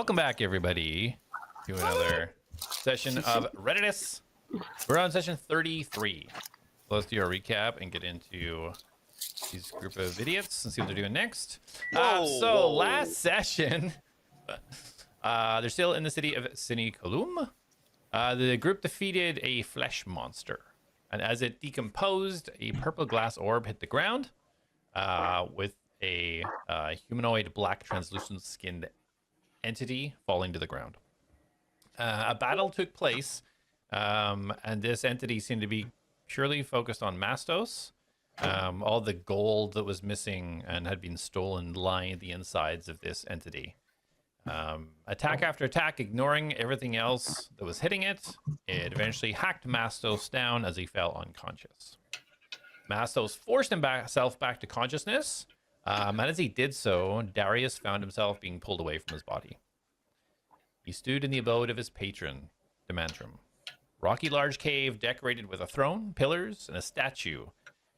Welcome back, everybody, to another session of Reditus. We're on session 33. So let's do our recap and get into these group of idiots and see what they're doing next. Last session, they're still in the city of Sinicolum. The group defeated a flesh monster, and as it decomposed, a purple glass orb hit the ground with a humanoid black translucent skinned entity falling to the ground. A battle took place, and this entity seemed to be purely focused on Mastos. All the gold that was missing and had been stolen lined the insides of this entity. Attack after attack, ignoring everything else that was hitting it, it eventually hacked Mastos down as he fell unconscious. Mastos forced himself back to consciousness, and as he did so, Darius found himself being pulled away from his body. He stood in the abode of his patron, Demantrum. Rocky large cave decorated with a throne, pillars, and a statue,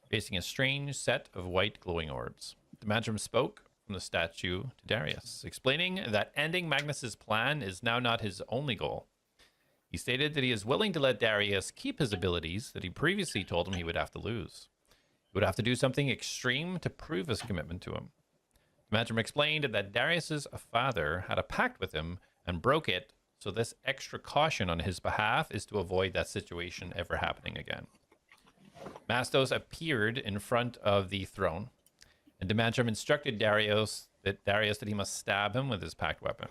facing a strange set of white glowing orbs. Demantrum spoke from the statue to Darius, explaining that ending Magnus's plan is now not his only goal. He stated that he is willing to let Darius keep his abilities that he previously told him he would have to lose. He would have to do something extreme to prove his commitment to him. Demantrum explained that Darius's father had a pact with him and broke it, so this extra caution on his behalf is to avoid that situation ever happening again. Mastos appeared in front of the throne, and Demantrum instructed Darius that he must stab him with his pact weapon.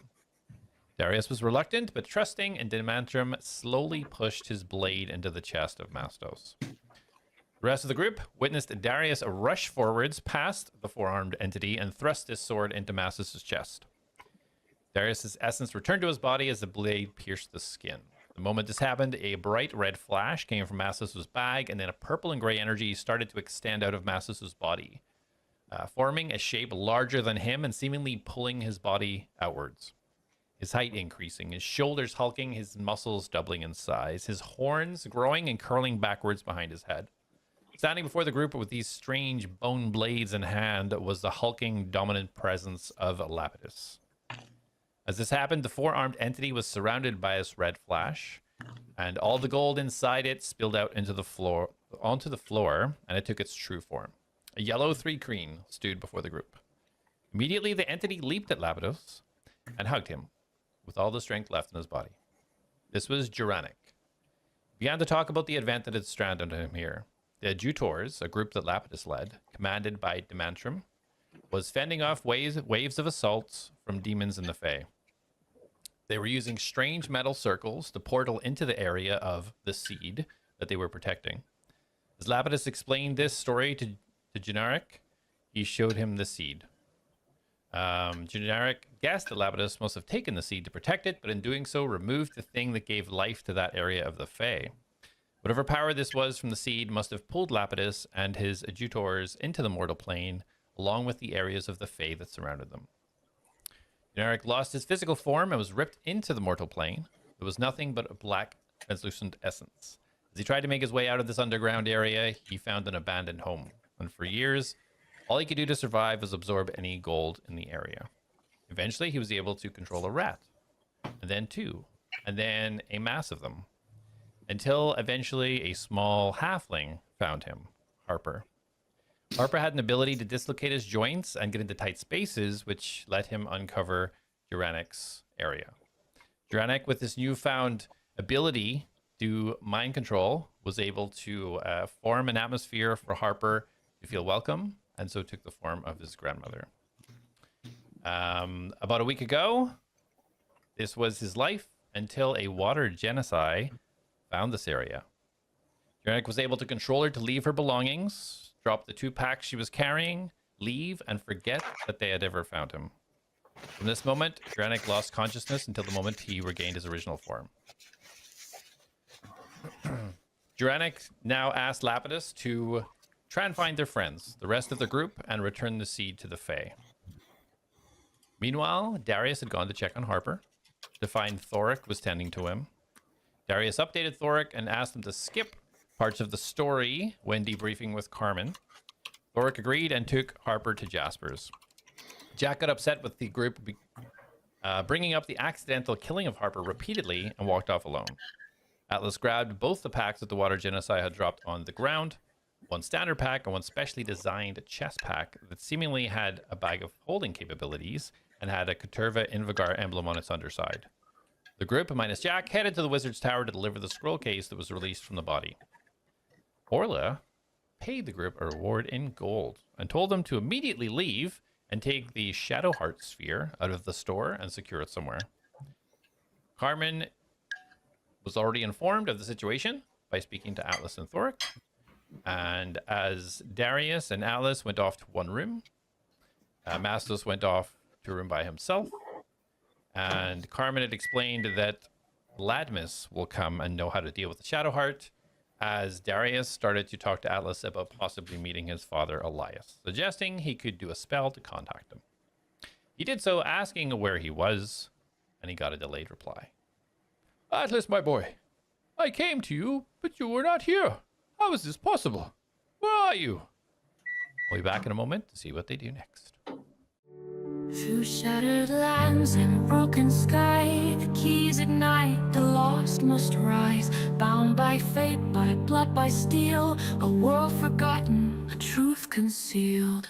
Darius was reluctant but trusting, and Demantrum slowly pushed his blade into the chest of Mastos. The rest of the group witnessed Darius rush forwards past the four-armed entity and thrust his sword into Mastos' chest. Darius' essence returned to his body as the blade pierced the skin. The moment this happened, a bright red flash came from Mastos' bag, and then a purple and gray energy started to extend out of Mastos' body, forming a shape larger than him and seemingly pulling his body outwards. His height increasing, his shoulders hulking, his muscles doubling in size, his horns growing and curling backwards behind his head. Standing before the group with these strange bone blades in hand was the hulking, dominant presence of Lapidus. As this happened, the four-armed entity was surrounded by this red flash, and all the gold inside it spilled out onto the floor, and it took its true form. A yellow three-creen stood before the group. Immediately, the entity leaped at Lapidus and hugged him with all the strength left in his body. This was Juranic. He began to talk about the event that had stranded him here. The Adjutors, a group that Lapidus led, commanded by Demantrum, was fending off waves of assaults from demons in the Fae. They were using strange metal circles to portal into the area of the seed that they were protecting. As Lapidus explained this story to Generic, he showed him the seed. Generic guessed that Lapidus must have taken the seed to protect it, but in doing so removed the thing that gave life to that area of the Fae. Whatever power this was from the seed must have pulled Lapidus and his Adjutors into the mortal plane, along with the areas of the Fae that surrounded them. Generic lost his physical form and was ripped into the mortal plane. There was nothing but a black, translucent essence. As he tried to make his way out of this underground area, he found an abandoned home. And for years, all he could do to survive was absorb any gold in the area. Eventually, he was able to control a rat, and then two, and then a mass of them, until eventually a small halfling found him, Harper. Harper had an ability to dislocate his joints and get into tight spaces, which let him uncover Juranic's area. Juranic, with this newfound ability to mind control, was able to form an atmosphere for Harper to feel welcome, and so took the form of his grandmother. About a week ago, this was his life until a water genocide found this area. Juranic was able to control her to leave her belongings, drop the 2 packs she was carrying, leave, and forget that they had ever found him. From this moment, Juranic lost consciousness until the moment he regained his original form. Juranic now asked Lapidus to try and find their friends, the rest of the group, and return the seed to the Fae. Meanwhile, Darius had gone to check on Harper to find Thoric was tending to him. Darius updated Thoric and asked him to skip parts of the story when debriefing with Carmen. Thoric agreed and took Harper to Jasper's. Jak got upset with the group bringing up the accidental killing of Harper repeatedly and walked off alone. Atlas grabbed both the packs that the Water Genocide had dropped on the ground, one standard pack and one specially designed chest pack that seemingly had a bag of holding capabilities and had a Caterva Invigar emblem on its underside. The group, minus Jak, headed to the Wizard's Tower to deliver the scroll case that was released from the body. Orla paid the group a reward in gold and told them to immediately leave and take the Shadow Heart Sphere out of the store and secure it somewhere. Carmen was already informed of the situation by speaking to Atlas and Thoric. And as Darius and Atlas went off to one room, Mastos went off to a room by himself. And Carmen had explained that Ladmus will come and know how to deal with the Shadow Heart, as Darius started to talk to Atlas about possibly meeting his father, A.T.L.A.S, suggesting he could do a spell to contact him. He did so, asking where he was, and he got a delayed reply. Atlas, my boy, I came to you, but you were not here. How is this possible? Where are you? We'll be back in a moment to see what they do next. Through shattered lands and broken sky, the keys ignite, the lost must rise. Bound by fate, by blood, by steel, a world forgotten, a truth concealed.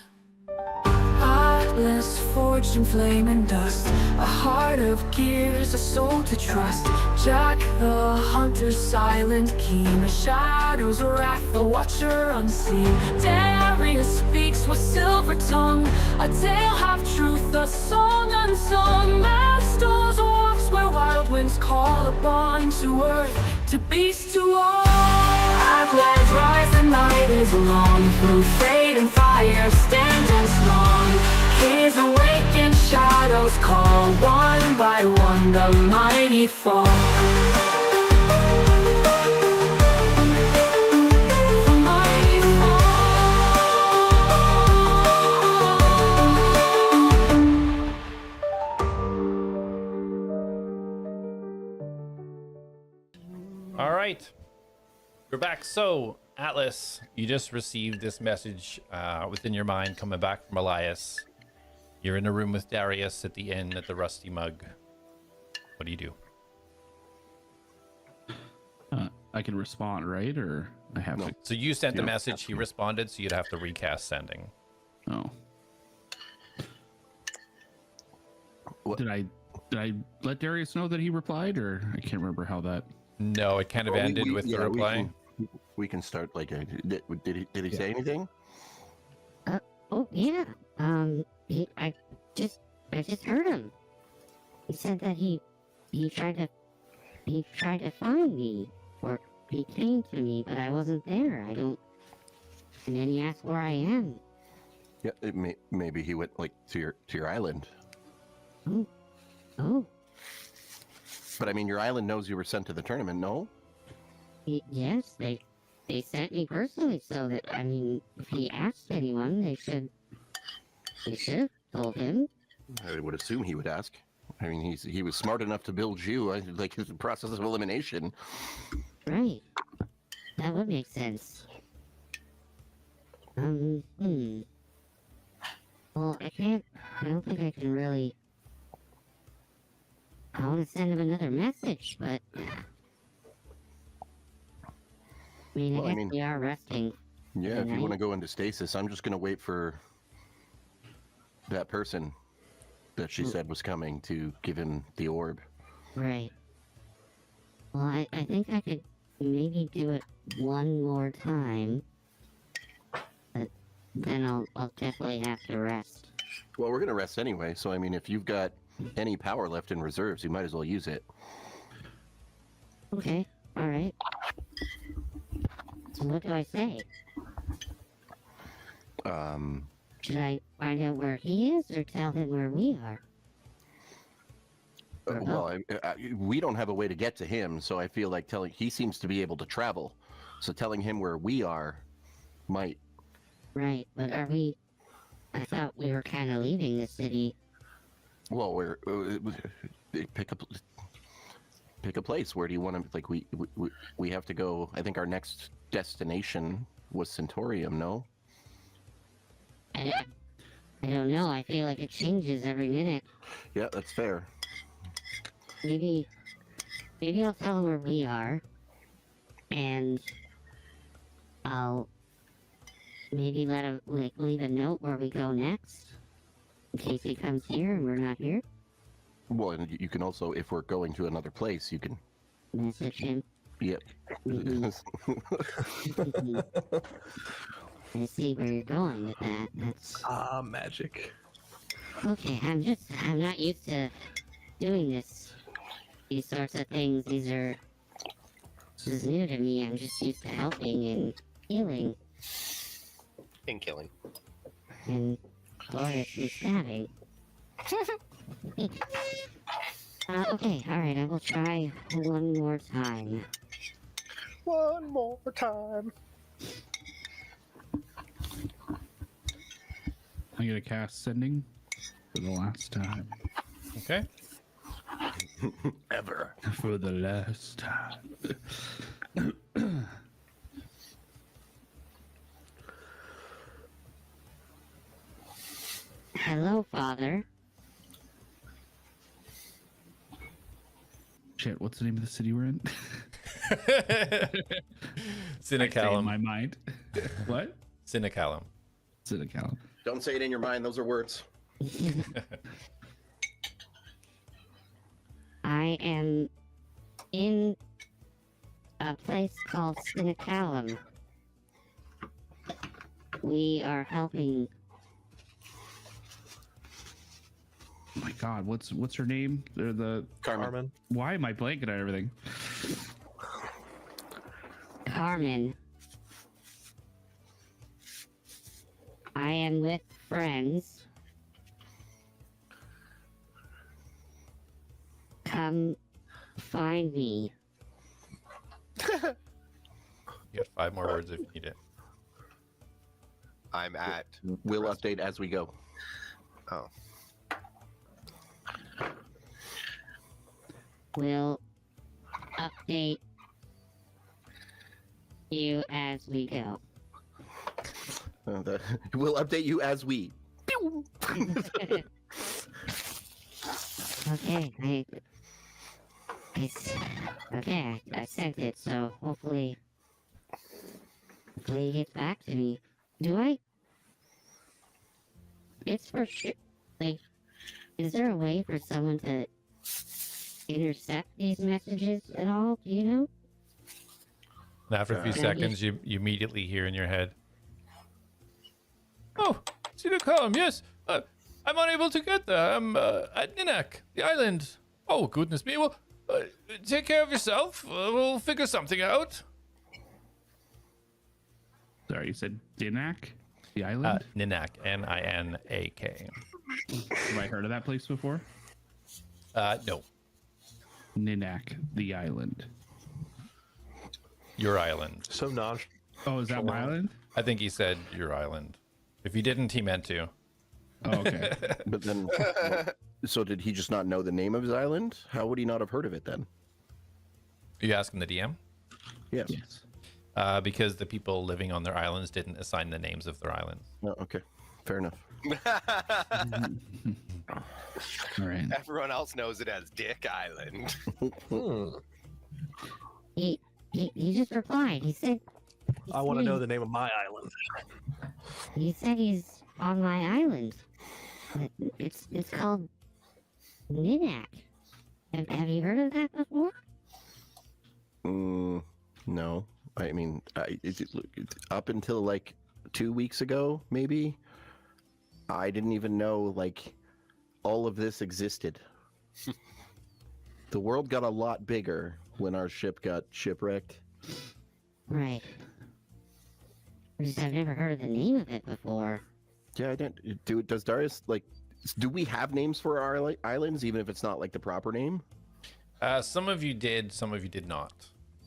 Atlas forged in flame and dust, a heart of gears, a soul to trust. Jak the hunter, silent keen, a shadow's wrath, the watcher unseen. Darius speaks with silver tongue, a tale half truth, a song unsung. Mastos walks where wild winds call upon, to earth, to beast, to all. ATLADS rise, the night is long, through fate and fire, standing strong. Keys awaken, shadows call, one by one the mighty fall. The mighty fall. All right. We're back. So, Atlas, you just received this message within your mind coming back from A.T.L.A.S. You're in a room with Darius at the inn at the Rusty Mug. What do you do? I can respond, right? Or I have to... So you sent the message, he responded, so you'd have to recast sending. Oh. What? Did I let Darius know that he replied, or I can't remember how that... No, it kind of ended with the reply. We can start like did he say anything? Oh yeah. I just heard him. He said that he tried to find me, or he came to me, but I wasn't there. And then he asked where I am. Yeah, maybe he went like to your island. Oh. But I mean, your island knows you were sent to the tournament, no? Yes, they sent me personally, so that, I mean, if he asked anyone, they should have told him. I would assume he would ask. I mean, he was smart enough to build you, like his process of elimination. Right. That would make sense. Well, I don't think I can really... I want to send him another message, but... I mean, we are resting. Yeah, if you want to go into stasis, I'm just going to wait for that person that she said was coming to give him the orb. Right. Well, I think I could maybe do it one more time, but then I'll definitely have to rest. Well, we're going to rest anyway, so I mean, if you've got any power left in reserves, you might as well use it. Okay, alright. So what do I say? Should I find out where he is, or tell him where we are? Well, we don't have a way to get to him, so I feel like he seems to be able to travel. So telling him where we are might... Right, but are we... I thought we were kind of leaving the city. Well, we're... pick a place. Where do you want to... Like, we have to go... I think our next destination was Centaurium, no? I don't know. I feel like it changes every minute. Yeah, that's fair. maybe I'll tell him where we are, and I'll maybe let him leave a note where we go next, in case he comes here and we're not here. Well, and you can also, if we're going to another place, you can. Message him. Yep. And see where you're going with that. That's Magic. okay. I'm not used to doing these sorts of things. This is new to me. I'm just used to helping and healing And killing. and gloriously stabbing. Okay, alright, I will try one more time. One more time. I'm gonna cast sending for the last time. Okay. Ever. For the last time. Hello, Father. Shit, what's the name of the city we're in? I say in Cinecalum. my mind. What? Cinecalum. Cinecalum. Don't say it in your mind. Those are words. I am in a place called Cinecalum. We are helping. Oh my god, what's her name? They're the Carmen. Why am I blanking on everything? Carmen. I am with friends. Come find me. You got 5 more words if you need it. I'm at. We'll update as we go. Oh. We'll update you as we go. We'll update you as we. Okay, I sent it, so hopefully he gets back to me. Do I? It's for sure. Like, is there a way for someone to intercept these messages at all? Do you know? And after a few seconds, you immediately hear in your head, "Oh, Cinecalum, yes. I'm unable to get there. I'm at Ninak, the island. Oh, goodness me. Well, take care of yourself. We'll figure something out." Sorry, you said Dinak? The island? Ninak, Ninak. Have I heard of that place before? No, Ninak, the island. your island. So non. Oh, is that my island? I think he said your island. If he didn't, he meant to. Oh, okay. But then, so did he just not know the name of his island? How would he not have heard of it then? Are you asking the DM? Yes. Yes. Because the people living on their islands didn't assign the names of their islands. Oh, okay. Fair enough. All right. Everyone else knows it as Dick Island. He just replied. He said. I want to know the name of my island. He said he's on my island. It's called Ninak. Have you heard of that before? No. I mean, up until like 2 weeks ago, maybe, I didn't even know like all of this existed. The world got a lot bigger when our ship got shipwrecked. Right. I've never heard of the name of it before. Yeah, I didn't. Does Darius like? Do we have names for our islands, even if it's not like the proper name? Some of you did, some of you did not.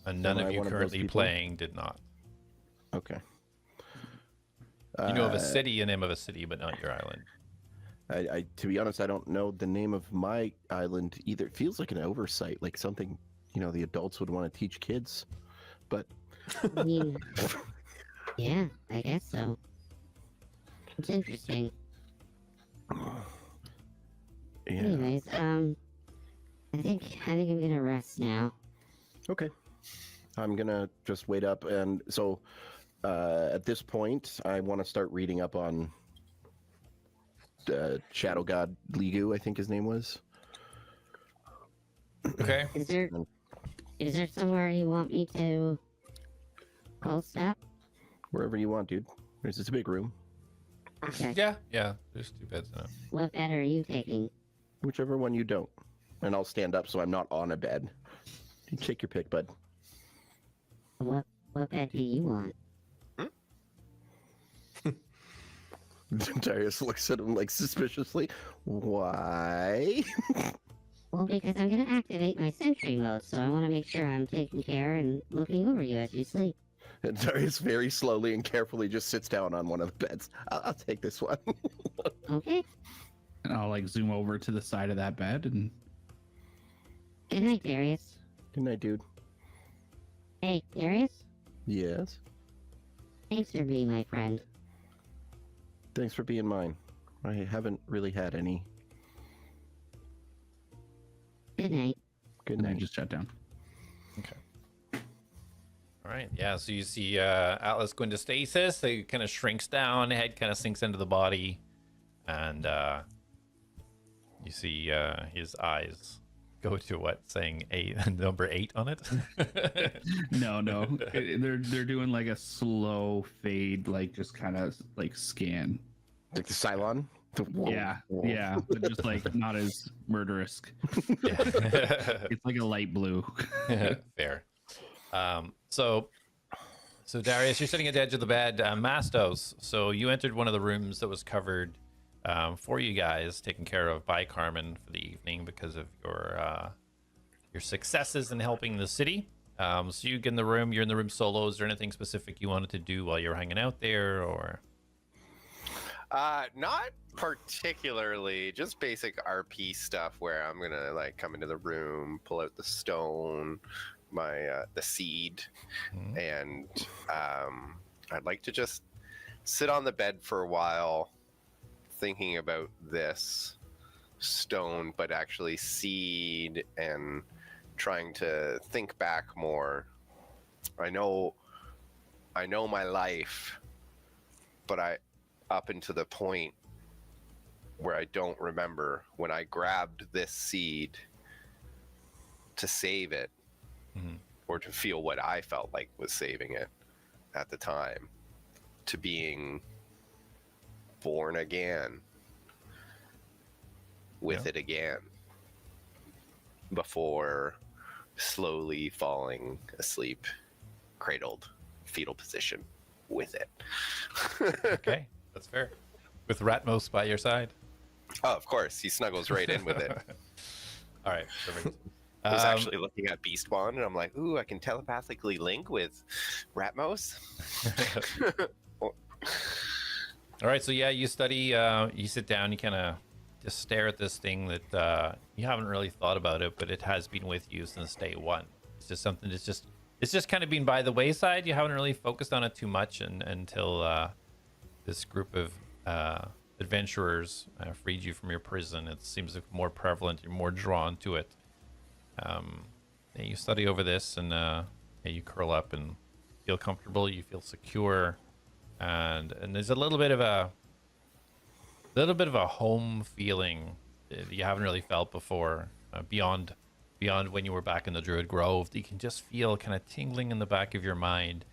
And none Am of I you one of those currently people? playing did not. Okay. You know of a city, a name of a city, but not your island. I to be honest, I don't know the name of my island either. It feels like an oversight, like something the adults would want to teach kids. But I mean, yeah, I guess so. It's interesting. yeah, Anyways, I think I'm gonna rest now. Okay. I'm gonna just wait up, and so at this point, I want to start reading up on Shadow God Ligu, I think his name was. Okay. Is there somewhere you want me to post up? Wherever you want, dude. It's a big room. Okay. Yeah. There's 2 beds in it. What bed are you taking? Whichever one you don't. And I'll stand up so I'm not on a bed. You take your pick, bud. What bed do you want? Darius looks at him like suspiciously. Why? Well, because I'm gonna activate my sentry mode, so I want to make sure I'm taking care and looking over you as you sleep. And Darius very slowly and carefully just sits down on one of the beds. I'll take this one. Okay. And I'll like zoom over to the side of that bed and Good night, Darius. Good night, dude. Hey, Darius. Yes? Thanks for being my friend. Thanks for being mine. I haven't really had any. Good night. Good and then night. just shut down. All right. Yeah. So you see Atlas go into stasis. So he kind of shrinks down. Head kind of sinks into the body, and you see his eyes go to what, saying number 8 on it. No, they're doing like a slow fade, like just kind of like scan. Like the Cylon? Yeah, but just like not as murderous. Yeah. It's like a light blue. Fair. So Darius, you're sitting at the edge of the bed. Mastos, so you entered one of the rooms that was covered for you guys, taken care of by Carmen for the evening because of your successes in helping the city. So you get in the room. You're in the room solo. Is there anything specific you wanted to do while you're hanging out there, or? Not particularly, just basic RP stuff where I'm gonna like come into the room, pull out the stone, my the seed, and I'd like to just sit on the bed for a while thinking about this stone, but actually seed and trying to think back more. I know my life, but up until the point where I don't remember when I grabbed this seed to save it, or to feel what I felt like was saving it at the time, to being born again with it again before slowly falling asleep, cradled, fetal position with it. Okay, that's fair. With Ratmos by your side. Oh, of course, he snuggles right in with it. All right, perfect. I was actually looking at Beastbond, and I'm like, ooh, I can telepathically link with Ratmos. All right, so yeah, you study, you sit down, you kind of just stare at this thing that you haven't really thought about it, but it has been with you since day one. It's just something that's it's just kind of been by the wayside. You haven't really focused on it too much until this group of adventurers freed you from your prison. It seems more prevalent. You're more drawn to it. And you study over this, and you curl up and feel comfortable. You feel secure, and there's a little bit of a home feeling that you haven't really felt before, beyond when you were back in the Druid Grove. That you can just feel kind of tingling in the back of your mind,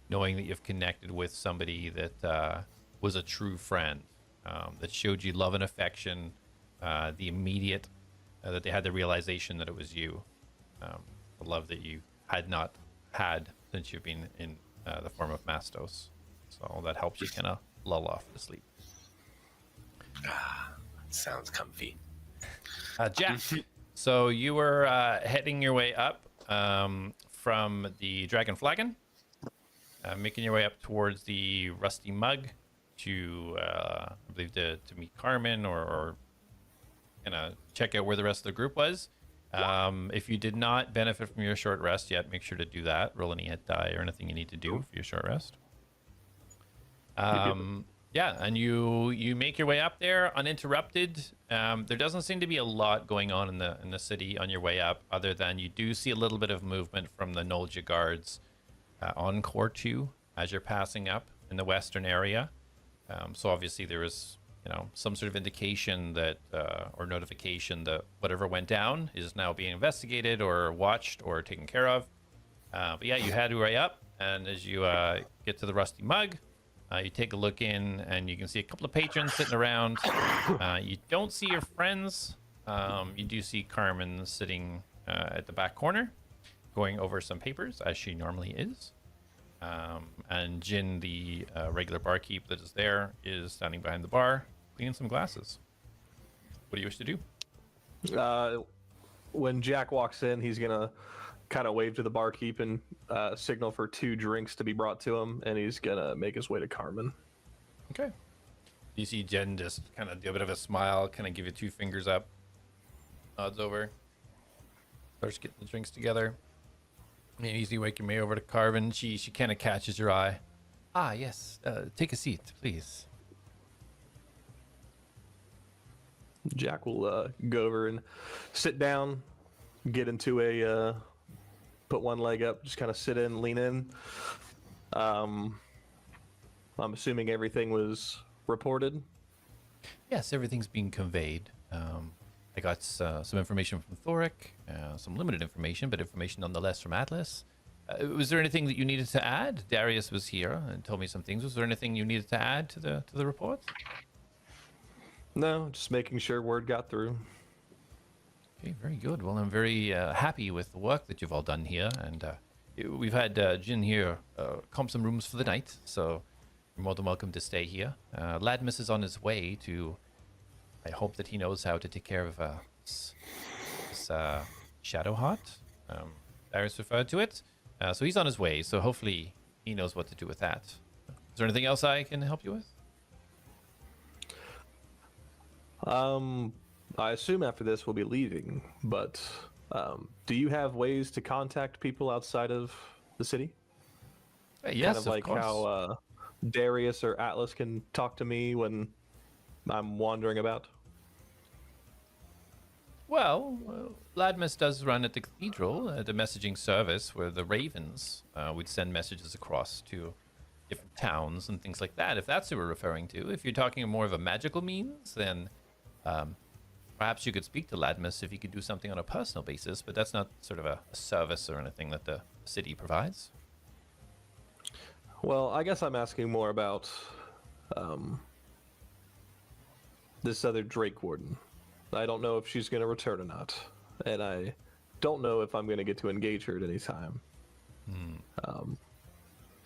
knowing that you've connected with somebody that was a true friend, that showed you love and affection, the immediate that they had the realization that it was you, the love that you had not had since you've been in the form of Mastos. So that helps you kind of lull off to sleep. Sounds comfy. Jak, so you were heading your way up from the Dragon Flagon, making your way up towards the Rusty Mug to, I believe, to meet Carmen or kind of check out where the rest of the group was. If you did not benefit from your short rest yet, make sure to do that. Roll any hit die or anything you need to do for your short rest. Yeah, and you make your way up there uninterrupted. There doesn't seem to be a lot going on in the city on your way up, other than you do see a little bit of movement from the Nolja guards on Core 2 as you're passing up in the western area. So obviously there is, some sort of indication that or notification that whatever went down is now being investigated or watched or taken care of. But yeah, you head way up, and as you get to the Rusty Mug, you take a look in, and you can see a couple of patrons sitting around. You don't see your friends. You do see Carmen sitting at the back corner, going over some papers, as she normally is. And Jin, the regular barkeep that is there, is standing behind the bar, cleaning some glasses. What do you wish to do? When Jak walks in, he's gonna kind of wave to the barkeep and signal for 2 drinks to be brought to him, and he's gonna make his way to Carmen. Okay. You see Jen just kind of do a bit of a smile, kind of give you 2 fingers up, nods over, starts getting the drinks together. And easily waking me over to Carmen. She kind of catches your eye. Ah, yes. Take a seat, please. Jak will go over and sit down, get into a put one leg up, just kind of sit in, lean in. I'm assuming everything was reported. Yes, everything's being conveyed. I got some information from Thoric, some limited information, but information nonetheless from A.T.L.A.S. Was there anything that you needed to add? Darius was here and told me some things. Was there anything you needed to add to the report? No, just making sure word got through. Okay, very good. Well, I'm very happy with the work that you've all done here, and we've had Jin here comp some rooms for the night, so you're more than welcome to stay here. Ladmus is on his way to. I hope that he knows how to take care of this Shadow Heart. Darius referred to it, so he's on his way. So hopefully he knows what to do with that. Is there anything else I can help you with? I assume after this we'll be leaving, but do you have ways to contact people outside of the city? Yes, kind of like course. how Darius or Atlas can talk to me when I'm wandering about. Well, Ladmus does run at the cathedral, the messaging service where the Ravens would send messages across to different towns and things like that, if that's what we're referring to. If you're talking more of a magical means, then perhaps you could speak to Ladmus if he could do something on a personal basis, but that's not sort of a service or anything that the city provides. Well, I guess I'm asking more about this other Drake Warden. I don't know if she's going to return or not, and I don't know if I'm going to get to engage her at any time.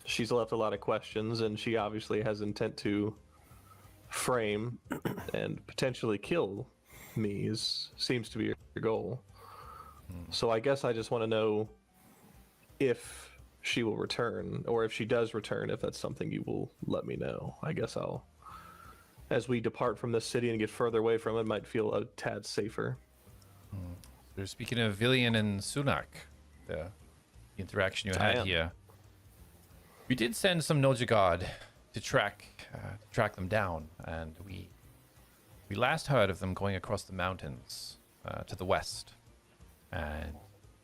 She's left a lot of questions, and she obviously has intent to frame and potentially kill me, seems to be her goal. So I guess I just want to know if she will return, or if she does return, if that's something you will let me know. I guess I'll, as we depart from this city and get further away from it, might feel a tad safer. So speaking of Villian and Sunak, the interaction you had here, we did send some Noljagard to track them down, and we last heard of them going across the mountains to the west, and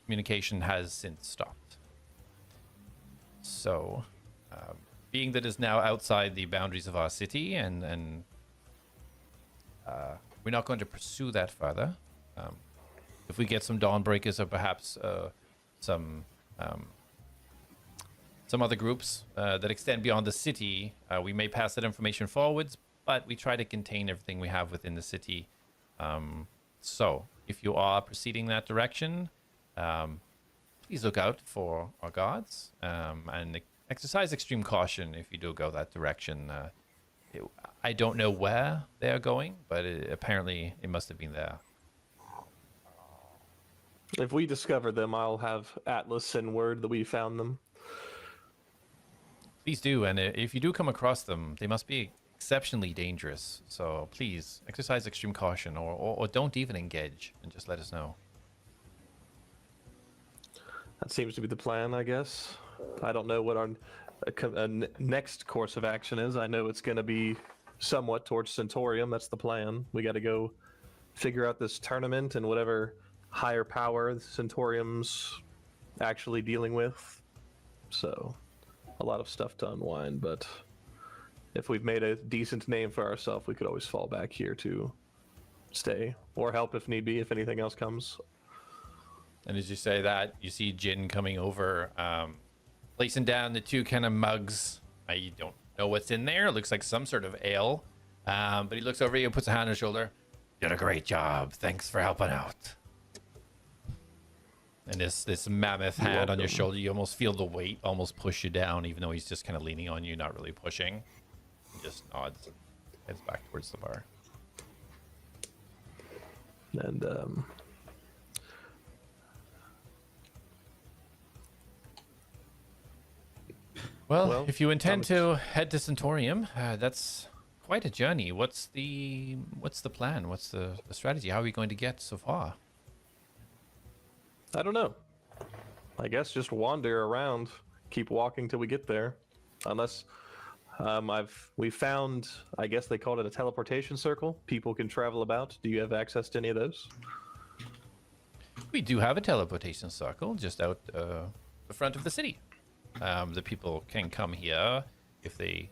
communication has since stopped. So, being that it's now outside the boundaries of our city, and we're not going to pursue that further. If we get some Dawnbreakers or perhaps some other groups that extend beyond the city, we may pass that information forwards, but we try to contain everything we have within the city. So, if you are proceeding that direction, please look out for our guards and exercise extreme caution if you do go that direction. I don't know where they are going, but apparently it must have been there. If we discover them, I'll have Atlas send word that we found them. Please do, and if you do come across them, they must be exceptionally dangerous. So please exercise extreme caution, or don't even engage, and just let us know. That seems to be the plan, I guess. I don't know what our next course of action is. I know it's going to be somewhat towards Centaurium. That's the plan. We got to go figure out this tournament and whatever higher power the Centaurium's actually dealing with. So, a lot of stuff to unwind, but if we've made a decent name for ourselves, we could always fall back here to stay or help if need be, if anything else comes. And as you say that, you see Jin coming over, placing down the two kind of mugs. I don't know what's in there. It looks like some sort of ale. But he looks over you and puts a hand on his shoulder. Did a great job. Thanks for helping out. And this mammoth hand on your shoulder, you almost feel the weight almost push you down, even though he's just kind of leaning on you, not really pushing. He just nods, heads back towards the bar. And well, if you intend to head to Centaurium, that's quite a journey. What's the plan? What's the strategy? How are we going to get so far? I don't know. I guess just wander around, keep walking till we get there. Unless we found, I guess they called it a teleportation circle. People can travel about. Do you have access to any of those? We do have a teleportation circle just out the front of the city. The people can come here if they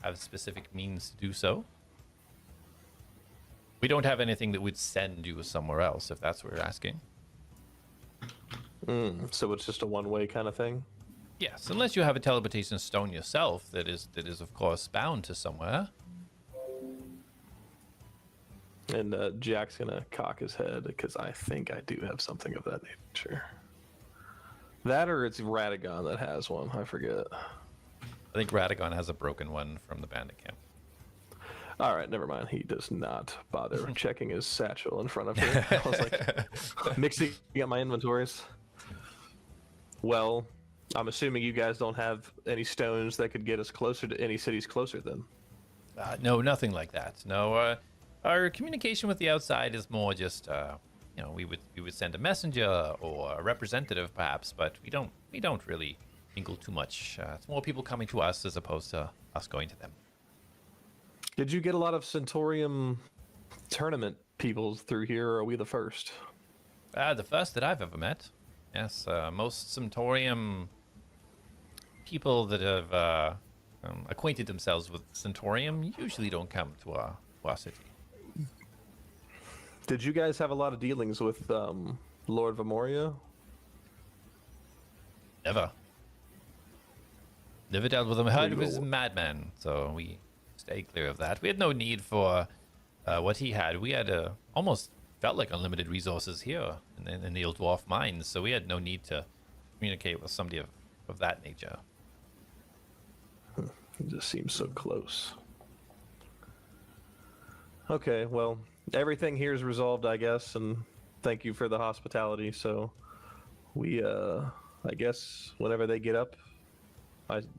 have specific means to do so. We don't have anything that would send you somewhere else, if that's what you're asking. So it's just a one-way kind of thing? Yes, unless you have a teleportation stone yourself that is of course bound to somewhere. And Jack's gonna cock his head because I think I do have something of that nature. That or it's Radagon that has one. I forget. I think Radagon has a broken one from the bandit camp. All right, never mind. He does not bother checking his satchel in front of me. I was like, mixing up my inventories. Well, I'm assuming you guys don't have any stones that could get us closer to any cities closer then. No, nothing like that. No, our communication with the outside is more just, we would send a messenger or a representative perhaps, but we don't really mingle too much. It's more people coming to us as opposed to us going to them. Did you get a lot of Centaurium tournament people through here, or are we the first? The first that I've ever met. Yes, most Centaurium people that have acquainted themselves with Centaurium usually don't come to our city. Did you guys have a lot of dealings with Lord Vamoria? Never dealt with him. I heard he was a madman, so we stay clear of that. We had no need for what he had. We had almost felt like unlimited resources here in the old dwarf mines, so we had no need to communicate with somebody of that nature. It just seems so close. Okay, well, everything here is resolved, I guess, and thank you for the hospitality. So we, I guess, whenever they get up,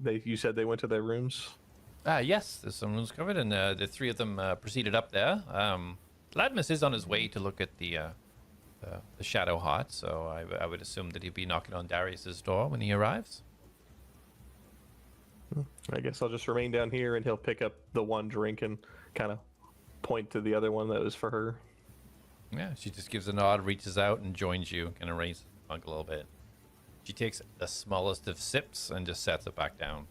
you said they went to their rooms? Yes, there's some rooms covered, and the three of them proceeded up there. Ladmus is on his way to look at the Shadow Hot, so I would assume that he'd be knocking on Darius's door when he arrives. I guess I'll just remain down here, and he'll pick up the one drink and kind of point to the other one that was for her. Yeah, she just gives a nod, reaches out, and joins you, kind of raises the trunk a little bit. She takes the smallest of sips and just sets it back down.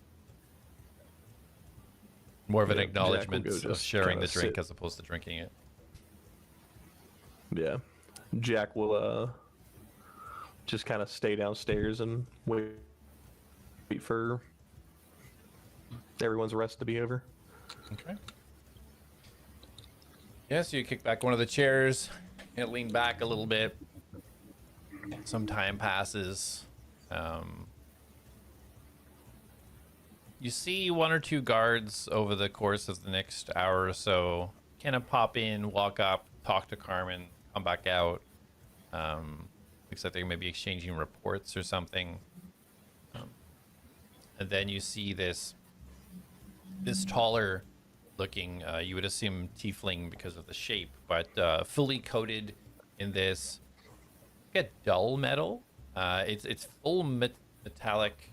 More of an acknowledgement of sharing the drink as opposed to drinking it. Yeah. Jack will just kind of stay downstairs and wait for everyone's rest to be over. Okay. Yeah, so you kick back one of the chairs and lean back a little bit. Some time passes. You see one or two guards over the course of the next hour or so kind of pop in, walk up, talk to Carmen, come back out. Looks like they may be exchanging reports or something. And then you see this taller looking, you would assume tiefling because of the shape, but fully coated in this dull metal. It's full metallic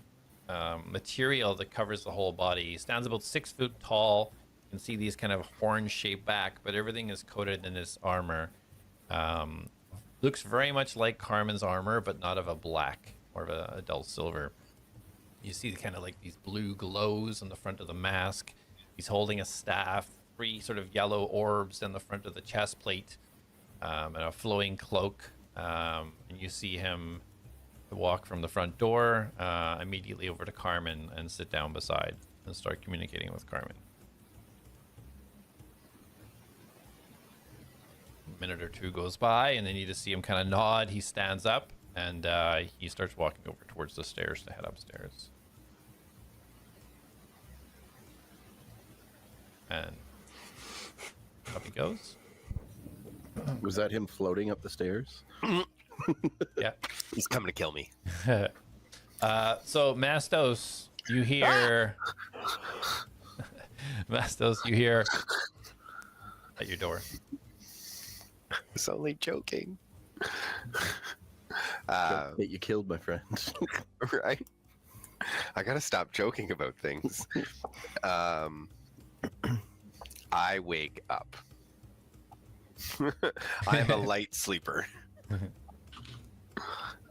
material that covers the whole body. He stands about 6 foot tall. You can see these kind of horn-shaped back, but everything is coated in this armor. Looks very much like Carmen's armor, but not of a black, more of a dull silver. You see kind of like these blue glows on the front of the mask. He's holding a staff, 3 sort of yellow orbs in the front of the chest plate, and a flowing cloak. And you see him walk from the front door immediately over to Carmen and sit down beside and start communicating with Carmen. A minute or two goes by, and then you just see him kind of nod. He stands up, and he starts walking over towards the stairs to head upstairs. And up he goes. Was that him floating up the stairs? Yeah. He's coming to kill me. So Mastos, you hear Mastos, you hear at your door. It's only joking. That you killed my friend. Right? I gotta stop joking about things. I wake up. I'm a light sleeper.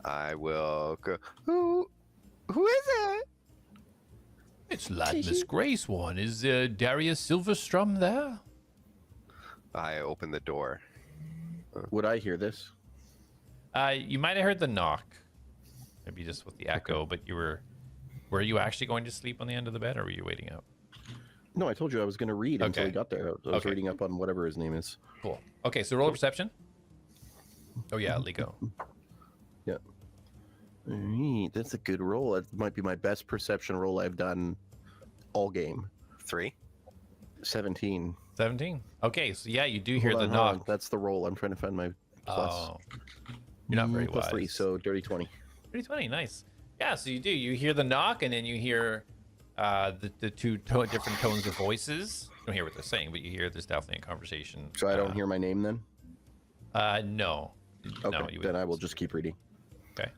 I will go. Who is it? It's Ladmus Grace one. Is Darius Silverstrum there? I open the door. Would I hear this? You might have heard the knock. Maybe just with the echo, but were you actually going to sleep on the end of the bed, or were you waiting up? No, I told you I was going to read until Okay. he got there. I was reading up on whatever his name is. Cool. Okay, so roll a perception. Oh yeah, Lego. Yeah. Alright, that's a good roll. It might be my best perception roll I've done all game. 3. 17. 17. Okay, so yeah, you do hear Hold the on, hold on. knock. That's the roll. I'm trying to find my plus. Oh, you're not very Plus wise. 3, so dirty 20. 20, nice. Yeah, so you do. You hear the knock, and then you hear the two different tones of voices. You don't hear what they're saying, but you hear there's definitely a conversation. So I don't hear my name then? No. Okay, No, you then would. I will just keep reading. Okay.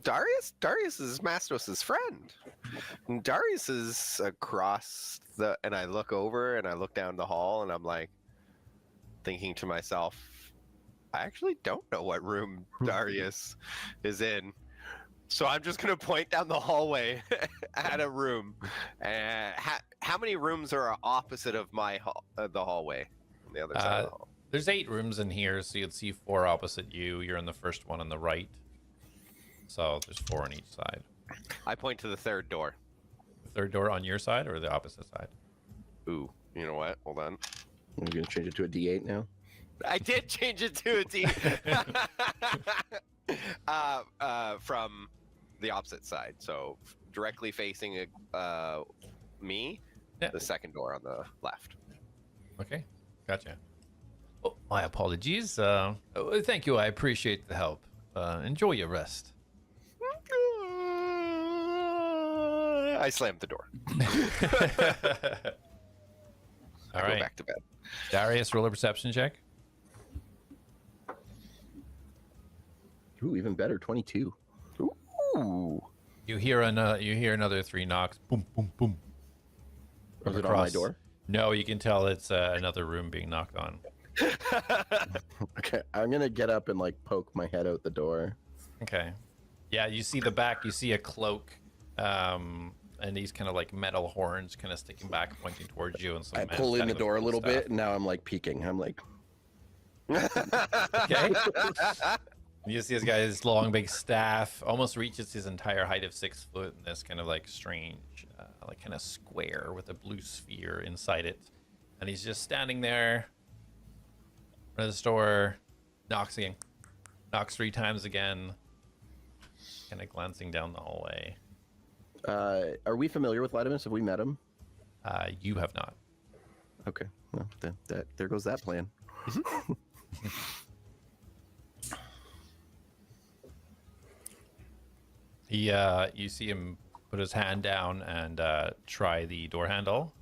Darius is Mastos' friend. And Darius is across the, and I look over and I look down the hall and I'm like thinking to myself, I actually don't know what room Darius is in. So I'm just gonna point down the hallway at a room. How many rooms are opposite of my the hallway on the other side of the hall? There's 8 rooms in here, so you'd see 4 opposite you. You're in the first one on the right. So there's 4 on each side. I point to the third door. The third door on your side or the opposite side? Ooh, you know what? Hold on. I'm going to change it to a D8 now. I did change it to a D. From the opposite side, so directly facing me. Yeah. The second door on the left. Okay, gotcha. Oh, my apologies. Thank you. I appreciate the help. Enjoy your rest. I slammed the door. All Go right. back to bed. Darius, roll a perception check. Ooh, even better, 22. Ooh. You hear another 3 knocks. Boom, boom, boom. Was from it on my across. door? No, you can tell it's another room being knocked on. Okay, I'm going to get up and like poke my head out the door. Okay. Yeah, you see the back. You see a cloak, and these kind of like metal horns kind of sticking back, pointing towards you. And some I man pull in standing the with door a cool little staff. bit, and now I'm like peeking. I'm like, Okay. You see this guy's long, big staff almost reaches his entire height of 6 foot, in this kind of like strange, like kind of square with a blue sphere inside it, and he's just standing there. At the store, knocks again, knocks 3 times again, kind of glancing down the hallway. are we familiar with Ladmus? Have we met him? You have not. Okay, well, there goes that plan. You see him put his hand down and try the door handle,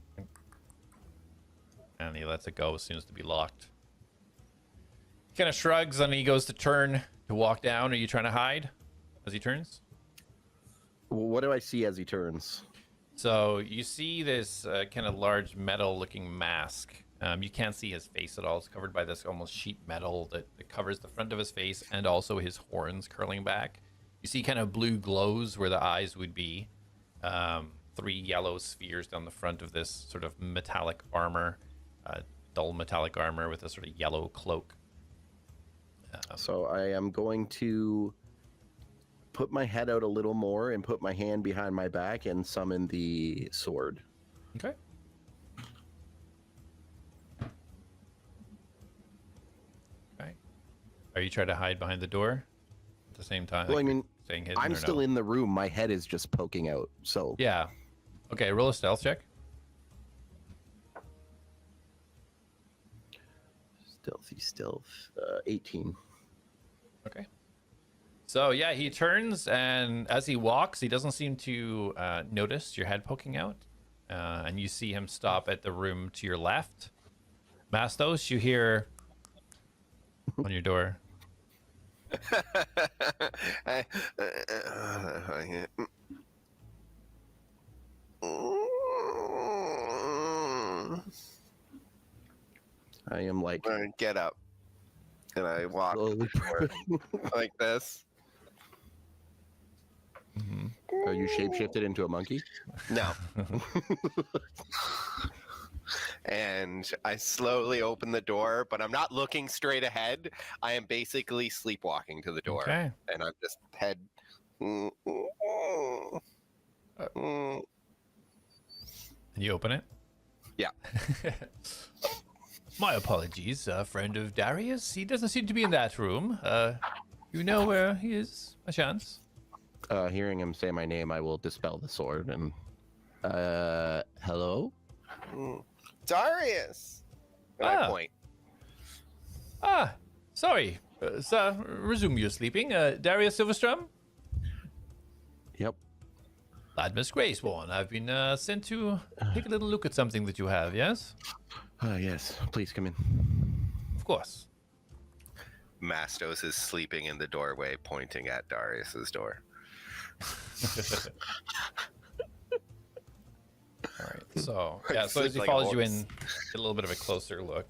and he lets it go as soon as to be locked. He kind of shrugs and he goes to turn to walk down. Are you trying to hide as he turns. What do I see as he turns? So you see this kind of large metal-looking mask. You can't see his face at all. It's covered by this almost sheet metal that covers the front of his face and also his horns curling back. You see kind of blue glows where the eyes would be. 3 yellow spheres down the front of this sort of metallic armor, dull metallic armor with a sort of yellow cloak. So I am going to put my head out a little more and put my hand behind my back and summon the sword. Okay. Okay. Are you trying to hide behind the door at the same time? Well, like I mean, staying hidden, I'm or still no? in the room. My head is just poking out. So Yeah. Okay, roll a stealth check. stealth, 18. Okay. So yeah, he turns, and as he walks, he doesn't seem to notice your head poking out, and you see him stop at the room to your left. Mastos, you hear on your door. I am like Get up. And I walk slowly. like this. Are you shapeshifted into a monkey? No. And I slowly open the door, but I'm not looking straight ahead. I am basically sleepwalking to the door. Okay. And I'm just head. And you open it. Yeah. My apologies, friend of Darius. He doesn't seem to be in that room. You know where he is, a chance? Hearing him say my name, I will dispel the sword and hello? Darius! And I Ah. point. Ah, sorry. Sir, resume your sleeping. Darius Silverstrum? Yep. Lad Miss Graceborn, I've been sent to take a little look at something that you have, yes? Yes, please come in. Of course. Mastos is sleeping in the doorway, pointing at Darius's door. All right. So yeah. So as he Sleep like a follows you in, horse. get a little bit of a closer look.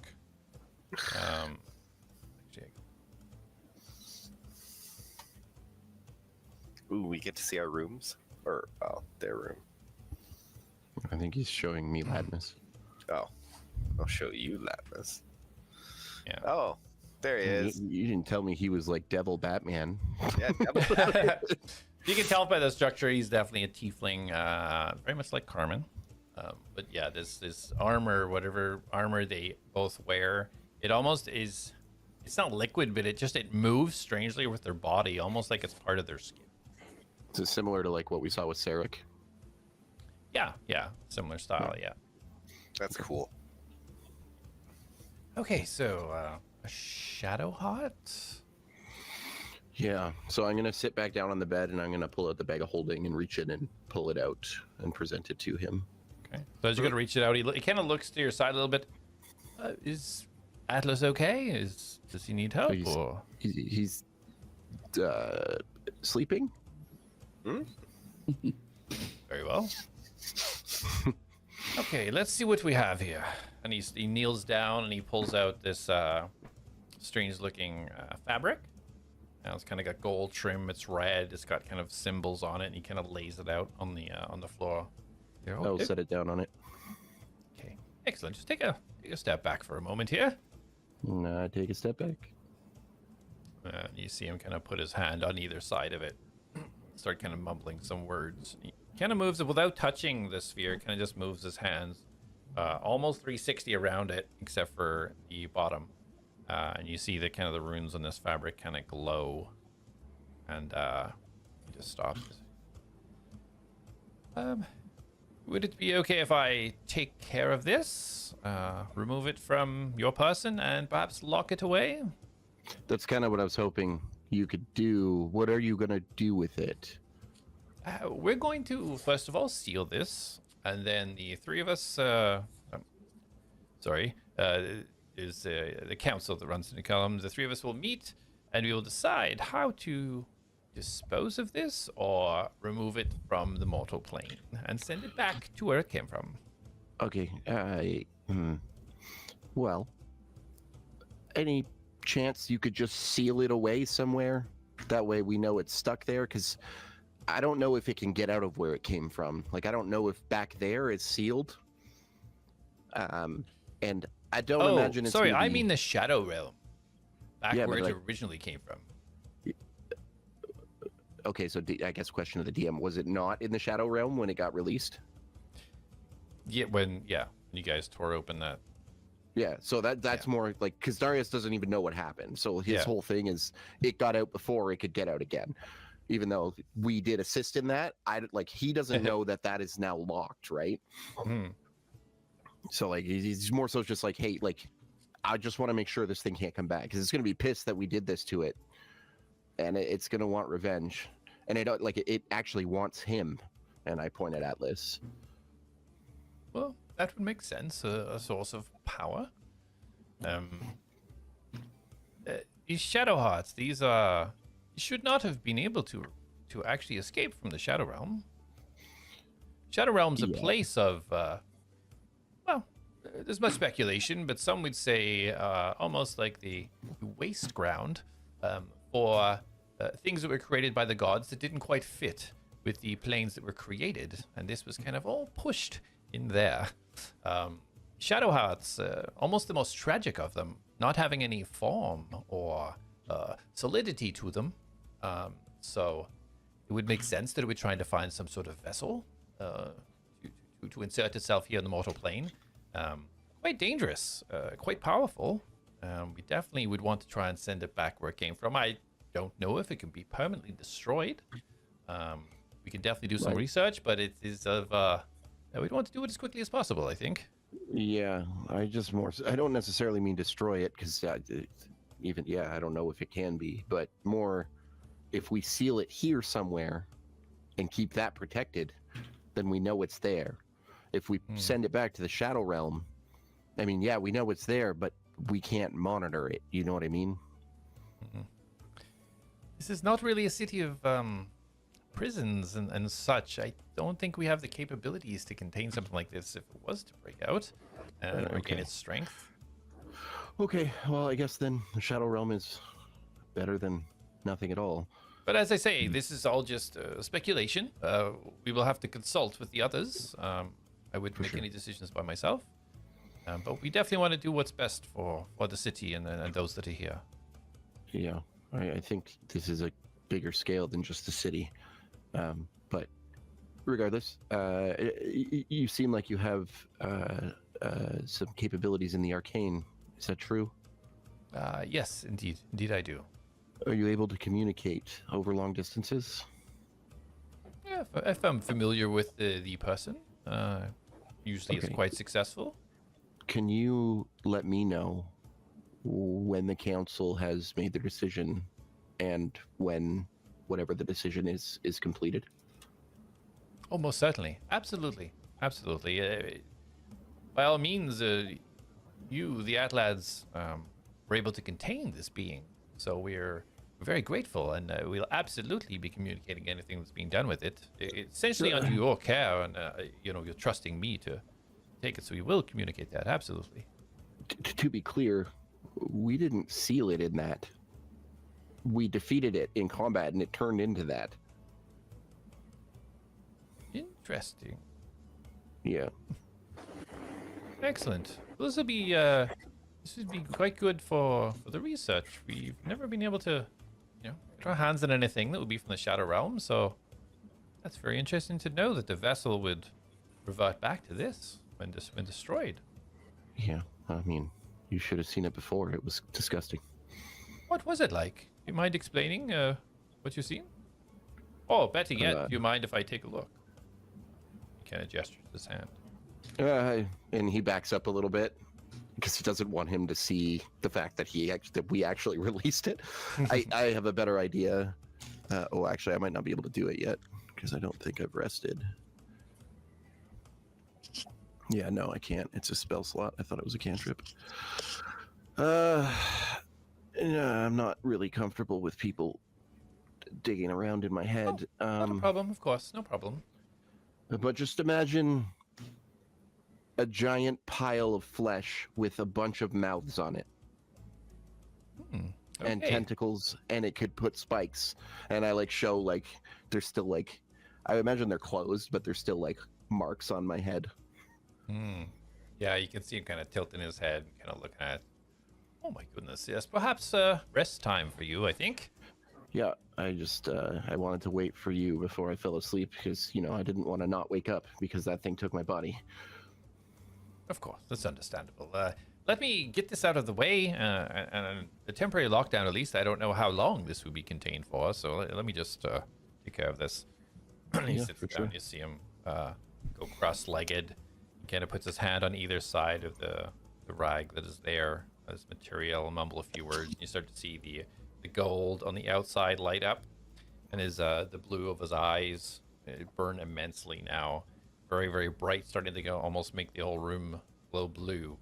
Jake. Ooh, we get to see our rooms? Or, well, their room. I think he's showing me madness. Oh, I'll show you Latmus. Yeah. Oh, there he is. You didn't tell me he was like Devil Batman. Yeah, double- You can tell by the structure, he's definitely a tiefling, very much like Carmen. But yeah, this armor, whatever armor they both wear, it almost is. It's not liquid, but it moves strangely with their body, almost like it's part of their skin. Is it similar to like what we saw with Sarek? Yeah, similar style, yeah. That's cool. Okay, so a shadow hut. Yeah. So I'm gonna sit back down on the bed and I'm gonna pull out the bag of holding and reach in and pull it out and present it to him. Okay, so as you're gonna reach it out, he kind of looks to your side a little bit. Is Atlas okay? Does he need help? He's- Or? He's sleeping. Very well. Okay, let's see what we have here. And he kneels down and he pulls out this strange-looking fabric. Now it's kind of got gold trim. It's red. It's got kind of symbols on it, and he kind of lays it out on the floor. Here, I'll okay. set it down on it. Okay, excellent. Just take a step back for a moment here. And take a step back. You see him kind of put his hand on either side of it, start kind of mumbling some words. He kind of moves it without touching the sphere. Kind of just moves his hands almost 360 around it, except for the bottom. And you see the kind of the runes on this fabric kind of glow. And he just stops. Would it be okay if I take care of this? Remove it from your person and perhaps lock it away? That's kind of what I was hoping you could do. What are you gonna do with it? We're going to, first of all, seal this. And then the three of us... is the council that runs in the column. The three of us will meet and we will decide how to dispose of this or remove it from the mortal plane and send it back to where it came from. Okay. Well, any chance you could just seal it away somewhere? That way we know it's stuck there, because I don't know if it can get out of where it came from. Like, I don't know if back there it's sealed. And I don't imagine it's sorry, gonna I be- mean the Shadow Realm. Back Yeah, where but it like- originally came from. Okay, so I guess question of the DM, was it not in the Shadow Realm when it got released? Yeah, when you guys tore open that. Yeah, so that's more like, because Darius doesn't even know what happened. So his Yeah. whole thing is it got out before it could get out again. Even though we did assist in that, he doesn't know that is now locked, right? Hmm. So like he's more so just like, hey, like I just want to make sure this thing can't come back, because it's gonna be pissed that we did this to it, and it's gonna want revenge, and it actually wants him. And I point at A.T.L.A.S. Well, that would make sense. A source of power. These Shadow Hearts, these should not have been able to actually escape from the Shadow Realm. Shadow Realm's a place of, well, there's much speculation, but some would say almost like the waste ground for things that were created by the gods that didn't quite fit with the planes that were created, and this was kind of all pushed in there. Shadow Hearts, almost the most tragic of them, not having any form or solidity to them. So it would make sense that it would try to find some sort of vessel to insert itself here in the mortal plane. Quite dangerous, quite powerful. We definitely would want to try and send it back where it came from. I don't know if it can be permanently destroyed. We can definitely do some research, but it is of... we'd want to do it as quickly as possible, I think. Yeah, I don't necessarily mean destroy it, because I don't know if it can be, but more if we seal it here somewhere and keep that protected, then we know it's there. If we send it back to the Shadow Realm, I mean, yeah, we know it's there, but we can't monitor it. You know what I mean? This is not really a city of prisons and such. I don't think we have the capabilities to contain something like this if it was to break out and regain its strength. Okay, well, I guess then the Shadow Realm is better than nothing at all. But as I say, this is all just speculation. We will have to consult with the others. I wouldn't make any decisions by myself. But we definitely want to do what's best for the city and those that are here. Yeah, I think this is a bigger scale than just the city. But regardless, you seem like you have some capabilities in the arcane. Is that true? Yes, indeed. Indeed I do. Are you able to communicate over long distances? Yeah, if I'm familiar with the person, usually it's quite successful. Can you let me know when the council has made their decision and when whatever the decision is completed? Oh, most certainly. Absolutely. Absolutely. By all means, you, the ATLADS, were able to contain this being. So we're very grateful, and we'll absolutely be communicating anything that's being done with it. It's essentially under your care, and you're trusting me to take it, so we will communicate that. Absolutely. To be clear, we didn't seal it in that. We defeated it in combat, and it turned into that. Interesting. Yeah. Excellent. Well, this would be quite good for the research. We've never been able to, get our hands on anything that would be from the Shadow Realm, so that's very interesting to know that the vessel would revert back to this when destroyed. Yeah, I mean, you should have seen it before. It was disgusting. What was it like? Do you mind explaining what you've seen? Oh, better yet, do you mind if I take a look? He kind of gestures his hand. And he backs up a little bit because he doesn't want him to see the fact that we actually released it. I have a better idea. Actually, I might not be able to do it yet because I don't think I've rested. Yeah, no, I can't. It's a spell slot. I thought it was a cantrip. I'm not really comfortable with people digging around in my head. Not a problem, of course, no problem. But just imagine a giant pile of flesh with a bunch of mouths on it and Okay. tentacles, and it could put spikes. And I like show like there's still like, I imagine they're closed, but there's still like marks on my head. Yeah, you can see him kind of tilting his head, kind of looking at. Oh my goodness, yes. Perhaps rest time for you, I think. Yeah, I just I wanted to wait for you before I fell asleep because I didn't want to not wake up because that thing took my body. Of course, that's understandable. Let me get this out of the way. And the temporary lockdown, at least, I don't know how long this will be contained for. So let me just take care of this. He Yeah, sits for down. sure. You see him go cross-legged. He kind of puts his hand on either side of the rag that is there as material, mumble a few words. You start to see the gold on the outside light up, and his the blue of his eyes burn immensely now. Very, very bright, starting to go almost make the whole room glow blue.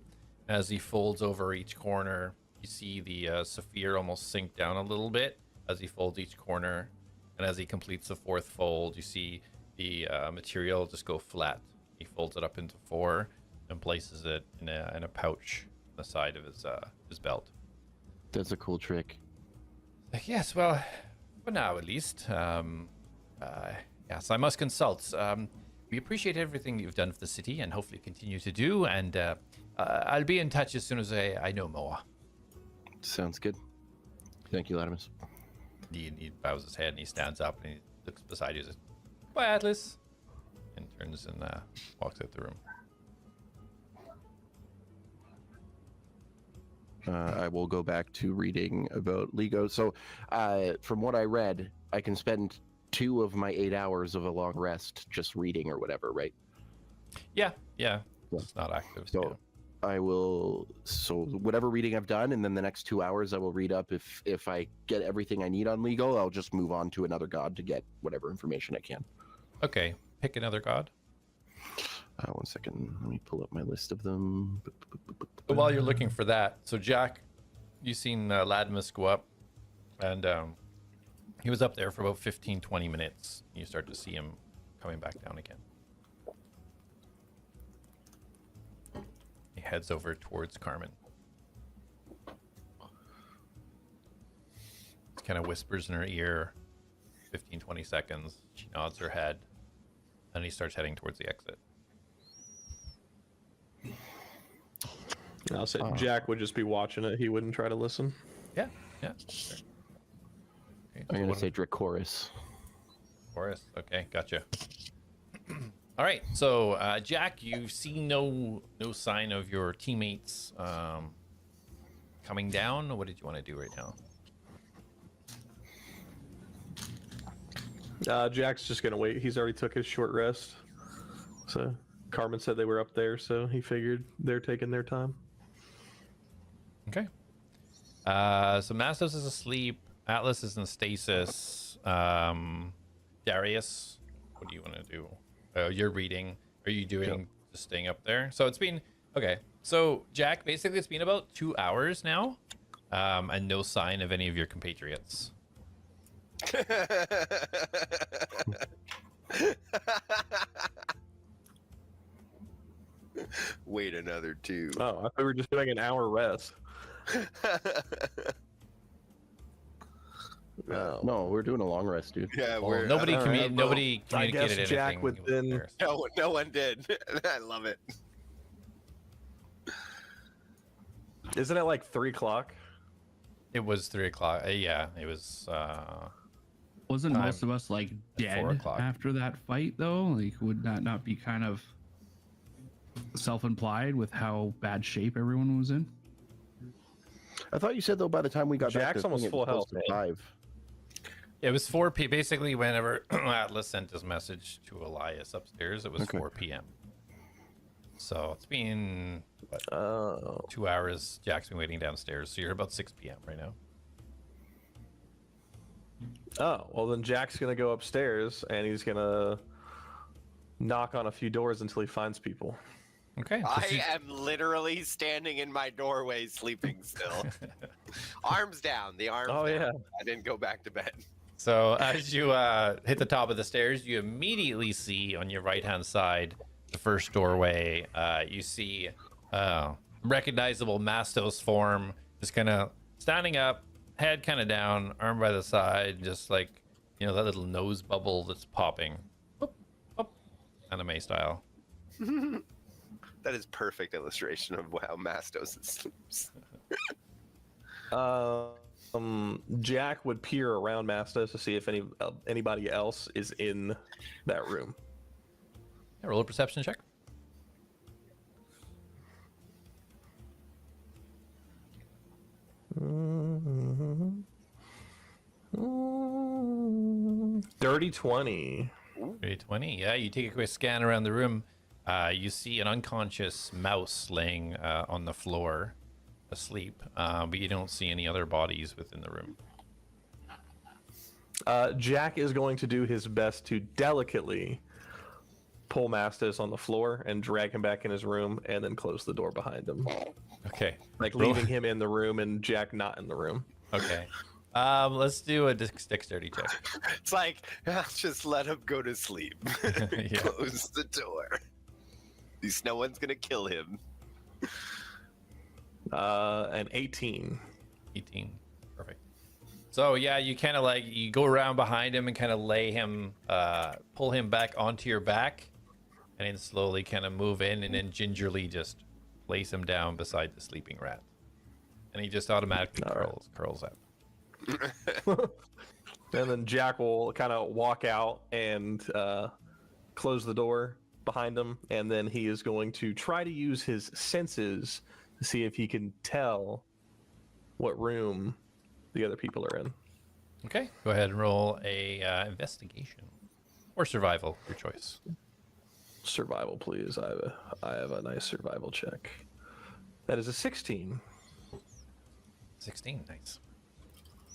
As he folds over each corner, you see the sapphire almost sink down a little bit as he folds each corner. And as he completes the fourth fold, you see the material just go flat. He folds it up into 4 and places it in a pouch on the side of his belt. That's a cool trick. Yes, well, for now at least. Yes, I must consult. We appreciate everything you've done for the city and hopefully continue to do. And I'll be in touch as soon as I know more. Sounds good. Thank you, Latimus. He bows his head and he stands up and he looks beside you and says, "Bye, Atlas," and turns and walks out the room. I will go back to reading about Lego. So, from what I read, I can spend 2 of my 8 hours of a long rest just reading or whatever, right? Yeah. It's not active. So, yeah. I will. So, whatever reading I've done, and then the next 2 hours, I will read up. If I get everything I need on Lego, I'll just move on to another god to get whatever information I can. Okay, pick another god. 1 second. Let me pull up my list of them. But while you're looking for that, so Jak, you've seen Latimus go up, and he was up there for about 15-20 minutes. You start to see him coming back down again. He heads over towards Carmen. He kind of whispers in her ear, 15-20 seconds. She nods her head, and he starts heading towards the exit. I'll say Jak would just be watching it. He wouldn't try to listen. Yeah. Sure. Okay, I'm going so to say Dracoris. Forest. Okay, gotcha. All right, so Jak, you see no sign of your teammates coming down. What did you want to do right now? Jak's just gonna wait. He's already took his short rest. So Carmen said they were up there, so he figured they're taking their time. Okay. So Mastos is asleep. Atlas is in stasis. Darius, what do you want to do? You're reading. Are you doing just staying up there? So it's been okay. So Jak, basically, it's been about 2 hours now, and no sign of any of your compatriots. Wait another 2. Oh, I thought we were just doing an hour rest. No. No, we're doing a long rest, dude. Yeah, Well, we're nobody all right, well, nobody I guess communicated Jak anything. would He wasn't then- there, so- no one did. I love it. Isn't it like 3 o'clock? It was 3 o'clock. Yeah, it was. Wasn't Time most of us like at 4 dead o'clock. after that fight though? Like, would that not be kind of self-implied with how bad shape everyone was in? I thought you said though by the time we got back Jak's to almost thing, it full was close health, to man. 5. It was 4 p. Basically, whenever Atlas sent his message to Elias upstairs, it was Okay. 4 p.m. So it's been what, Oh. 2 hours. Jak's been waiting downstairs, so you're about 6 p.m. right now. Oh, well then Jak's gonna go upstairs and he's gonna knock on a few doors until he finds people. Okay. so I she- am literally standing in my doorway sleeping still. Arms down. The arms Oh down. yeah. I didn't go back to bed. So as you hit the top of the stairs, you immediately see on your right-hand side, the first doorway, you see recognizable Mastos form, just kind of standing up, head kind of down, arm by the side, just like, you know, that little nose bubble that's popping. Boop, boop, anime style. That is perfect illustration of how Mastos sleeps. Jack would peer around Mastos to see if anybody else is in that room. Yeah, roll a perception check. Dirty 20. 20. Yeah, you take a quick scan around the room. You see an unconscious mouse laying on the floor, asleep, but you don't see any other bodies within the room. Jack is going to do his best to delicately pull Mastos on the floor and drag him back in his room, and then close the door behind him, Okay. like leaving him in the room and Jack not in the room. Okay. Let's do a dexterity check. It's like, just let him go to sleep. Yeah. Close the door. At least no one's gonna kill him. An 18. 18. Perfect. So yeah, you kind of like, you go around behind him and kind of lay him, pull him back onto your back, and then slowly kind of move in, and then gingerly just place him down beside the sleeping rat. And he just automatically curls up. And then Jack will kind of walk out and close the door behind him, and then he is going to try to use his senses to see if he can tell what room the other people are in. Okay, go ahead and roll a investigation or survival, your choice. Survival, please. I have a nice survival check. That is a 16. 16, nice.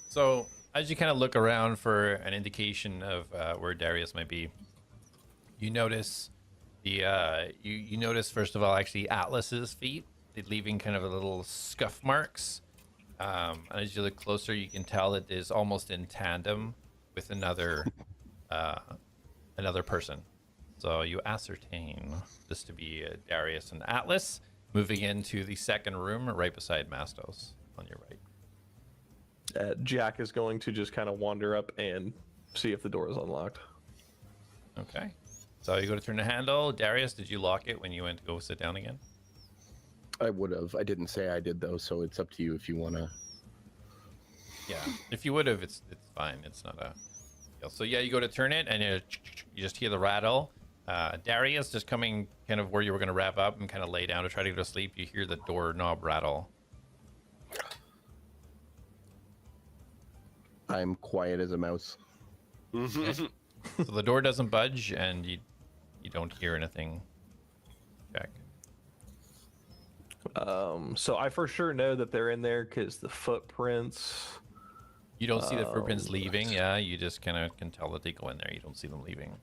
So as you kind of look around for an indication of where Darius might be, you notice the you notice first of all actually Atlas's feet, leaving kind of a little scuff marks. And as you look closer, you can tell it is almost in tandem with another another person. So you ascertain this to be Darius and Atlas moving into the second room right beside Mastos on your right. Jack is going to just kind of wander up and see if the door is unlocked. Okay. So you go to turn the handle. Darius, did you lock it when you went to go sit down again? I would have. I didn't say I did though, so it's up to you if you want to. Yeah. If you would have, it's fine. It's not a deal. So yeah, you go to turn it, and you just hear the rattle. Darius, just coming kind of where you were going to wrap up and kind of lay down to try to go to sleep, you hear the doorknob rattle. I'm quiet as a mouse. So the door doesn't budge, and you don't hear anything. Jack. So I for sure know that they're in there because the footprints. You don't see the footprints leaving. Yeah, you just kind of can tell that they go in there. You don't see them leaving.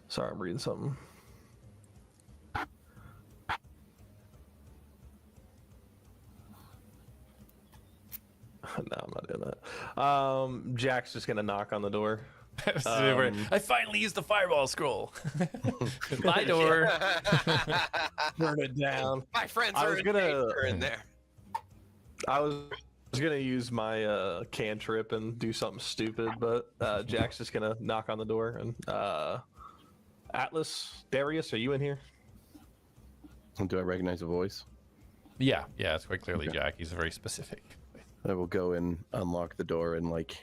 Sorry, I'm reading something. No, I'm not doing that. Jack's just gonna knock on the door. I finally used the fireball scroll. My door. Burn it down. My friends I are was in gonna- danger in there. I was gonna use my cantrip and do something stupid, but Jack's just gonna knock on the door. And Atlas, Darius, are you in here? Do I recognize a voice? Yeah, it's quite clearly Jack. He's very specific. I will go and unlock the door and like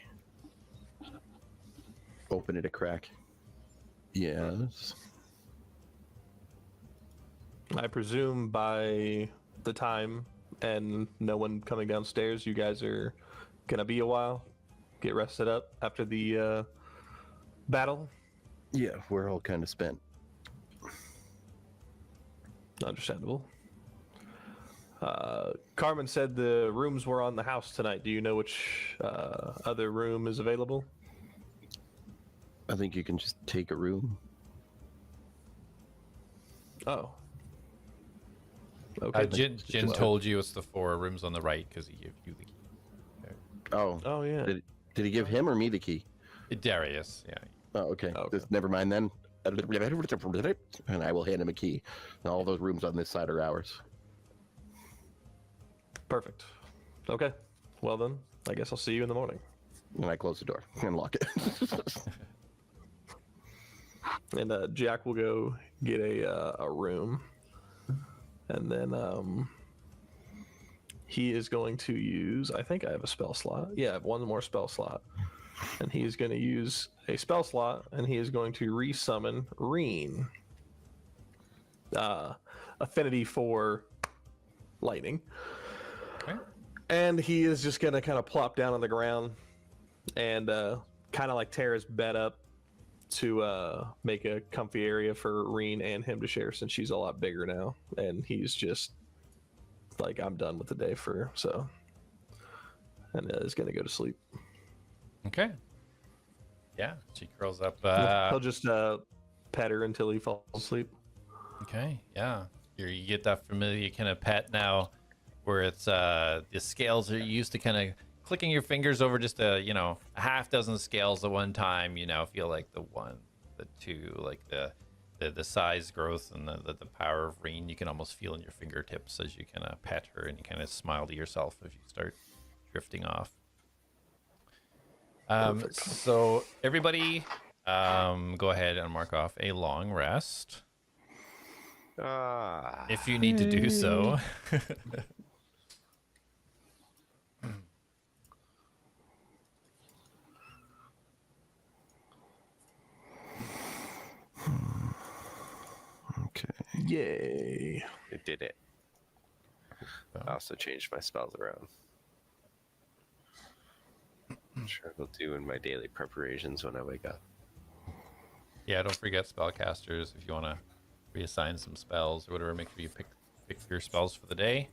open it a crack. Yes. I presume by the time and no one coming downstairs, you guys are gonna be a while. Get rested up after the battle. Yeah, we're all kind of spent. Understandable. Carmen said the rooms were on the house tonight. Do you know which other room is available? I think you can just take a room. Oh. Okay. Jin told you it's the 4 rooms on the right because he gave you the key. Oh, Oh yeah. did he give him or me the key? Darius, yeah. Oh, okay. Okay. Never mind then. And I will hand him a key. And all those rooms on this side are ours. Perfect. Okay. Well then, I guess I'll see you in the morning. And I close the door and lock it. And Jak will go get a room, and then he is going to use. I think I have a spell slot. Yeah, I have one more spell slot, and he is going to use a spell slot, and he is going to resummon Reen. Affinity for lightning. Okay. And he is just going to kind of plop down on the ground and kind of like tear his bed up to make a comfy area for Reen and him to share, since she's a lot bigger now. And he's just like, I'm done with the day and is going to go to sleep. Okay. Yeah, she curls up. He'll just pet her until he falls asleep. Okay, yeah. You get that familiar kind of pet now where it's the scales are used to kind of clicking your fingers over just a half dozen scales at one time, feel like the 1, the 2, like the size growth and the power of Reen you can almost feel in your fingertips as you kind of pet her, and you kind of smile to yourself as you start drifting off. So everybody go ahead and mark off a long rest if you need to do so. Okay. Yay. It did it. I also changed my spells around. I'm sure it'll do in my daily preparations when I wake up. Yeah, don't forget spellcasters if you want to reassign some spells or whatever. Make sure you pick your spells for the day.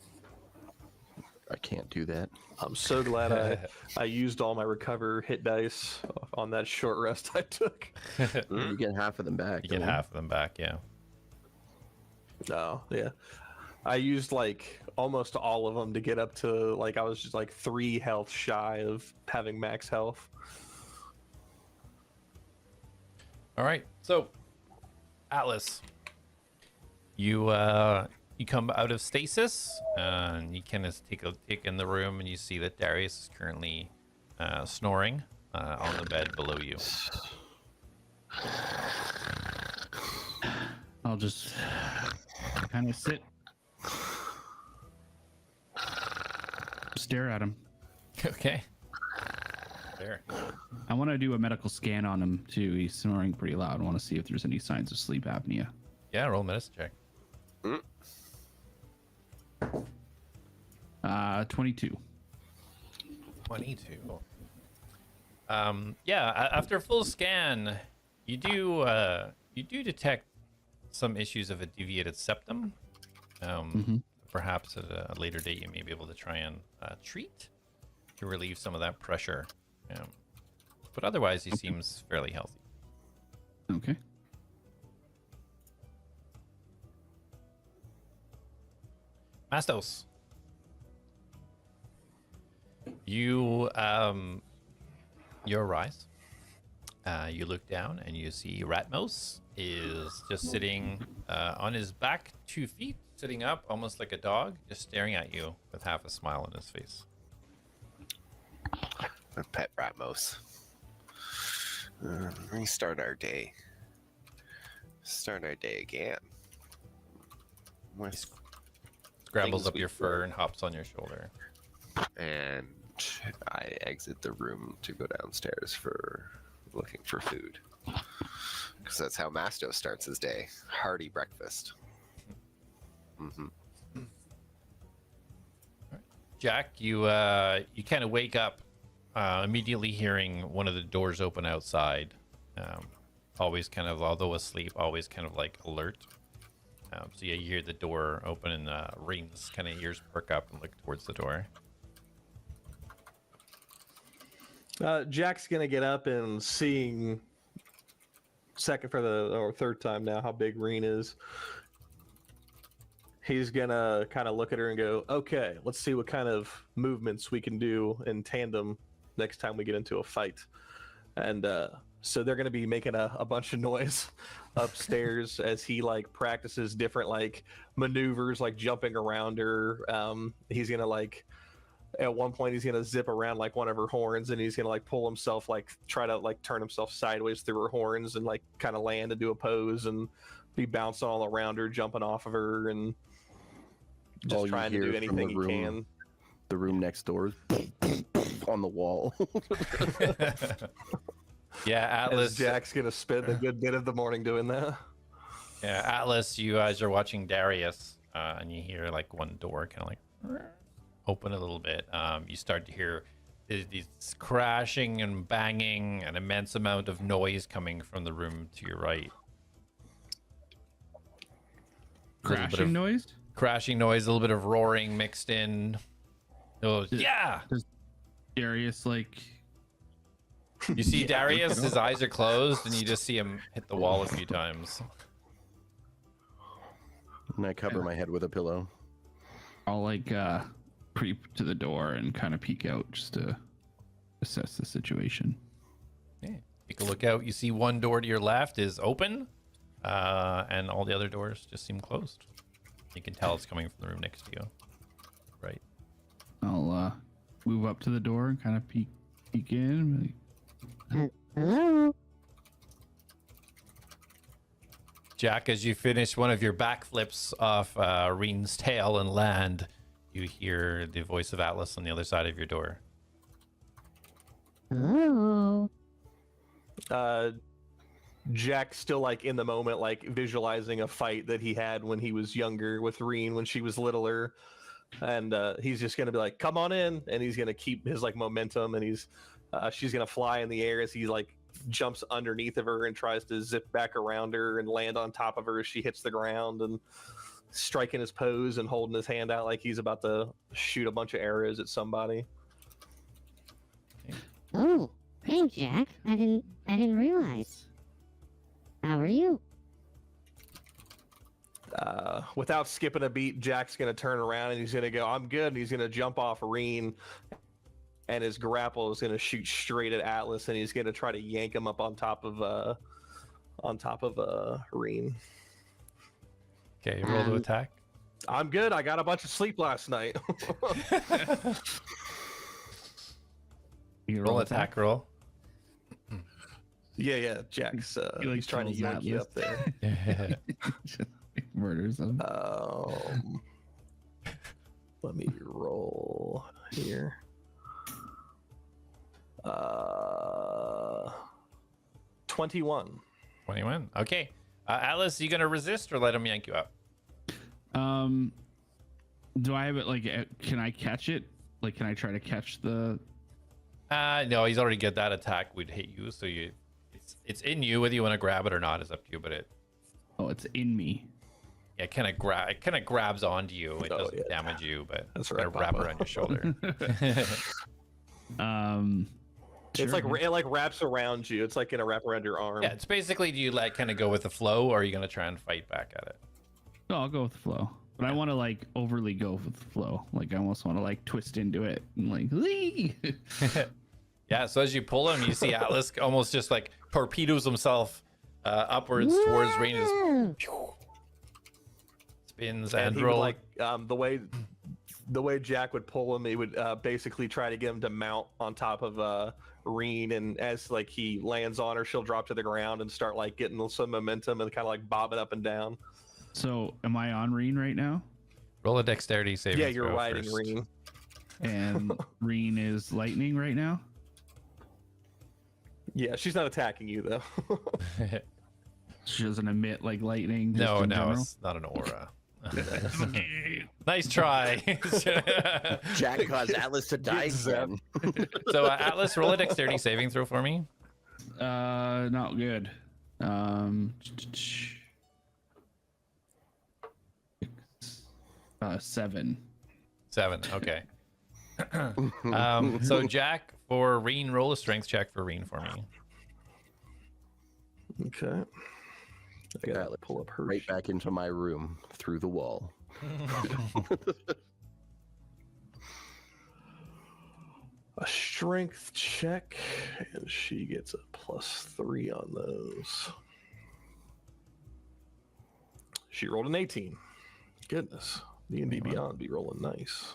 I can't do that. I'm so glad I used all my recover hit dice on that short rest I took. You get half of them back. You get half of them back, yeah. No, yeah. I used like almost all of them to get up to like I was just like 3 health shy of having max health. All right, so Atlas, you come out of stasis and you kind of take a peek in the room and you see that Darius is currently snoring on the bed below you. I'll just kind of sit, stare at him. Okay. There. I want to do a medical scan on him too. He's snoring pretty loud. I want to see if there's any signs of sleep apnea. Yeah, roll medicine check. 22. 22. Yeah, after a full scan, you do detect some issues of a deviated septum. Perhaps at a later date, you may be able to try and treat to relieve some of that pressure. But otherwise, he seems fairly healthy. Okay. Mastos, you arise. You look down and you see Ratmos is just sitting on his back 2 feet, sitting up almost like a dog, just staring at you with half a smile on his face. My pet Ratmos. Restart our day. Start our day again. With Scrambles things up we your fur and hops on your shoulder. and I exit the room to go downstairs for looking for food. Because that's how Mastos starts his day. Hearty breakfast. Jak, you kind of wake up immediately hearing one of the doors open outside. Always kind of, although asleep, always kind of like alert. So yeah, you hear the door open and Reen's kind of ears perk up and look towards the door. Jak's gonna get up and seeing second for the or third time now how big Reen is. he's gonna kind of look at her and go, "Okay, let's see what kind of movements we can do in tandem next time we get into a fight." And so they're gonna be making a bunch of noise upstairs as he like practices different like maneuvers, like jumping around her. He's gonna like at one point he's gonna zip around like one of her horns, and he's gonna like pull himself, like try to like turn himself sideways through her horns and like kind of land and do a pose and be bouncing all around her, jumping off of her, and just All you trying to hear do from anything the he room- can. The room next door is on the wall. Yeah, As Atlas. Jack's gonna spend a good bit of the morning doing that. Yeah, Atlas. You guys are watching Darius, and you hear like one door kind of like open a little bit. You start to hear these crashing and banging, an immense amount of noise coming from the room to your right. A little bit Crashing of noise. crashing noise, a little bit of roaring mixed in. Oh, yeah. Darius like You see Darius, his eyes are closed, and you just see him hit the wall a few times. And I cover my head with a pillow. I'll like creep to the door and kind of peek out just to assess the situation. Yeah. Take a look out. You see one door to your left is open, and all the other doors just seem closed. You can tell it's coming from the room next to you. Right. I'll move up to the door and kind of peek in. Hello? Jak, as you finish one of your backflips off Reen's tail and land, you hear the voice of Atlas on the other side of your door. Hello? Jack's still like in the moment, like visualizing a fight that he had when he was younger with Reen when she was littler, and he's just gonna be like, "Come on in," and he's gonna keep his like momentum, and she's gonna fly in the air as he like jumps underneath of her and tries to zip back around her and land on top of her as she hits the ground, and striking his pose and holding his hand out like he's about to shoot a bunch of arrows at somebody. Oh, hey Jak. I didn't realize. How are you? Without skipping a beat, Jack's gonna turn around and he's gonna go, "I'm good," and he's gonna jump off Reen, and his grapple is gonna shoot straight at Atlas, and he's gonna try to yank him up on top of Reen. Okay, roll to attack. I'm good. I got a bunch of sleep last night. You Roll attack roll. yeah. Jack's He, like, he's trying to kills yank you Atlas. up there. Murders them. Let me roll here. 21. 21. Okay. Atlas, you gonna resist or let him yank you up? Do I have it like? Can I catch it? Like, can I try to catch the? No, he's already got that attack would hit you, so it's in you. Whether you want to grab it or not is up to you. But Oh, it's in me. it kind of grabs onto you. It Oh, doesn't yeah. damage you, but That's kind of right, wrap Papa. around your shoulder. It's Sure. like it like wraps around you. It's like gonna wrap around your arm. Yeah, it's basically, do you like kind of go with the flow, or are you gonna try and fight back at it? No, I'll go with the flow. But I want to like overly go with the flow. Like I almost want to like twist into it and like. Lee! Yeah. So as you pull him, you see Atlas almost just like torpedoes himself upwards towards Reen. Whoa! Spins And and he would roll. like the way Jack would pull him, he would basically try to get him to mount on top of Reen, and as like he lands on her, she'll drop to the ground and start like getting some momentum and kind of like bobbing up and down. So am I on Reen right now? Roll a dexterity saving Yeah, you're throw riding first. Reen. And Reen is lightning right now. Yeah, she's not attacking you though. She doesn't emit like lightning. just No, in no, general? it's not an aura. Nice try. Jack caused Atlas to die again. So Atlas, roll a dexterity saving throw for me. Not good. 7. 7. Okay. So Jak, for Reen, roll a strength check for Reen for me. Okay. I gotta Atlas, pull up her. right back into my room through the wall. A strength check, and she gets a +3 on those. She rolled an 18. Goodness, D&D Beyond be rolling nice.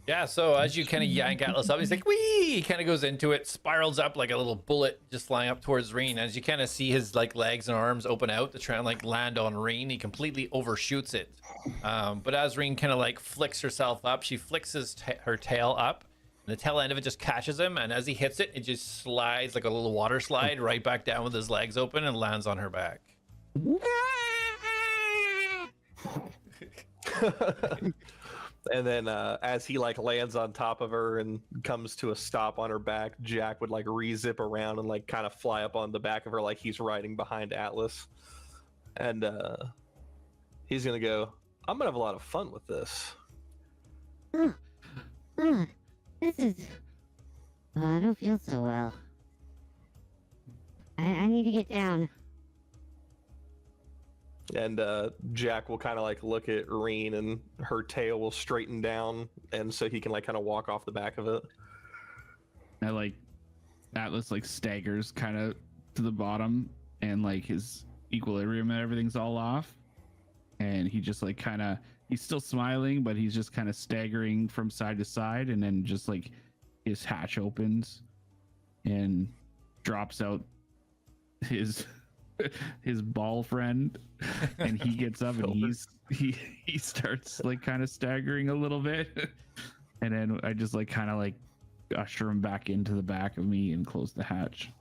Yeah, so as you kind of yank Atlas up, he's like, wee! He kind of goes into it, spirals up like a little bullet, just flying up towards Reen. As you kind of see his like legs and arms open out to try and like land on Reen, he completely overshoots it. But as Reen kind of like flicks herself up, she flicks her tail up, and the tail end of it just catches him. And as he hits it, it just slides like a little water slide right back down with his legs open and lands on her back. And then as he like lands on top of her and comes to a stop on her back, Jak would like re-zip around and like kind of fly up on the back of her like he's riding behind Atlas. And he's gonna go, I'm gonna have a lot of fun with this. This is... I don't feel so well. I need to get down. And Jak will kind of like look at Reen, and her tail will straighten down, and so he can like kind of walk off the back of it. I like Atlas like staggers kind of to the bottom, and like his equilibrium and everything's all off, and he just like kind of, he's still smiling, but he's just kind of staggering from side to side, and then just like his hatch opens and drops out his ball friend, and he gets up and he starts like kind of staggering a little bit, and then I just like kind of like usher him back into the back of me and close the hatch.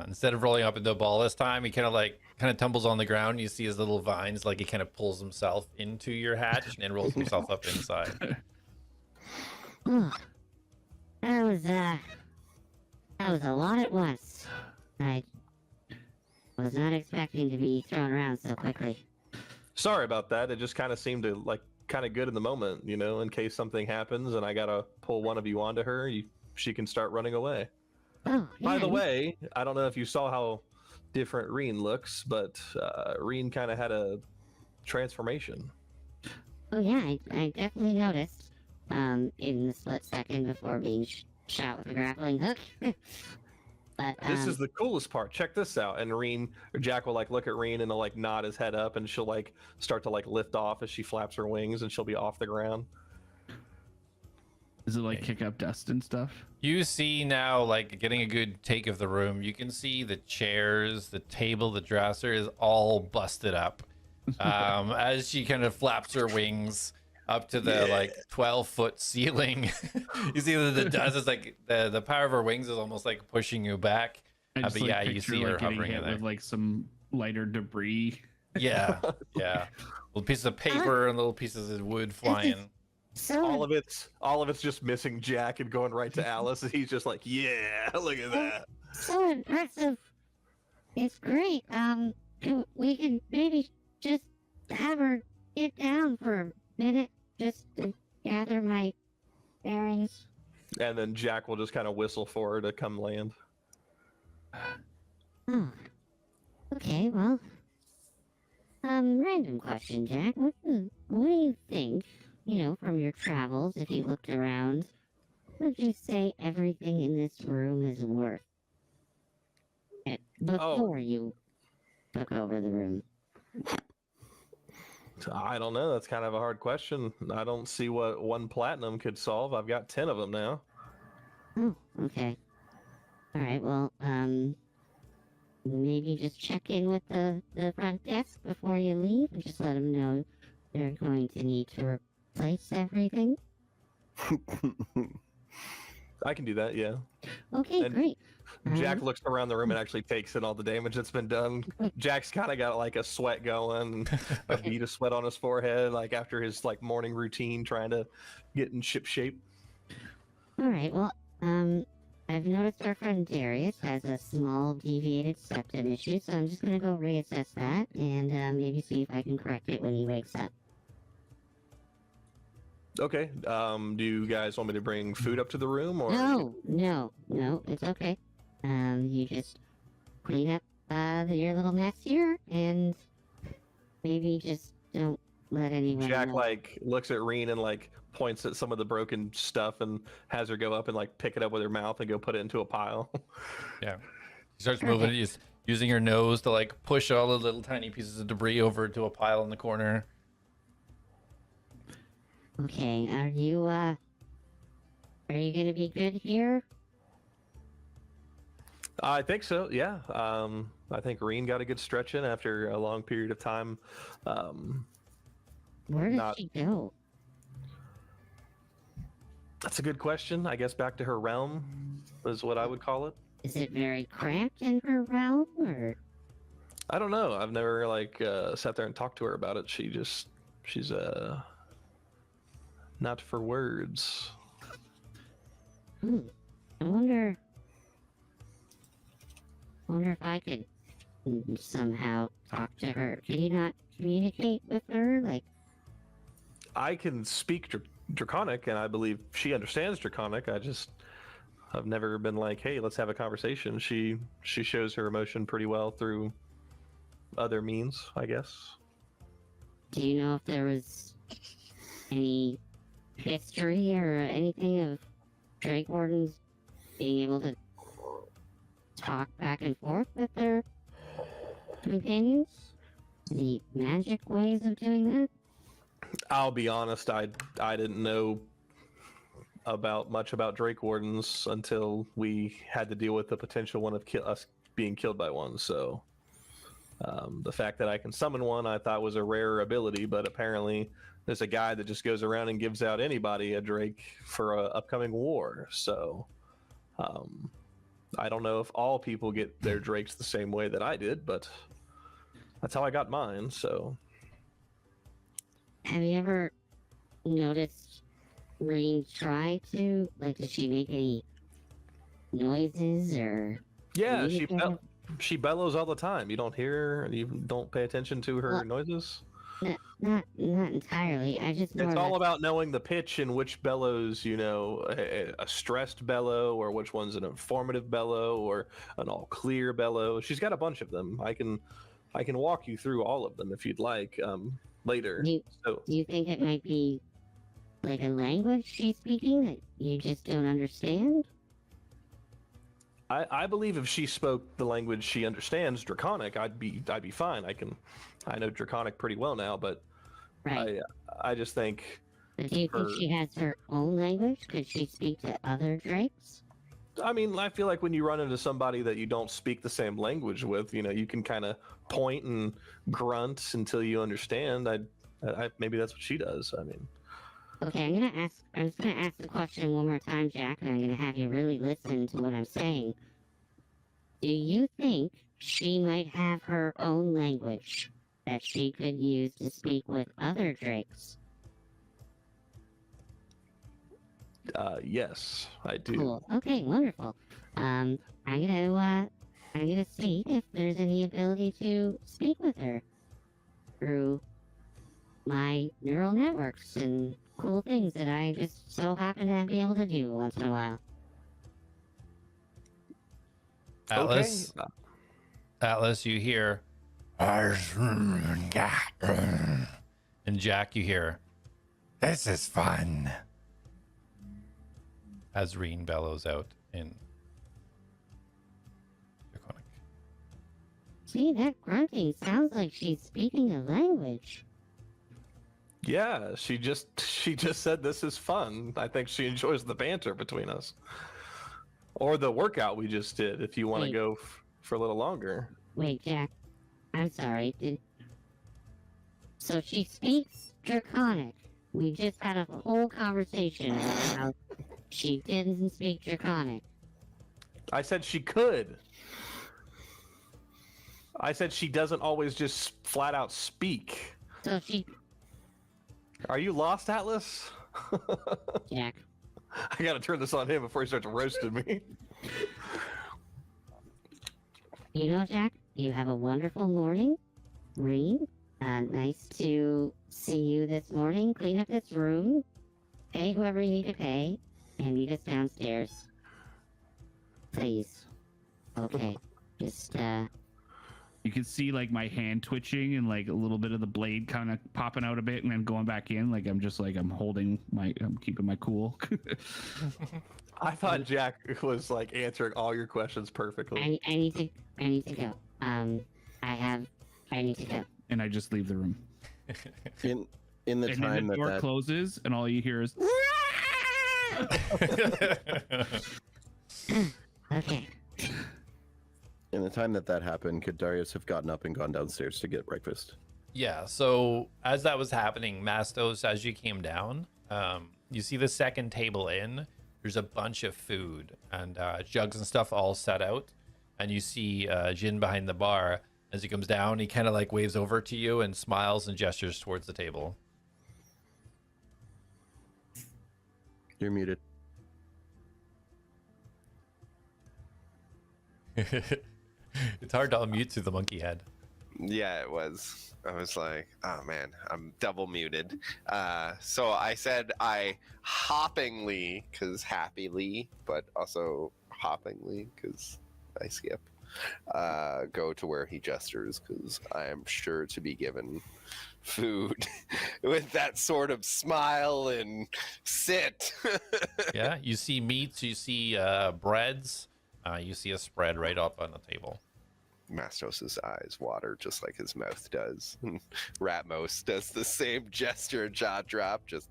Instead of rolling up into a ball this time, he kind of tumbles on the ground. You see his little vines, like he kind of pulls himself into your hatch and then rolls himself up inside. Oh, that was a lot at once. I was not expecting to be thrown around so quickly. Sorry about that. It just kind of seemed to like kind of good in the moment, you know, in case something happens and I gotta pull one of you onto her, she can start running away. Oh, yeah. By the way, I don't know if you saw how different Reen looks, but Reen kind of had a transformation. Oh yeah, I definitely noticed. In the split second before being shot with a grappling hook. But This is the coolest part. Check this out. And Jak will like look at Reen and he'll like nod his head up, and she'll like start to like lift off as she flaps her wings, and she'll be off the ground. Is it like kick up dust and stuff? You see now, like getting a good take of the room, you can see the chairs, the table, the dresser is all busted up. As she kind of flaps her wings up to the like 12-foot ceiling. You see that the dust is like the power of her wings is almost like pushing you back. But like, yeah, you picture, see her like, getting hovering hit in there. with like some lighter debris. Yeah, yeah. Little pieces of paper and little pieces of wood flying. so All of it's just missing Jak and going right to Alice, and he's just like, yeah, look at that. so impressive. It's great. We can maybe just have her get down for a minute, just to gather my bearings. And then Jak will just kind of whistle for her to come land. Oh. Okay, well. Random question, Jak. What do you think, you know, from your travels, if you looked around, would you say everything in this room is worth it before you took over the room? I don't know. That's kind of a hard question. I don't see what one platinum could solve. I've got 10 of them now. Oh, okay. Alright, well, maybe just check in with the front desk before you leave and just let them know they're going to need to replace everything. I can do that, yeah. Okay, And great. Jak looks around the room and actually takes in all the damage that's been done. Jak's kind of got like a sweat going, a bead of sweat on his forehead, like after his like morning routine, trying to get in ship shape. Alright, well, I've noticed our friend Darius has a small deviated septum issue, so I'm just gonna go reassess that and maybe see if I can correct it when he wakes up. Okay. Do you guys want me to bring food up to the room, or? No, it's okay. You just clean up your little mess here, and maybe just don't let anyone Jak know. like looks at Reen and like points at some of the broken stuff and has her go up and like pick it up with her mouth and go put it into a pile. Yeah. She starts moving, using her nose to like push all the little tiny pieces of debris over to a pile in the corner. Okay, are you gonna be good here? I think so. Yeah. I think Reen got a good stretch in after a long period of time. Where did Not- she go? That's a good question. I guess back to her realm is what I would call it. Is it very cramped in her realm, or? I don't know. I've never like sat there and talked to her about it. She's not for words. I wonder if I could somehow talk to her. Can you not communicate with her? Like, I can speak Draconic, and I believe she understands Draconic. I've never been like, hey, let's have a conversation. She shows her emotion pretty well through other means, I guess. do you know if there was any history or anything of Drake Wardens being able to talk back and forth with their companions? Any magic ways of doing that? I'll be honest, I didn't know much about Drake Wardens until we had to deal with the potential one of us being killed by one. So the fact that I can summon one, I thought was a rare ability, but apparently there's a guy that just goes around and gives out anybody a Drake for a upcoming war. So I don't know if all people get their Drakes the same way that I did, but that's how I got mine. So Have you ever noticed Reen try to, like, does she make any noises or? yeah, communicate? she bellows all the time. You don't hear her, you don't pay attention to her Well, noises. Not entirely. I just more It's or all less- about knowing the pitch and which bellows, a stressed bellow or which one's an informative bellow or an all clear bellow. She's got a bunch of them. I can walk you through all of them if you'd like later. Do So you think it might be like a language she's speaking that you just don't understand? I believe if she spoke the language she understands, Draconic, I'd be fine. I know Draconic pretty well now, but Right. I just think But do you think she has her own language? Could she speak to other drakes? I mean, I feel like when you run into somebody that you don't speak the same language with, you can kind of point and grunt until you understand. Maybe that's what she does. I mean, Okay, I'm just gonna ask the question one more time, Jak, and I'm gonna have you really listen to what I'm saying. Do you think she might have her own language that she could use to speak with other drakes? yes, I do. Cool. Okay, wonderful. I'm gonna see if there's any ability to speak with her through my neural networks and cool things that I just so happen to be able to do once in a while. Atlas, Okay. Atlas, you hear, and Jak, you hear, This is fun. as Reen bellows out in Draconic. See, that grunting sounds like she's speaking a language. Yeah, she just said this is fun. I think she enjoys the banter between us, or the workout we just did. If you want to Wait. go for a little longer. Wait, Jak, I'm sorry. So she speaks Draconic. We just had a whole conversation about how she didn't speak Draconic. I said she could. I said she doesn't always just flat out speak. So she, Are you lost, Atlas? Jak, I gotta turn this on him before he starts roasting me. you know, Jak, you have a wonderful morning. Reen, nice to see you this morning. Clean up this room. Pay whoever you need to pay. And meet us downstairs. Please. Okay. Just, You can see like my hand twitching and like a little bit of the blade kind of popping out a bit and then going back in. Like I'm keeping my cool. I thought Jak was like answering all your questions perfectly. I need to go. I need to go. And I just leave the room. In the And then time the door that closes and all you hear is Okay. in the time that happened, could Darius have gotten up and gone downstairs to get breakfast? Yeah, so as that was happening, Mastos, as you came down, you see the second table in. There's a bunch of food and jugs and stuff all set out. And you see Jin behind the bar. As he comes down, he kind of like waves over to you and smiles and gestures towards the table. You're muted. It's hard to unmute through the monkey head. Yeah, it was. I was like, oh man, I'm double muted. So I said I hoppingly, because happily, but also hoppingly, because I skip, go to where he gestures, because I am sure to be given food with that sort of smile and sit. Yeah, you see meats, you see breads, you see a spread right up on the table. Mastos's eyes water just like his mouth does. Ratmos does the same gesture, jaw drop, just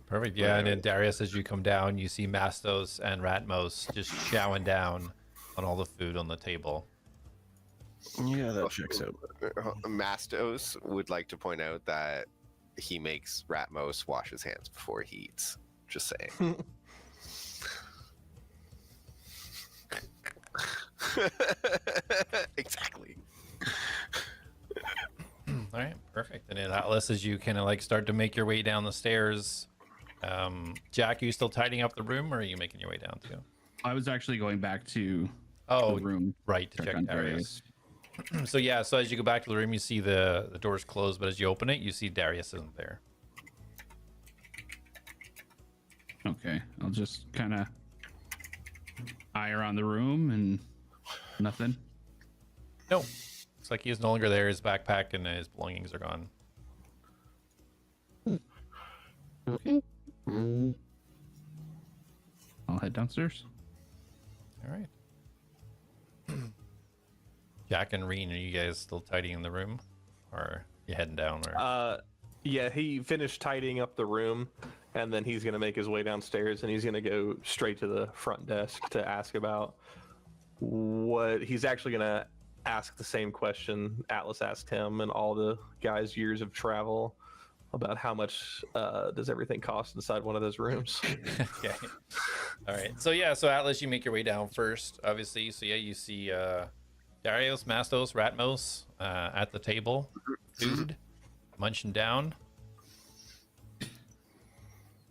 Perfect. Yeah, and then Darius, as you come down, you see Mastos and Ratmos just chowing down on all the food on the table. Yeah, that checks out. Mastos would like to point out that he makes Ratmos wash his hands before he eats. Just saying. Exactly. All right, perfect. And then Atlas, as you kind of like start to make your way down the stairs, Jak, are you still tidying up the room, or are you making your way down too? I was actually going back to Oh, the room. right, to check on Darius. So yeah, so as you go back to the room, you see the door's closed, but as you open it, you see Darius isn't there. Okay, I'll just kind of eye around the room and nothing. No, looks like he is no longer there. His backpack and his belongings are gone. Okay. I'll head downstairs. All right. Jak and Reen, are you guys still tidying the room, or are you heading down? Or Yeah, he finished tidying up the room, and then he's gonna make his way downstairs, and he's gonna go straight to the front desk to ask about what he's actually gonna ask the same question Atlas asked him and all the guys' years of travel about how much does everything cost inside one of those rooms. Okay. All right. So yeah, so Atlas, you make your way down first, obviously. So yeah, you see Darius, Mastos, Ratmos at the table, food, munching down.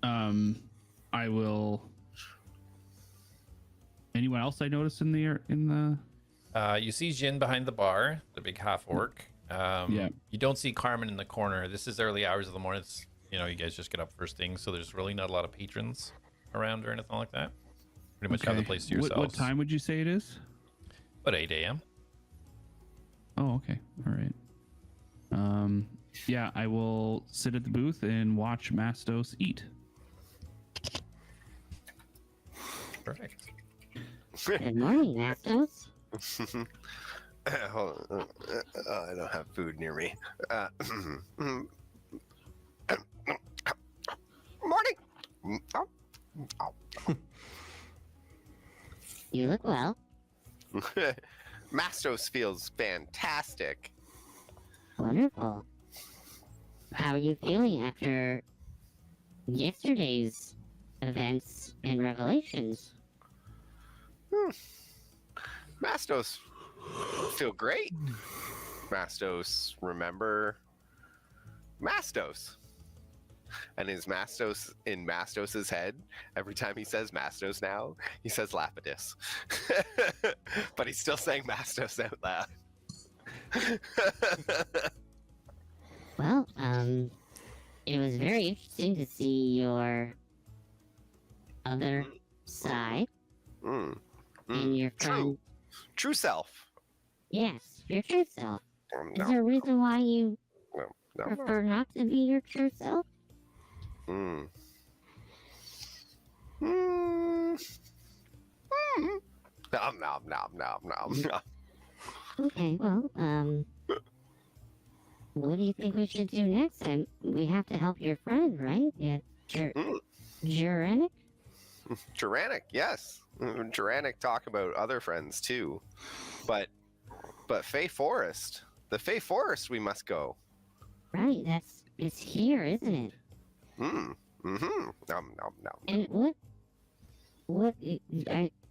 I will. Anyone else I noticed in the? You see Jin behind the bar, the big half orc. Yeah. You don't see Carmen in the corner. This is early hours of the morning. It's, you know, you guys just get up first thing, so there's really not a lot of patrons around or anything like that. Pretty much have the place to yourselves. What time would you say it is? About 8 a.m. Oh, okay. All right. Yeah, I will sit at the booth and watch Mastos eat. Perfect. Good morning, Mastos. Hold on. I don't have food near me. Morning. You look well. Mastos feels fantastic. Wonderful. How are you feeling after yesterday's events and revelations? Mastos feel great. Mastos remember Mastos. And is Mastos in Mastos's head? Every time he says Mastos now, he says Lapidus. But he's still saying Mastos out loud. Well, it was very interesting to see your other side and your friend True self. Yes, your true self. Is No, there a reason why you no. prefer not to be your true self? Mm. Mm. Mm. Nom nom nom nom nom nom. Okay, well, what do you think we should do next time? We have to help your friend, right? Yeah, Juranic? Tyrannic, yes. Tyrannic talk about other friends too. But Fey Forest. The Fey Forest we must go. Right, it's here, isn't it? Mm-hmm. Nom nom nom. And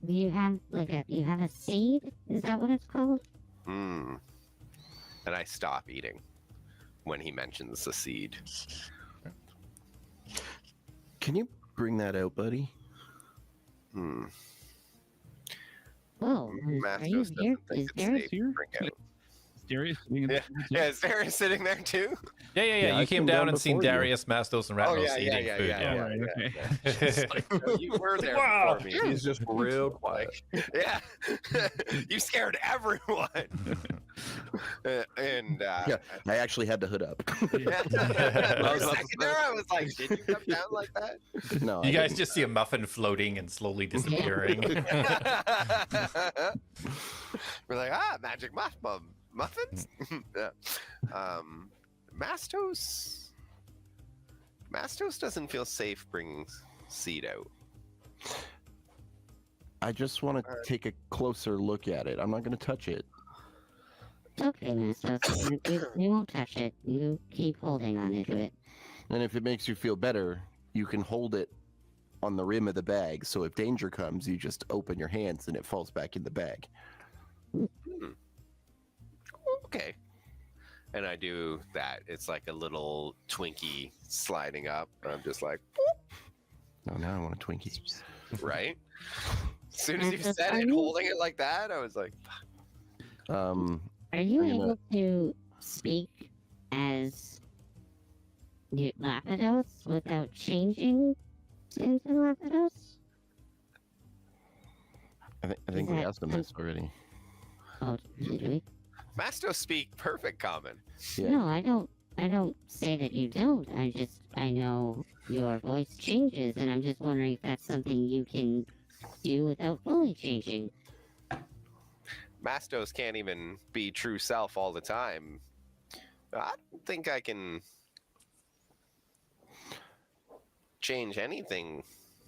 you have you have a seed? Is that what it's called? Mm. And I stop eating when he mentions the seed. Can you bring that out, buddy? Hmm. Whoa, are you Mastos here? doesn't think Is it's Darius safe here? to bring out. Darius sitting in the Yeah, yeah, is Darius sitting there too? Yeah. Yeah, I You came came down down and seen before you. Darius, Mastos, and Oh, Ratnos yeah, eating yeah, food. yeah, Alright, okay. No, you were there Wow. before me. He's just real quiet. Yeah, you scared everyone. Yeah, I actually had the hood up. For a second there, I was like, "Did you come down like that?" No, You I guys didn't. just see a muffin floating and slowly disappearing. We're like, magic muffins. Yeah. Mastos doesn't feel safe bringing seed out. I just want to take a closer look at it. I'm not going to touch it. It's okay, Mastos. We won't touch it. You keep holding on to it. And if it makes you feel better, you can hold it on the rim of the bag. So if danger comes, you just open your hands and it falls back in the bag. Okay. And I do that. It's like a little Twinkie sliding up. I'm just like, Oh, now I want a Twinkie. right? As soon as you Mastos, said are it, you- holding it like that, I was like, Are you I'm gonna- able to speak as Lapidos without changing into Lapidos? I think we that- asked him this already. Oh, did we? Mastos speak perfect common. Yeah. No, I don't say that you don't. I know your voice changes, and I'm just wondering if that's something you can do without fully changing. Mastos can't even be true self all the time. I don't think I can change anything.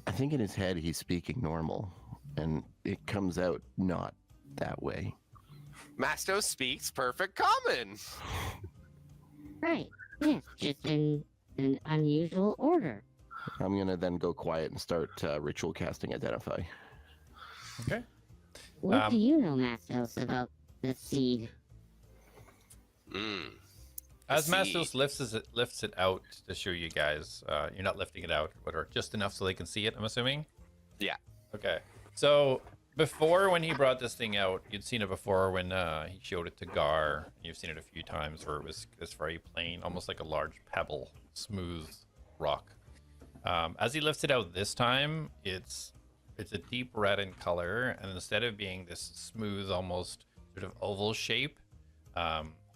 I think in his head he's speaking normal, and it comes out not that way. Mastos speaks perfect common. Right. Yes, just in an unusual order. I'm going to then go quiet and start ritual casting Identify. Okay. What do you know, Mastos, about the seed? As See. Mastos lifts it out to show you guys, you're not lifting it out, whatever, just enough so they can see it, I'm assuming? Yeah. Okay. So before, when he brought this thing out, you'd seen it before when he showed it to Gar. You've seen it a few times where it was very plain, almost like a large pebble, smooth rock. As he lifts it out this time, it's a deep red in color, and instead of being this smooth, almost sort of oval shape,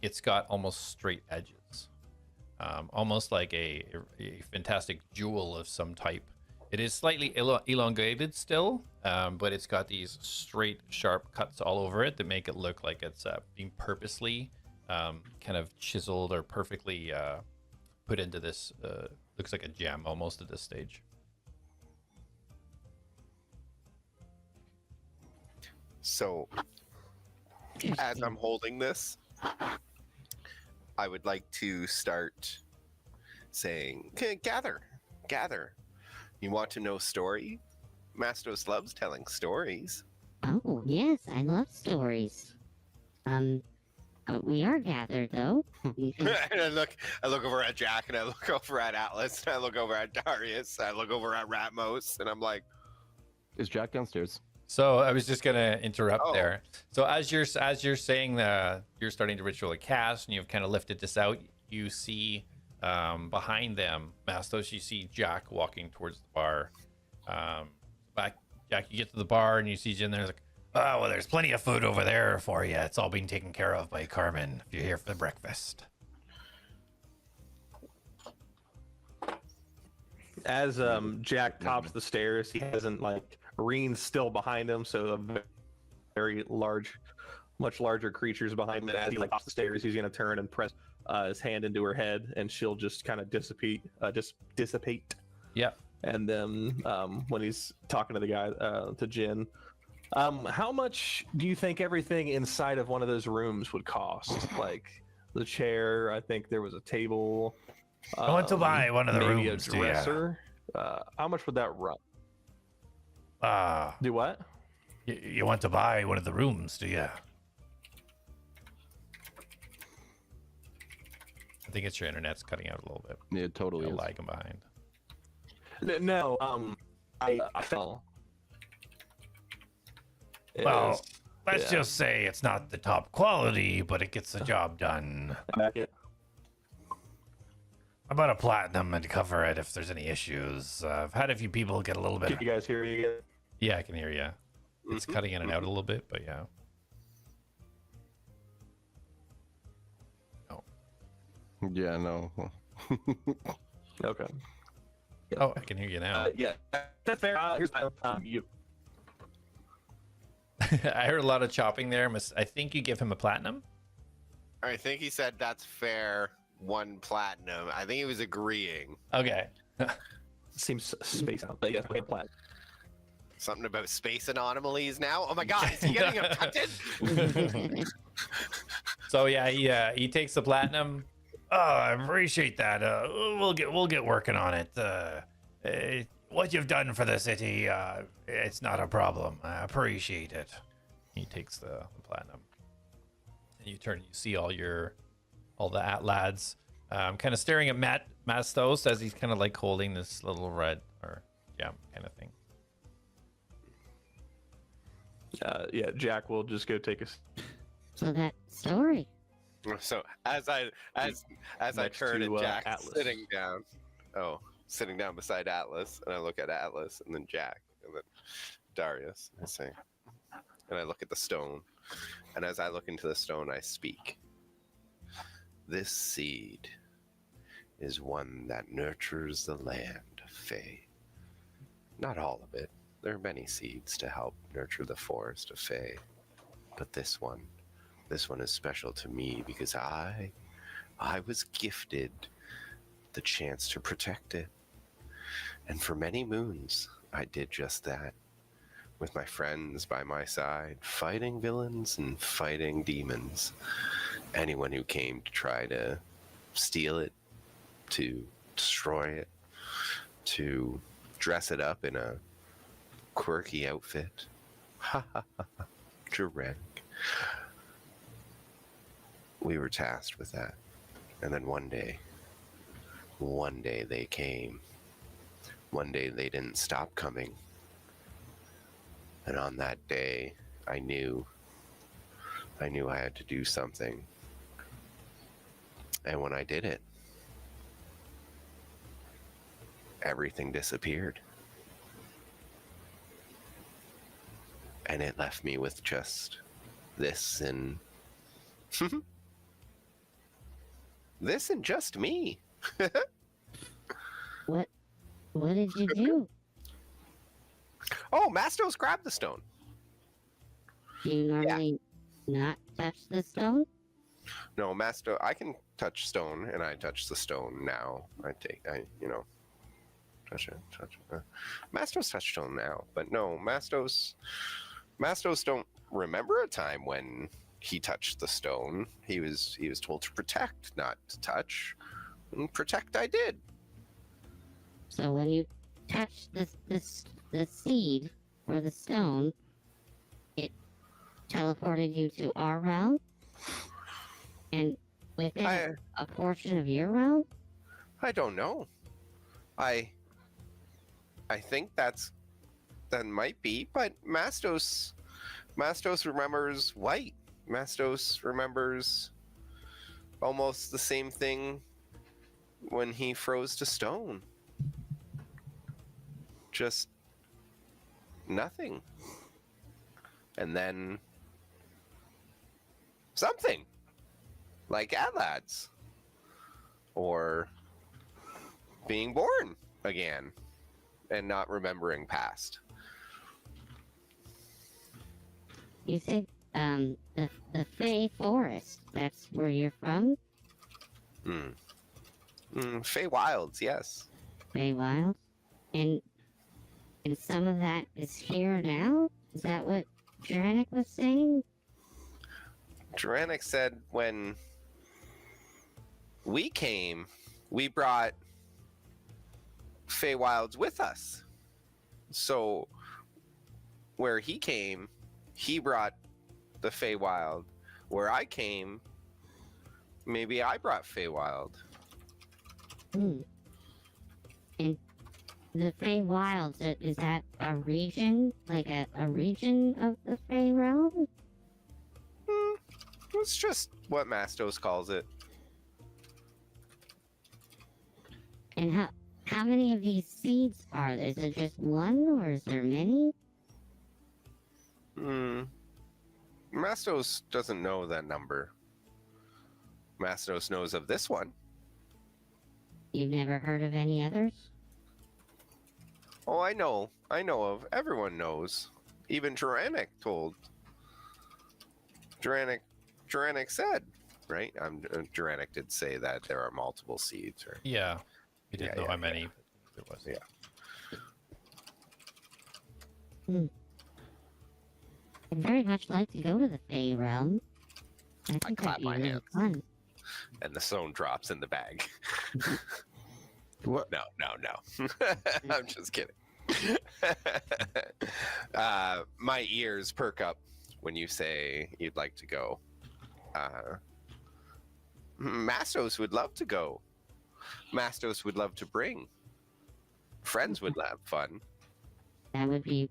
it's got almost straight edges, almost like a fantastic jewel of some type. It is slightly elongated still, but it's got these straight, sharp cuts all over it that make it look like it's being purposely kind of chiseled or perfectly put into this. Looks like a gem almost at this stage. So, as I'm holding this, I would like to start saying, "Okay, gather. You want to know story? Mastos loves telling stories." Oh, yes, I love stories. We are gathered, though. And I look over at Jak, and I look over at Atlas, and I look over at Darius, I look over at Ratmos, and I'm like, Is Jack downstairs? So I was just gonna interrupt Oh. there. So as you're saying you're starting to ritually cast, and you've kind of lifted this out, you see behind them, Mastos, you see Jak walking towards the bar. Jak, you get to the bar and you see Jin there. Like, Oh, well, there's plenty of food over there for you. It's all being taken care of by Carmen if you're here for breakfast. As Jak tops the stairs, he hasn't like Reen's still behind him, so a very large, much larger creature's behind him. And as he like tops the stairs, he's gonna turn and press his hand into her head, and she'll just kind of dissipate. Yep. And then when he's talking to the guy, to Jin, how much do you think everything inside of one of those rooms would cost? Like the chair, I think there was a table. I want to buy one of the maybe rooms, a do ya? dresser. How much would that run? Do what? You want to buy one of the rooms, do you? I think it's your internet's cutting out a little bit. Yeah, it totally You're is. lagging behind. No, I fell. Well, let's just say it's not the top quality, but it gets the job done. About a platinum and cover it if there's any issues. I've had a few people get a little bit. Can you guys hear me again? Yeah, I can hear you. It's cutting in and out a little bit, but yeah. Oh. Yeah, no. Okay. Oh, I can hear you now. Yeah, that's fair. Here's you. I heard a lot of chopping there. I think you give him a platinum. I think he said that's fair. 1 platinum. I think he was agreeing. Okay. Seems space out, but yeah, plat. Something about space anomalies now. Oh my God, is he getting abducted? So yeah, he takes the platinum. Oh, I appreciate that. We'll get working on it. What you've done for the city, it's not a problem. I appreciate it. He takes the platinum. And you see all the ATLADS. Kind of staring at Mastos as he's kind of like holding this little red or gem kind of thing. Yeah, Jak will just go take a. So that story. So as I Next turn to, and Jak Atlas. sitting down beside Atlas, and I look at Atlas and then Jak and then Darius, I say, and I look at the stone, and as I look into the stone, I speak. This seed is one that nurtures the land of Fae. Not all of it. There are many seeds to help nurture the forest of Fae, but this one is special to me because I was gifted the chance to protect it. And for many moons, I did just that. With my friends by my side, fighting villains and fighting demons. Anyone who came to try to steal it, to destroy it, to dress it up in a quirky outfit. Ha ha ha ha. Jarek. We were tasked with that. And then one day they came. One day they didn't stop coming. And on that day, I knew I had to do something. And when I did it, everything disappeared. And it left me with just this and this and just me. What did you do? Oh, Mastos grabbed the stone. Do you normally not touch the stone? No, I can touch stone, and I touch the stone now. Touch it. Mastos touch stone now, but no, Mastos don't remember a time when he touched the stone. He was told to protect, not to touch. And protect I did. So when you touched the seed or the stone, it teleported you to our realm? And within a portion of your realm? I don't know. I think that might be, but Mastos remembers white. Mastos remembers almost the same thing when he froze to stone. Just nothing. and then something like ATLADS or being born again and not remembering past. You said, the Fey Forest. That's where you're from? Fey Wilds, yes. Fey Wild? And some of that is here now? Is that what Dranik was saying? Dranik said when we came, we brought Fey Wilds with us. So where he came, he brought the Fey Wild. Where I came, maybe I brought Fey Wild. And the Fey Wilds, is that a region? Like a region of the Fey realm? It's just what Mastos calls it. And how many of these seeds are there? Is there just one, or is there many? Mastos doesn't know that number. Mastos knows of this one. You've never heard of any others? Oh, I know of. Everyone knows. Even Dranik told. Dranik said, right? Dranik did say that there are multiple seeds. Or... Yeah. He didn't know how many there was. Yeah. I'd very much like to go to the Fey realm. I think clap that'd be my really hands. fun. And the stone drops in the bag. What? No. I'm just kidding. My ears perk up when you say you'd like to go. Mastos would love to go. Mastos would love to bring. Friends would have fun. That would be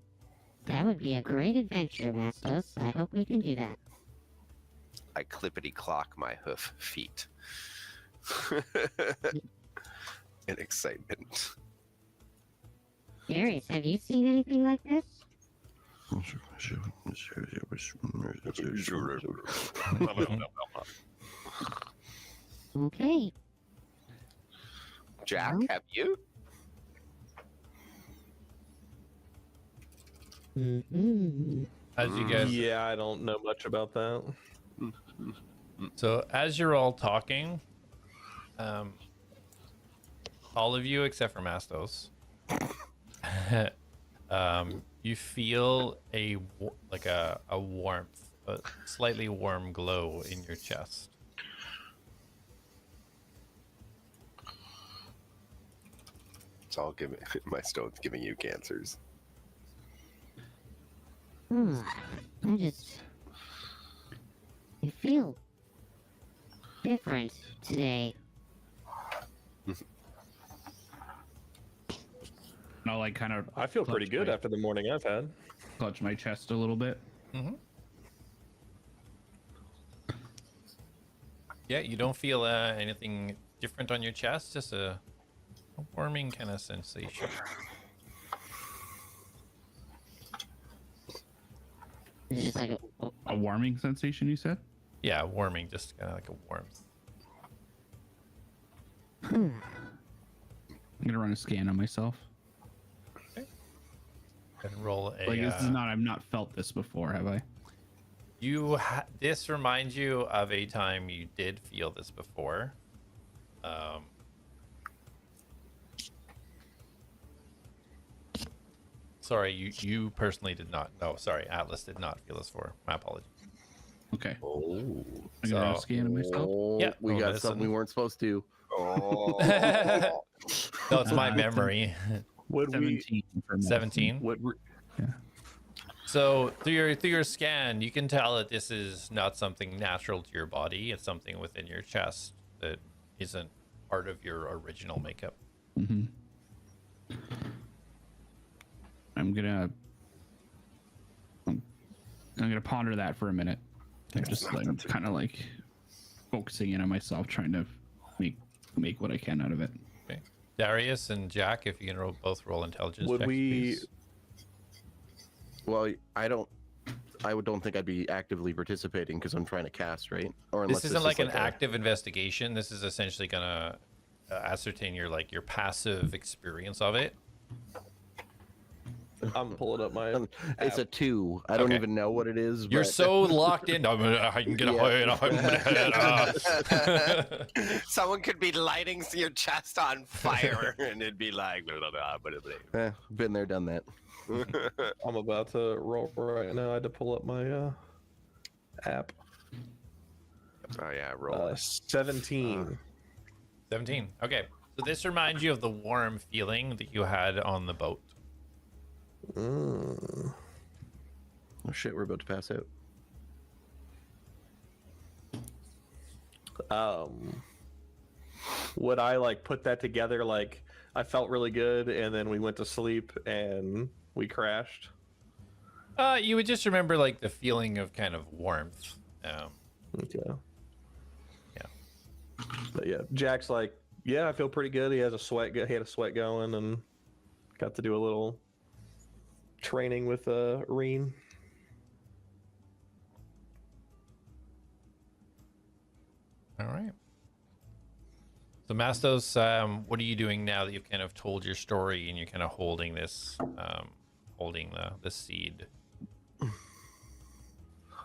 a great adventure, Mastos. I hope we can do that. I clippity clock my hoof feet. In excitement. Darius, have you seen anything like this? Okay. Jak, have you? As you guys, Yeah, I don't know much about that. so as you're all talking, all of you except for Mastos, you feel a warmth, a slightly warm glow in your chest. It's all giving my stone's giving you cancers. I feel different today. And I'll like kind of. I feel pretty good after the morning I've had. Clutch my chest a little bit. Yeah, you don't feel anything different on your chest, just a warming kind of sensation. It's just like A warming sensation, you said? Yeah, warming, just kind of like a warmth. I'm gonna run a scan on myself. And roll a. Like this is not. I've not felt this before, have I? This reminds you of a time you did feel this before. Sorry, you personally did not. No, sorry, Atlas did not feel this before. My apologies. Okay. Oh, I'm gonna run a scan on myself. Yeah, we roll got medicine. something we weren't supposed to. Oh. No, it's my memory. Would we? 17 for medicine. 17. Would we, So through your scan, you can tell that this is not something natural to your body. It's something within your chest that isn't part of your original makeup. I'm gonna ponder that for a minute. I'm just like kind of like focusing in on myself, trying to make what I can out of it. Okay. Darius and Jak, if you can both roll intelligence Would checks, we- please. Well, don't think I'd be actively participating because I'm trying to cast, right? Or unless This isn't like an a- active investigation. This is essentially gonna ascertain your your passive experience of it. I'm pulling up my. It's a 2. I don't Okay. even know what it is. You're but- so locked in. I can get a Someone could be lighting your chest on fire, and it'd be like, blah, blah, blah, blah, blah. Been there, done that. I'm about to roll right now. I had to pull up my app. Oh yeah, roll. 17. 17. Okay. So this reminds you of the warm feeling that you had on the boat. Mm. Oh shit, we're about to pass out. Would I like put that together? Like I felt really good, and then we went to sleep and we crashed. You would just remember like the feeling of kind of warmth. Okay. Yeah. But yeah, Jack's like, yeah, I feel pretty good. He has he had a sweat going, and got to do a little training with Reen. All right. So Mastos, what are you doing now that you've kind of told your story and you're kind of holding this, holding the seed?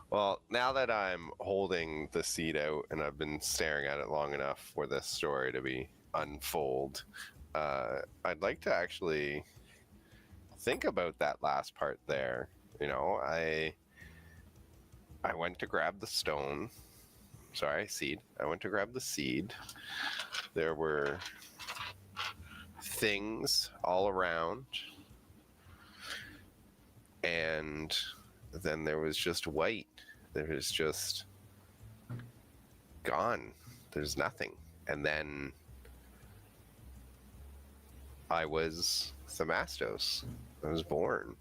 Well, now that I'm holding the seed out and I've been staring at it long enough for this story to be unfold, I'd like to actually think about that last part there. You know, I went to grab the stone. Sorry, seed. I went to grab the seed. There were things all around. And then there was just white. There was just gone. There's nothing. And then I was the Mastos. I was born.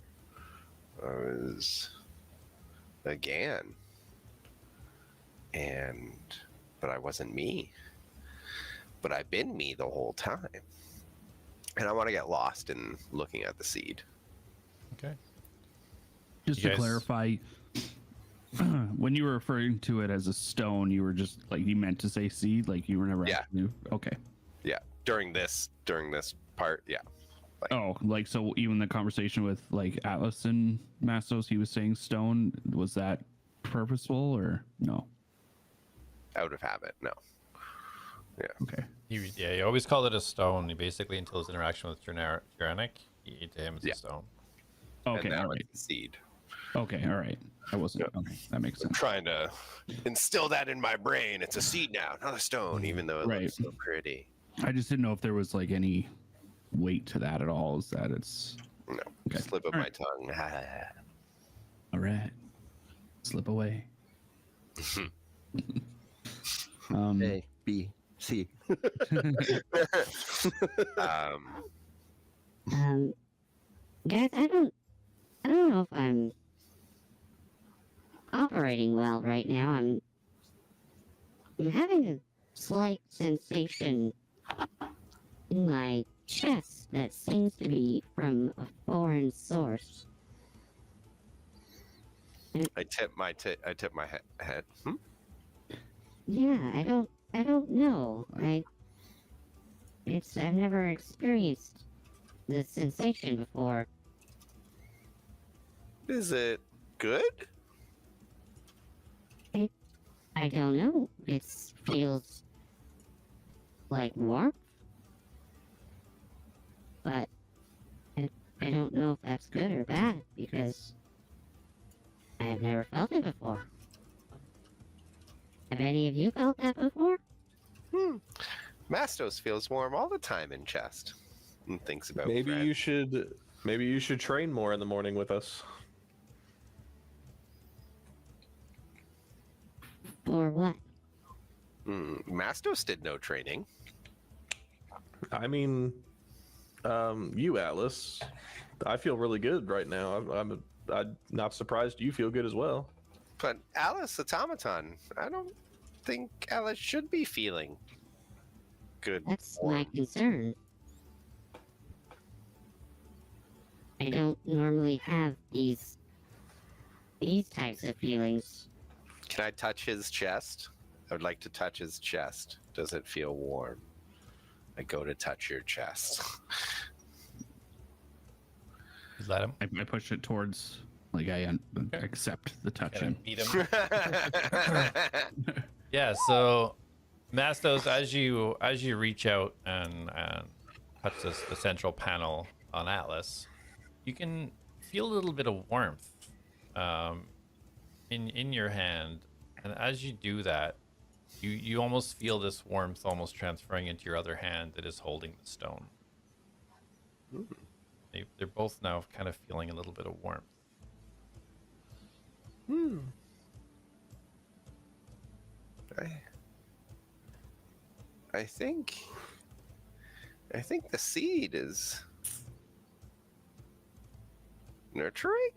I was again. But I wasn't me. But I've been me the whole time. And I want to get lost in looking at the seed. Okay. Just You to guys- clarify, when you were referring to it as a stone, you were just like you meant to say seed, like you were never. Yeah. Actually, okay. Yeah. During this part, yeah. Oh, like so. Even the conversation with like A.T.L.A.S and Mastos, he was saying stone. Was that purposeful or no? Out of habit, no. Yeah. Okay. You always called it a stone. He basically, until his interaction with Tyrannic, to him it's Yeah. a stone. Okay. And now All right. it's the seed. Okay. All right. I wasn't. Yeah. Okay. That makes I'm sense. trying to instill that in my brain. It's a seed now, not a stone, even though it Right. looks so pretty. I just didn't know if there was like any weight to that at all. Is that it's No, Okay. slip of All my right. tongue. all right? Slip away. A, B, C. Guys, I don't know if I'm operating well right now. I'm having a slight sensation in my chest that seems to be from a foreign source. I tip my head. Hmm? Yeah, I don't know. I've never experienced this sensation before. Is it good? I don't know. It feels like warmth. But I don't know if that's good or bad because I've never felt it before. Have any of you felt that before? Mastos feels warm all the time in chest and thinks about Maybe Fred. you should train more in the morning with us. Or what? Mastos did no training. I mean, you, A.T.L.A.S. I feel really good right now. I'm not surprised you feel good as well. But Alice Automaton, I don't think Alice should be feeling good. That's warm. my concern. I don't normally have these these types of feelings. Can I touch his chest? I would like to touch his chest. Does it feel warm? I go to touch your chest. You let him. I push it towards, like I accept the touching. Beat him. Yeah. So, Mastos, as you reach out and touch the central panel on Atlas, you can feel a little bit of warmth in your hand, and as you do that, you almost feel this warmth almost transferring into your other hand that is holding the stone. They're both now kind of feeling a little bit of warmth. I think the seed is nurturing,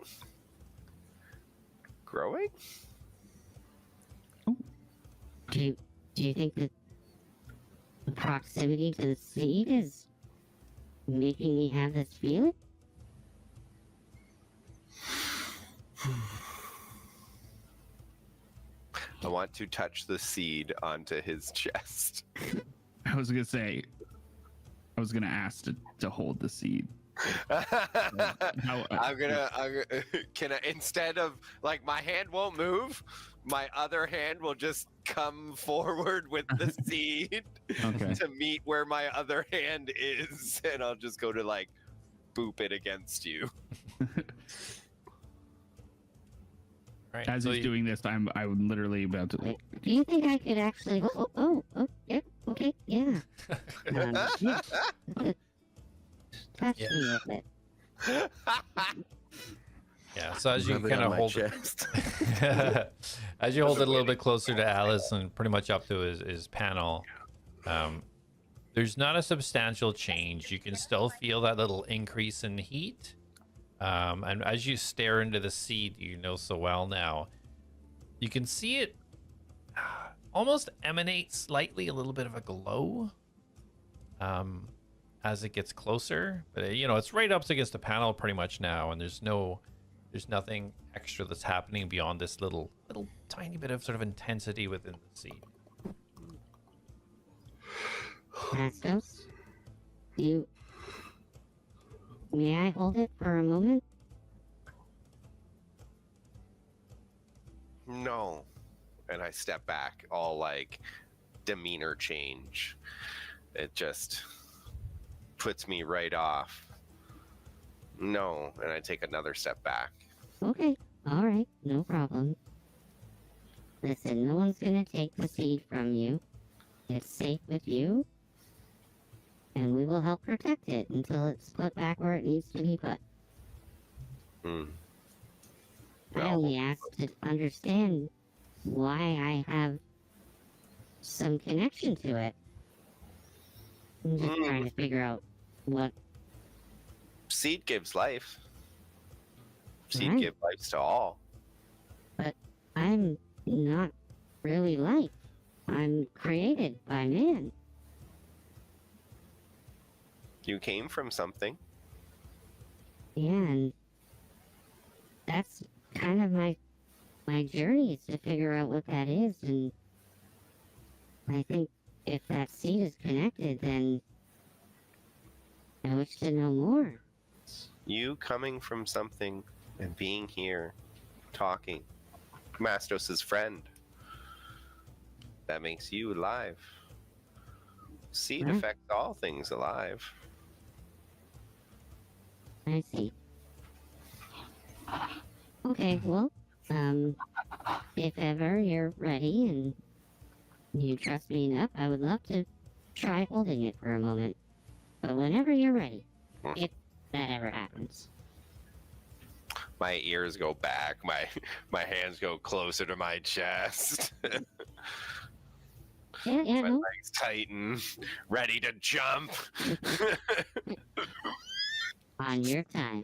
growing. Do you think that the proximity to the seed is making me have this feeling? I want to touch the seed onto his chest. I was gonna say, I was gonna ask to hold the seed. I'm gonna can I, instead of like my hand won't move, my other hand will just come forward with the seed to meet where my other hand is, and I'll just go to like boop it against you. Right. As he's doing this, I'm literally about to. Do you think I could actually? Yeah, okay, yeah. Touch me with it. Yeah, so as you Rub it kind on of my hold chest. it, as you hold it a little bit closer to Alice and pretty much up to his panel, there's not a substantial change. You can still feel that little increase in heat. And as you stare into the seed, you know so well now, you can see it almost emanate slightly a little bit of a glow as it gets closer. But it's right up against the panel pretty much now, and there's nothing extra that's happening beyond this little tiny bit of sort of intensity within the seed. Mastos, may I hold it for a moment? No. And I step back, all like demeanor change. It just puts me right off. No. And I take another step back. Okay, alright, no problem. Listen, no one's gonna take the seed from you. It's safe with you. And we will help protect it until it's put back where it needs to be put. I only asked to understand why I have some connection to it. I'm just trying to figure out what... Seed gives life. Seed Right. gives life to all. But I'm not really life. I'm created by man. You came from something. Yeah, and that's kind of my journey is to figure out what that is, and I think if that seed is connected, then I wish to know more. You coming from something and being here, talking. Mastos' friend. That makes you alive. Seed Right. affects all things alive. I see. Okay, well, if ever you're ready and you trust me enough, I would love to try holding it for a moment. But whenever you're ready, if that ever happens. My ears go back. My hands go closer to my chest. Yeah, My no. legs tighten, ready to jump. On your time.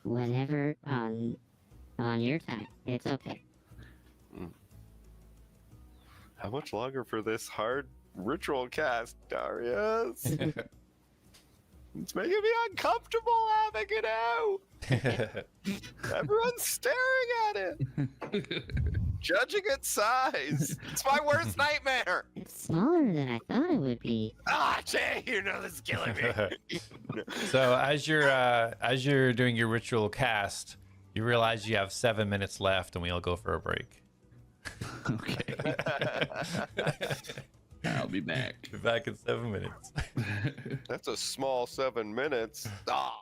Whenever on your time. It's okay. How much longer for this hard ritual cast, Darius? It's making me uncomfortable having it out. Everyone's staring at it, judging its size. It's my worst nightmare. It's smaller than I thought it would be. Ah, Jay, you know this is killing me. So as you're doing your ritual cast, you realize you have 7 minutes left, and we'll go for a break. Okay. I'll be back. Be back in 7 minutes. That's a small 7 minutes. Ah.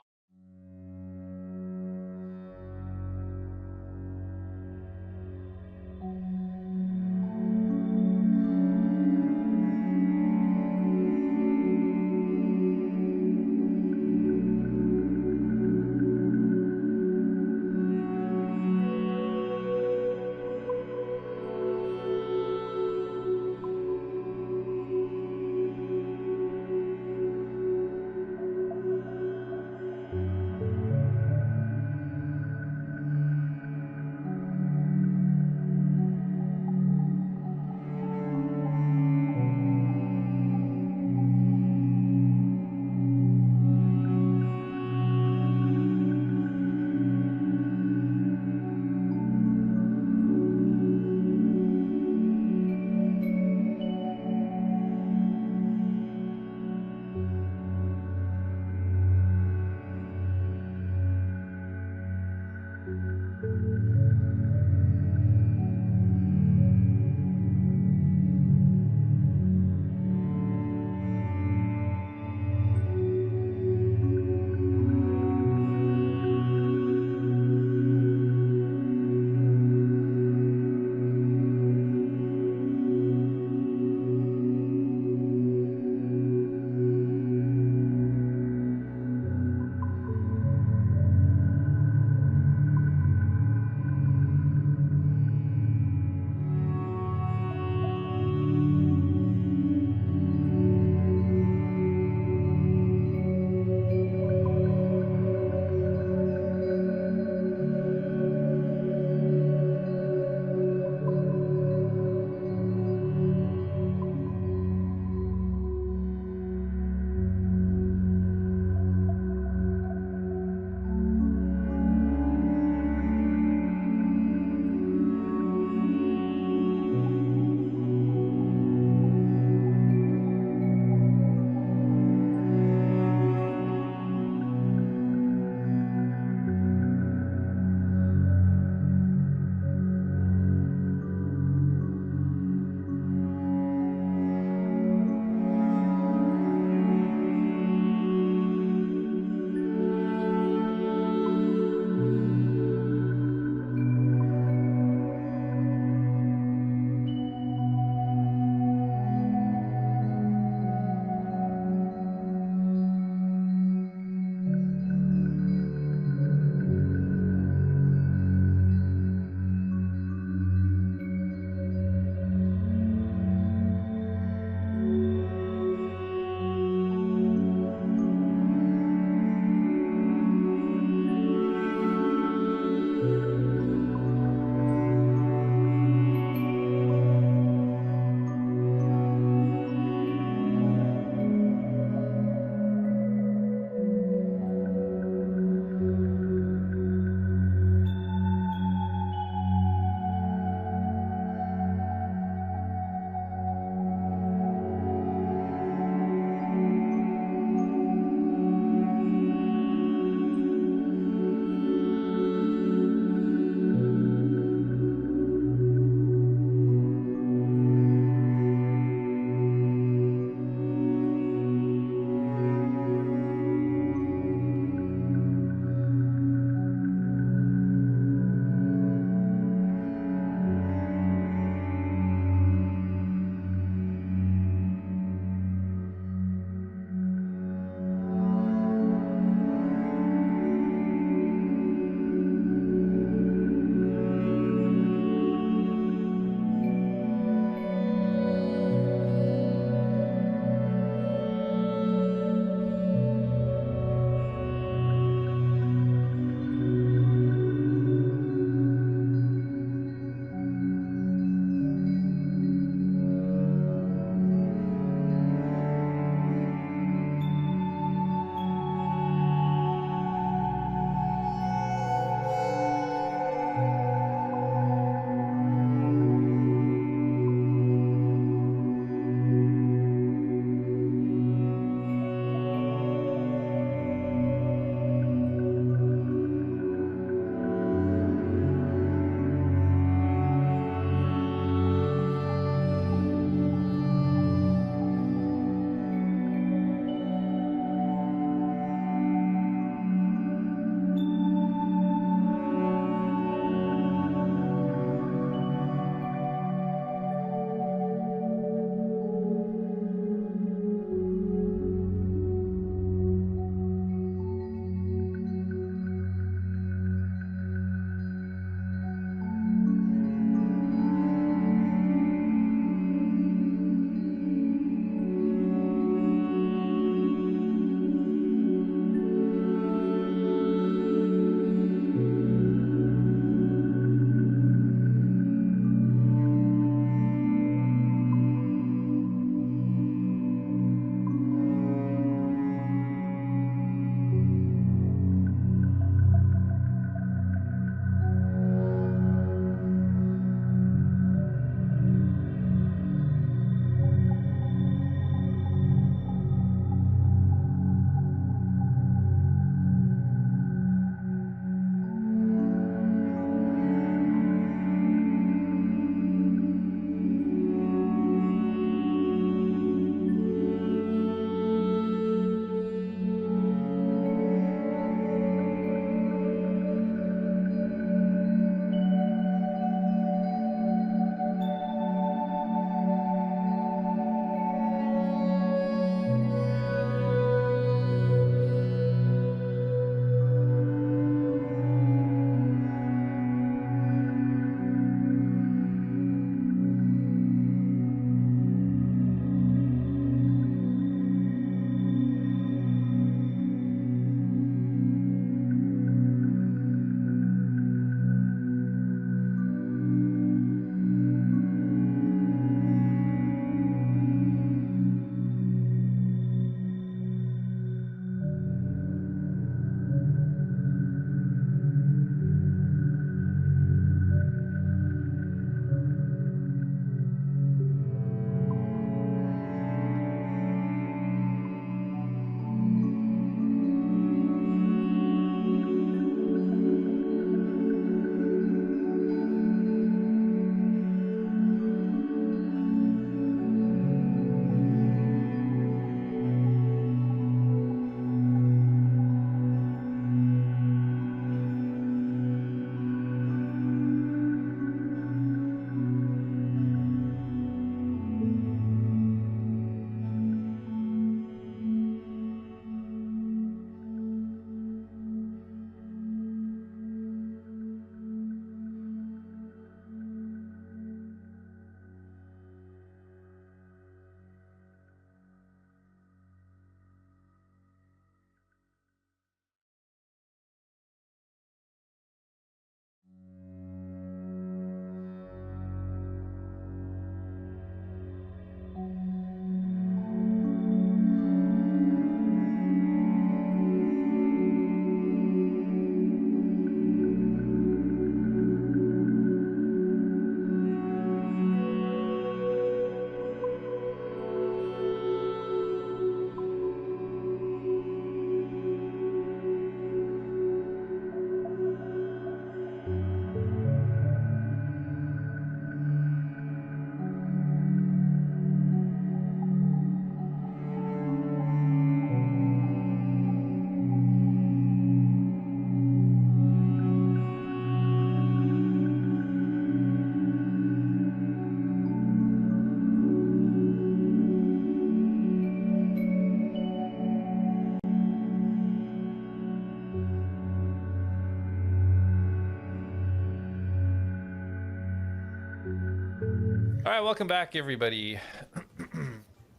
All right, welcome back, everybody.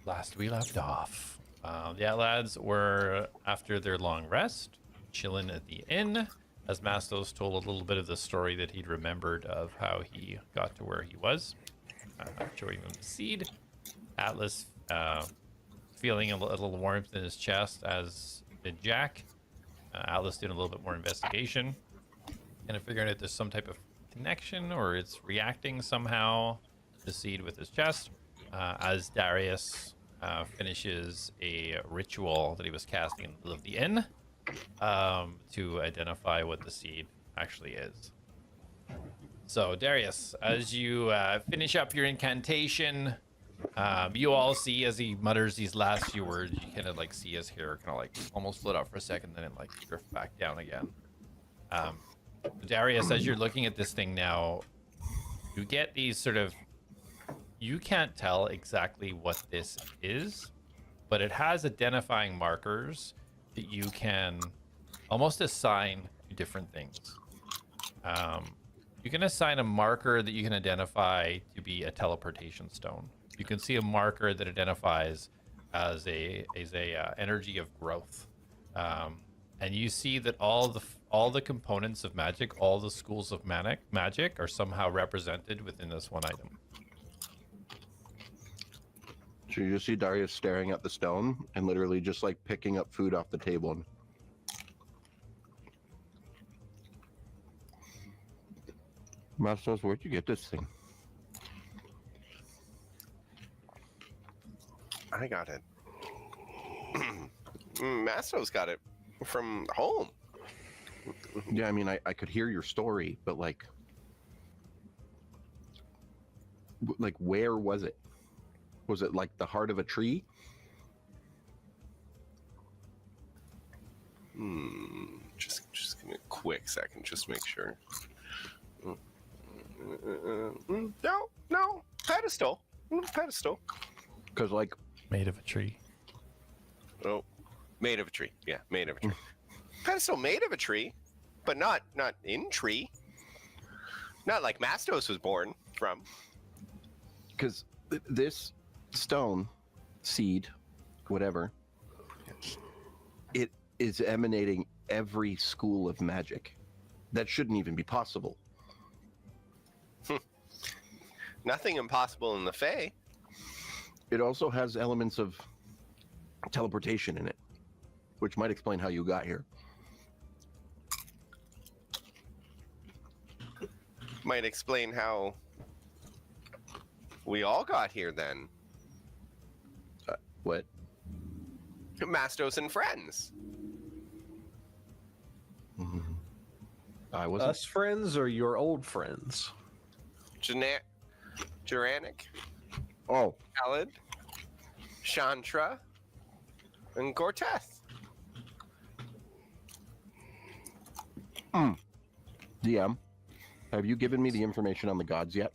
Last we left off, the ATLADS were, after their long rest, chilling at the inn, as Mastos told a little bit of the story that he'd remembered of how he got to where he was. Showing them the seed. Atlas feeling a little warmth in his chest, as did Jak. Atlas doing a little bit more investigation, and figuring out there's some type of connection, or it's reacting somehow to the seed with his chest, as Darius finishes a ritual that he was casting in the middle of the inn to identify what the seed actually is. So Darius, as you finish up your incantation, you all see as he mutters these last few words, you kind of like see his hair kind of like almost float up for a second, then it like drift back down again. Darius, as you're looking at this thing now, you get these sort of, you can't tell exactly what this is, but it has identifying markers that you can almost assign to different things. You can assign a marker that you can identify to be a teleportation stone. You can see a marker that identifies as a energy of growth, and you see that all the components of magic, all the schools of magic, are somehow represented within this one item. So you just see Darius staring at the stone and literally just like picking up food off the table. And... Mastos, where'd you get this thing? I got it. Mastos got it from home. Yeah, I mean, I could hear your story, but like where was it? Was it like the heart of a tree? Just give me a quick second, just make sure. No, pedestal. Pedestal. Because like Made of a tree. Oh, made of a tree. Yeah, made of a tree. Pedestal made of a tree, but not in tree. Not like Mastos was born from. because this stone, seed, whatever, it is emanating every school of magic. That shouldn't even be possible. Nothing impossible in the Fae. It also has elements of teleportation in it, which might explain how you got here. Might explain how we all got here then. What? Mastos and friends. I wasn't. Us friends or your old friends? Juranic, Oh, Alad, Chantra, and Gorteth. DM, have you given me the information on the gods yet?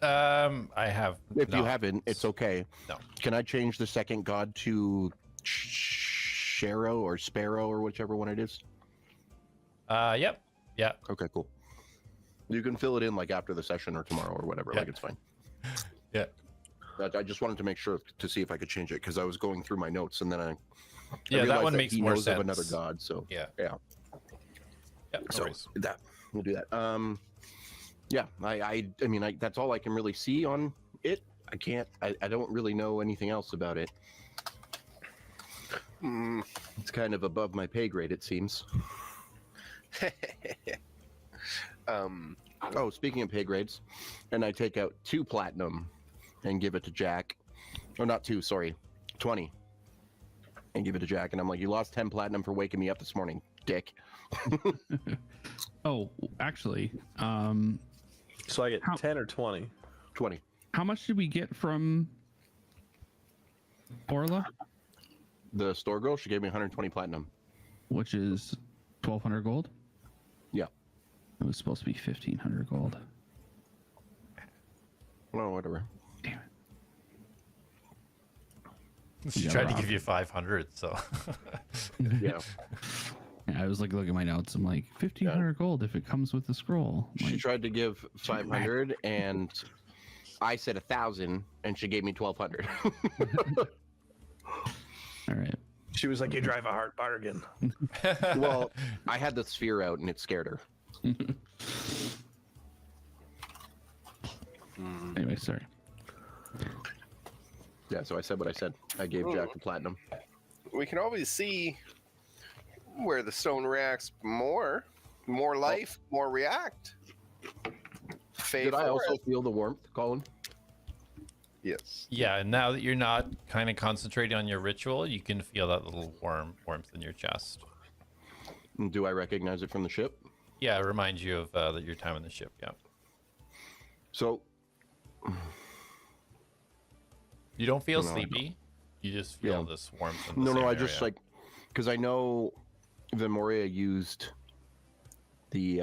I have. If you not. haven't, it's okay. No. Can I change the second god to Sparrow or Sparrow or whichever one it is? Yep. Yeah. Okay, cool. You can fill it in like after the session or tomorrow or whatever. Yeah. Like it's fine. Yeah. But I just wanted to make sure to see if I could change it because I was going through my notes and then I Yeah, that realized one makes he more knows sense. of another god. So Yeah. yeah. Yeah. No So worries. that we'll do that. Yeah, I mean, that's all I can really see on it. I don't really know anything else about it. It's kind of above my pay grade, it seems. Oh, speaking of pay grades, and I take out 2 platinum and give it to Jak. Or not 2, sorry, 20. And give it to Jak. And I'm like, you lost 10 platinum for waking me up this morning, dick. Oh, actually, So I get How- 10 or 20. 20. how much did we get from Orla? The store girl, she gave me 120 platinum. Which is 1,200 gold. Yeah. It was supposed to be 1,500 gold. Well, whatever. Damn it. She Yeah, tried to Rob. give you 500, so. Yeah. Yeah, I was like looking at my notes. I'm like 1,500 gold if it comes with the scroll. I'm She like, tried to give 500, and I said 1,000, and she gave me 1,200. all right. She was like, "You drive a hard bargain." Well, I had the sphere out, and it scared her. Anyway, sorry. Yeah, so I said what I said. I gave Jack the platinum. We can always see where the stone reacts more life, more react. Did I also feel the warmth, Colin? Yes. Yeah, and now that you're not kind of concentrating on your ritual, you can feel that little warmth in your chest. Do I recognize it from the ship? Yeah, it reminds you of your time on the ship. Yeah. So, You don't feel No, I sleepy. You just feel Yeah. this warmth. In the no, same I just area. like, because I know the Moria used the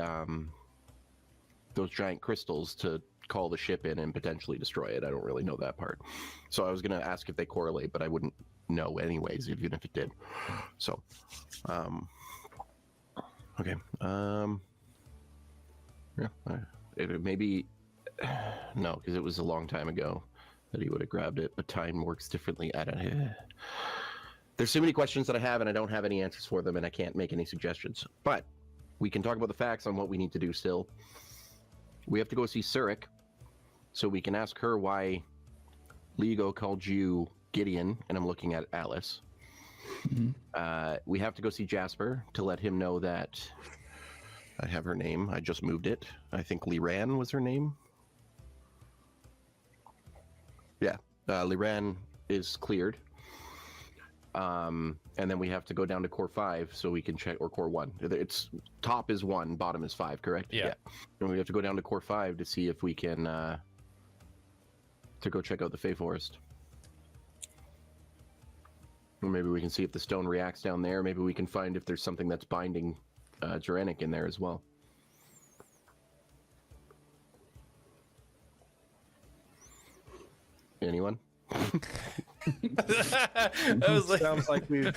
those giant crystals to call the ship in and potentially destroy it. I don't really know that part. So I was gonna ask if they correlate, but I wouldn't know anyways, even if it did. So, okay. Yeah, it maybe no, because it was a long time ago that he would have grabbed it. But time works differently. I don't. There's so many questions that I have, and I don't have any answers for them, and I can't make any suggestions. But we can talk about the facts on what we need to do still. We have to go see CLERIC, so we can ask her why Lego called you Gideon, and I'm looking at A.T.L.A.S. We have to go see Jasper to let him know that I have her name. I just moved it. I think Liran was her name. Yeah, Liran is cleared. And then we have to go down to core 5 so we can check, or core 1. It's top is 1, bottom is 5, correct? Yeah. And we have to go down to core 5 to see if we can to go check out the Fey Forest. Or maybe we can see if the stone reacts down there. Maybe we can find if there's something that's binding Gerenic in there as well. Anyone? I was like, Sounds like we.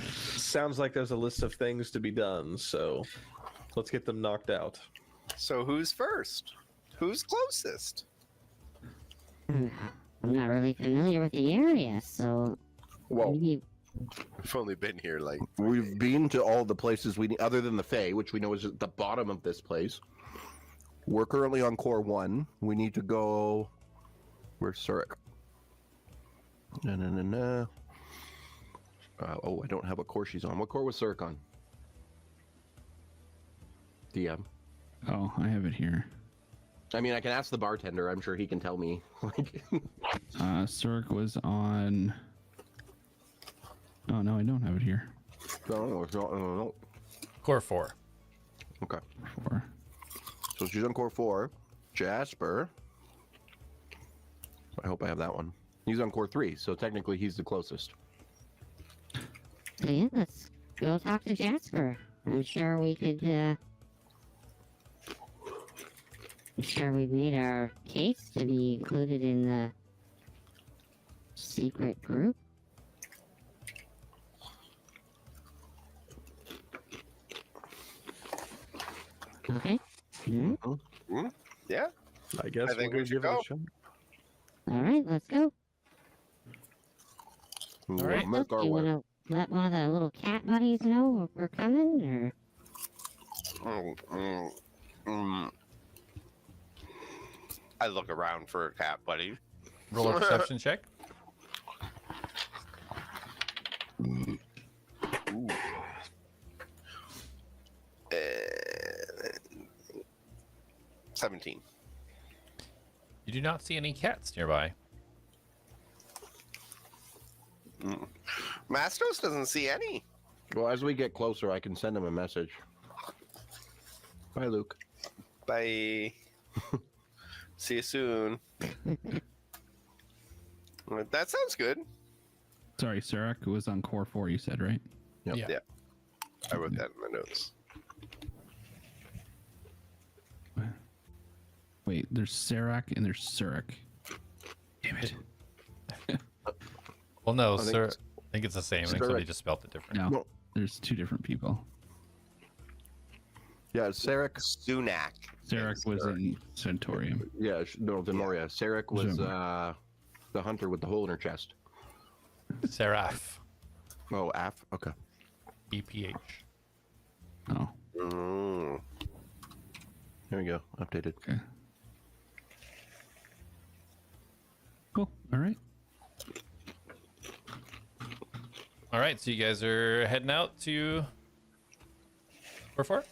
Sounds like there's a list of things to be done. So let's get them knocked out. So who's first? Who's closest? I'm not really familiar with the area, so Well, maybe I've only been here like we've been to all the places we need, other than the Fey, which we know is at the bottom of this place. We're currently on core 1. We need to go. Where's CLERIC? Oh, I don't have what core she's on. What core was CLERIC on? DM. Oh, I have it here. I mean, I can ask the bartender. I'm sure he can tell me. Cirque was on. Oh no, I don't have it here. No. core 4. Okay. 4. So she's on core 4. Jasper. I hope I have that one. He's on core 3, so technically he's the closest. so yeah, let's go talk to Jasper. I'm sure we could. I'm sure we made our case to be included in the secret group. Okay. yeah. I guess I think we'll we should give it go. a shot. All right, let's go. We'll right. make our Do you way. want to let one of the little cat buddies know we're coming, or? I look around for a cat, buddy. Roll a perception check. Uh, 17. You do not see any cats nearby. Mastos doesn't see any. Well, as we get closer, I can send him a message. Bye, Luke. Bye. See you soon. That sounds good. Sorry, Sarek was on core 4. You said, right? Yep. Yeah. Yeah. I wrote that in my notes. Wait, there's Sarek and there's Surik. Damn it. Well, no, I think sir. it's- I think it's the same. I think somebody just spelled it different. No, No, There's two different people. Yeah, Sarek. Sunak. Sarek was in Centaurium. Yeah, no, Demoria. Sarek was the hunter with the hole in her chest. Seraph. Oh, Af. Okay. EPH. Oh, Mm. There we go. Updated. okay. Cool. All right. All right, so you guys are heading out to where for?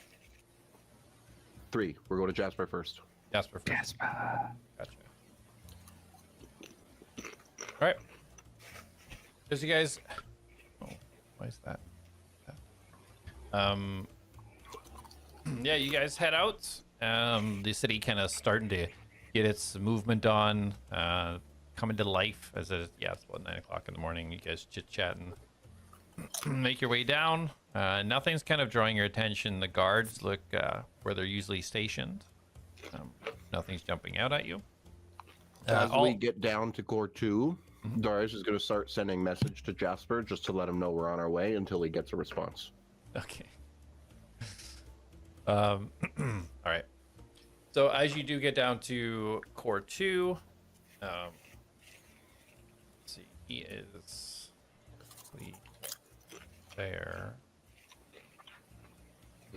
3. We're going to Jasper first. Jasper first. Jasper. Gotcha. All right. As you guys, oh, why is that? Yeah, you guys head out. The city kind of starting to get its movement on, coming to life as it's about 9 o'clock in the morning. You guys chit chatting. Make your way down. Nothing's kind of drawing your attention. The guards look where they're usually stationed. Nothing's jumping out at you. As we get down to core 2, Darius is going to start sending message to Jasper just to let him know we're on our way until he gets a response. Okay. All right. So as you do get down to core 2, let's see, he is there.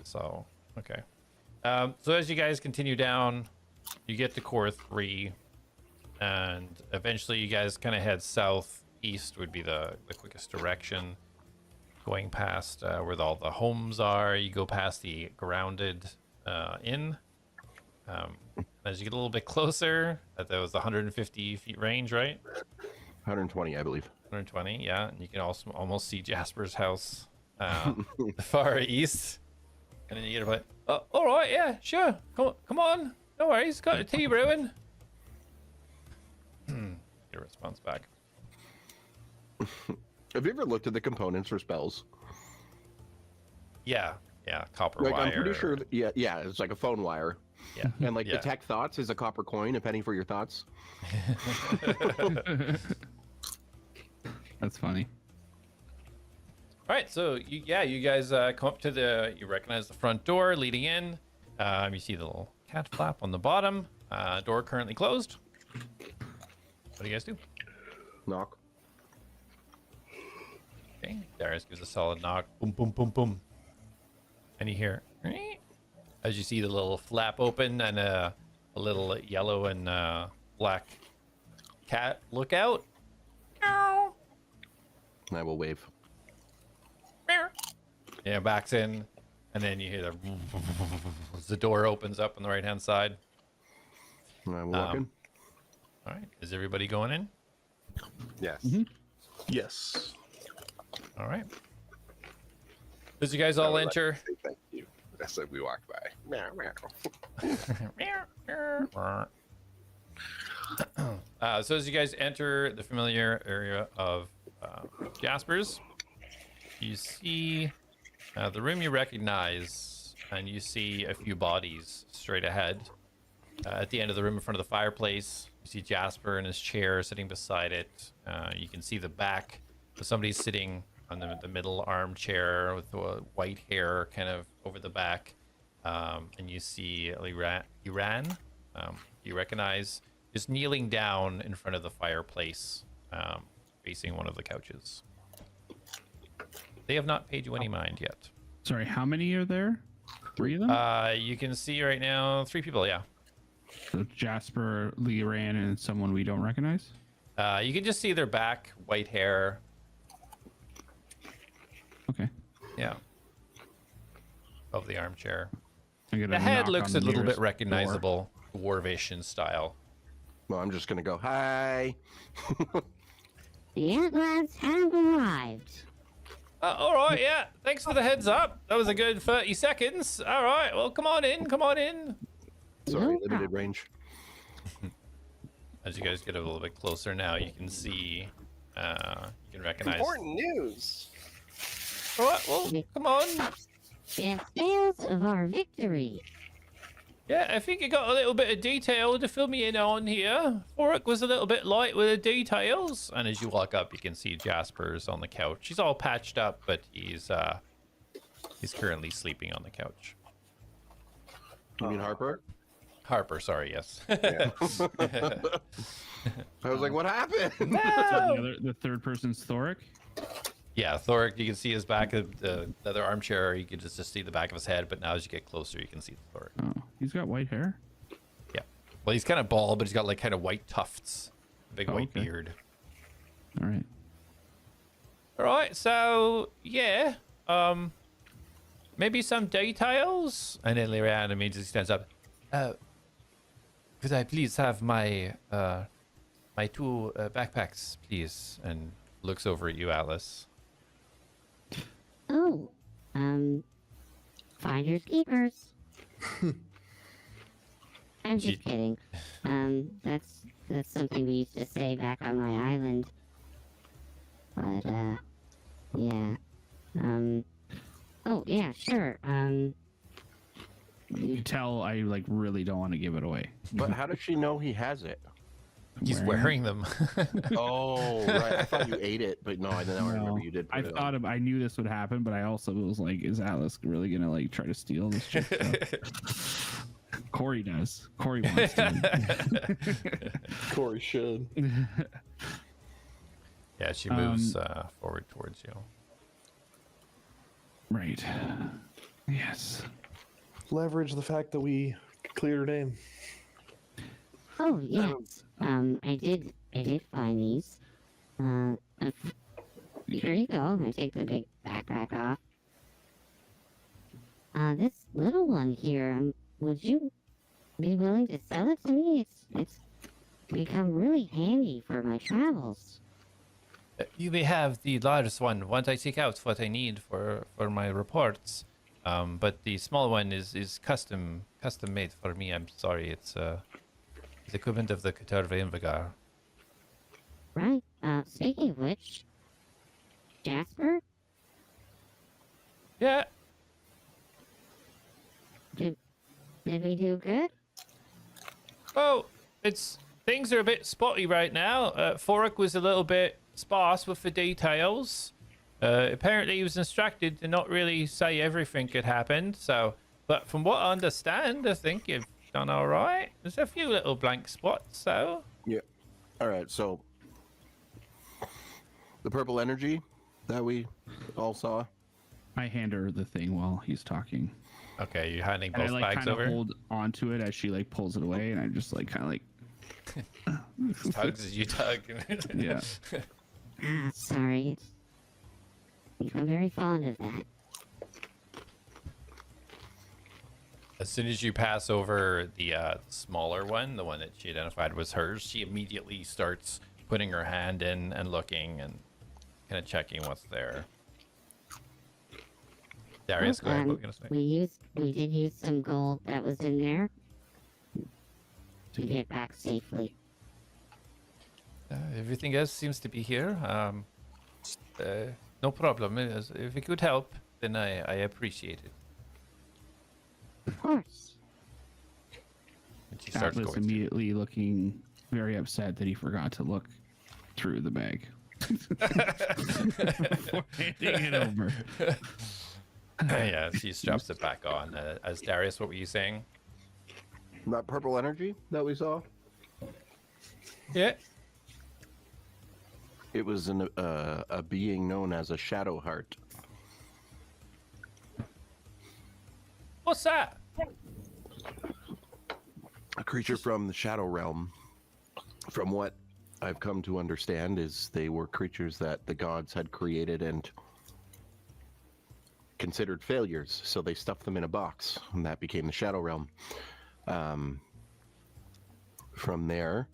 So, okay. So as you guys continue down, you get to core 3, and eventually you guys kind of head southeast would be the quickest direction. Going past where all the homes are, you go past the grounded inn. As you get a little bit closer, that was 150 feet range, right? 120, I believe. 120, yeah. And you can also almost see Jasper's house far east. And then you get a bit, oh, all right, yeah, sure. Come on. No worries. Got a tea brewing. Get a response back. Have you ever looked at the components for spells? Yeah, copper Like, wire. I'm pretty sure, yeah, it's like a phone wire. Yeah. And like Yeah. detect thoughts is a copper coin, a penny for your thoughts. That's funny. All right, so you guys come up to you recognize the front door leading in. You see the little cat flap on the bottom. Door currently closed. What do you guys do? Knock. Okay, Darius gives a solid knock. Boom, boom, boom, boom. And you hear, as you see the little flap open and a little yellow and black cat look out. Meow. I will wave. Meow. Yeah, backs in, and then you hear the door opens up on the right hand side. And I will walk in. All right, is everybody going in? Yes. Yes. All right. As you guys all I would like enter. to say thank you. That's like we walk by. Meow, meow. So as you guys enter the familiar area of Jasper's, you see the room you recognize, and you see a few bodies straight ahead. At the end of the room in front of the fireplace, you see Jasper in his chair sitting beside it. You can see the back of somebody sitting on the middle armchair with the white hair kind of over the back. And you see Iran, you recognize, just kneeling down in front of the fireplace, facing one of the couches. They have not paid you any mind yet. Sorry, how many are there? 3 of them? You can see right now 3 people, yeah. So Jasper, Liran, and someone we don't recognize? You can just see their back, white hair. Okay. Yeah. Of the armchair. I'm gonna The head knock looks on a the little bit nearest door. recognizable, dwarvish in style. Well, I'm just gonna go, hi. The ATLADS have arrived. All right, yeah. Thanks for the heads up. That was a good 30 seconds. All right, well, come on in. Come on in. Sorry, No limited problem. range. As you guys get a little bit closer now, you can see, you can recognize. Important news. All right, well, come on. It tales of our victory. Yeah, I think you got a little bit of detail to fill me in on here. Forik was a little bit light with the details. And as you walk up, you can see Jasper's on the couch. He's all patched up, but he's He's currently sleeping on the couch. You mean Harper? Harper, sorry, yes. I was like, what happened? The third person's Thoric. Yeah, Thoric, you can see his back of the other armchair. You can just see the back of his head, but now as you get closer, you can see the Thoric. Oh, he's got white hair. Yeah. Well, he's kind of bald, but he's got like kind of white tufts, big Oh, white okay. beard. All right. All right, so yeah, maybe some details. And then Leanne immediately stands up. Could I please have my my 2 backpacks, please? And looks over at you, Atlas. Oh, finders keepers. I'm just kidding. That's something we used to say back on my island. But yeah. Oh yeah, sure. You can tell I like really don't want to give it away. But how does she know he has it? He's wearing them. Oh, right. I thought you ate it, but no, I remember No, you did. I Put it thought on. I knew this would happen, but I also was like, is Atlas really gonna like try to steal this chick stuff? Corey does. Corey wants to. Corey should. Yeah, she moves forward towards you. Right. Yes. Leverage the fact that we cleared her name. Oh yes. I did find these. Here you go. I take the big backpack off. This little one here. Would you be willing to sell it to me? It's become really handy for my travels. You may have the largest one once I seek out what I need for my reports. But the small one is custom made for me. I'm sorry, it's the equivalent of the Caterva Invigar. Right. Speaking of which, Jasper, Yeah, did we do good? oh, things are a bit spotty right now. Forik was a little bit sparse with the details. Apparently he was instructed to not really say everything had happened, but from what I understand, I think you've done all right. There's a few little blank spots, so. Yeah. All right. So the purple energy that we all saw. I hand her the thing while he's talking. Okay, you're handing And I both like bags kind of over. hold onto it as she like pulls it away, and I just like kind of like Tugs as you tug. yeah. Sorry. I'm very fond of that. As soon as you pass over the smaller one, the one that she identified was hers, she immediately starts putting her hand in and looking and kind of checking what's there. Darius, go ahead. What were you gonna say? We did use some gold that was in there to get back safely. Everything else seems to be here. No problem. If it could help, then I appreciate it. Of course. And she starts Atlas going. immediately looking very upset that he forgot to look through the bag before handing it over. Yeah, she straps it back on. As Darius, what were you saying? That purple energy that we saw. Yeah. It was a being known as a shadow heart. What's that? A creature from the shadow realm. From what I've come to understand is they were creatures that the gods had created and considered failures, so they stuffed them in a box, and that became the shadow realm. From there,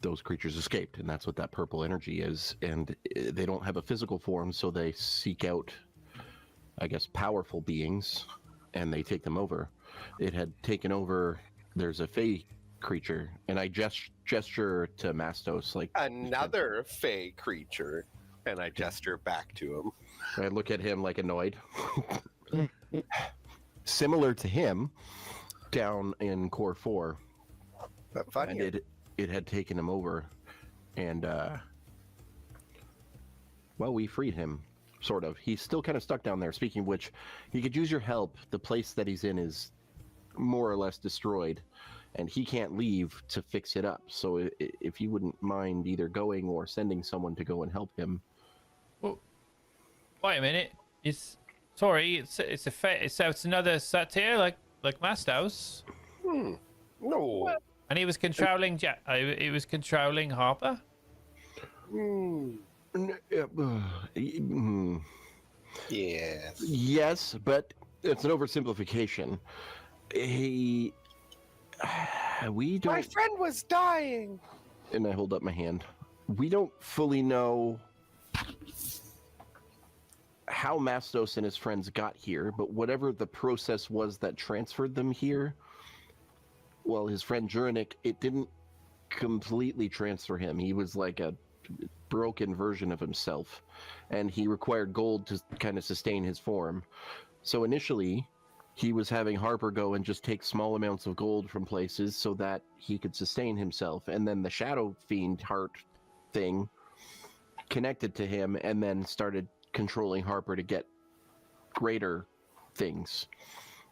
those creatures escaped, and that's what that purple energy is. And they don't have a physical form, so they seek out, I guess, powerful beings, and they take them over. It had taken over. There's a fey creature, and I gesture to Mastos, like Another fey creature, and I gesture back to him. I look at him like annoyed. Similar to him, down in Core 4, But funny. and it had taken him over, and well, we freed him. sort of. He's still kind of stuck down there. Speaking of which, he could use your help. The place that he's in is more or less destroyed, and he can't leave to fix it up. So if you wouldn't mind either going or sending someone to go and help him. Well, wait a minute. It's another Saytr like Mastos. No. And he was controlling he was controlling Harper. Yes. Yes, but it's an oversimplification. We don't. My friend was dying. And I hold up my hand. We don't fully know how Mastos and his friends got here, but whatever the process was that transferred them here, well, his friend Jurnik, it didn't completely transfer him. He was like a broken version of himself, and he required gold to kind of sustain his form. So initially, he was having Harper go and just take small amounts of gold from places so that he could sustain himself. And then the Shadow Fiend heart thing connected to him and then started controlling Harper to get greater things.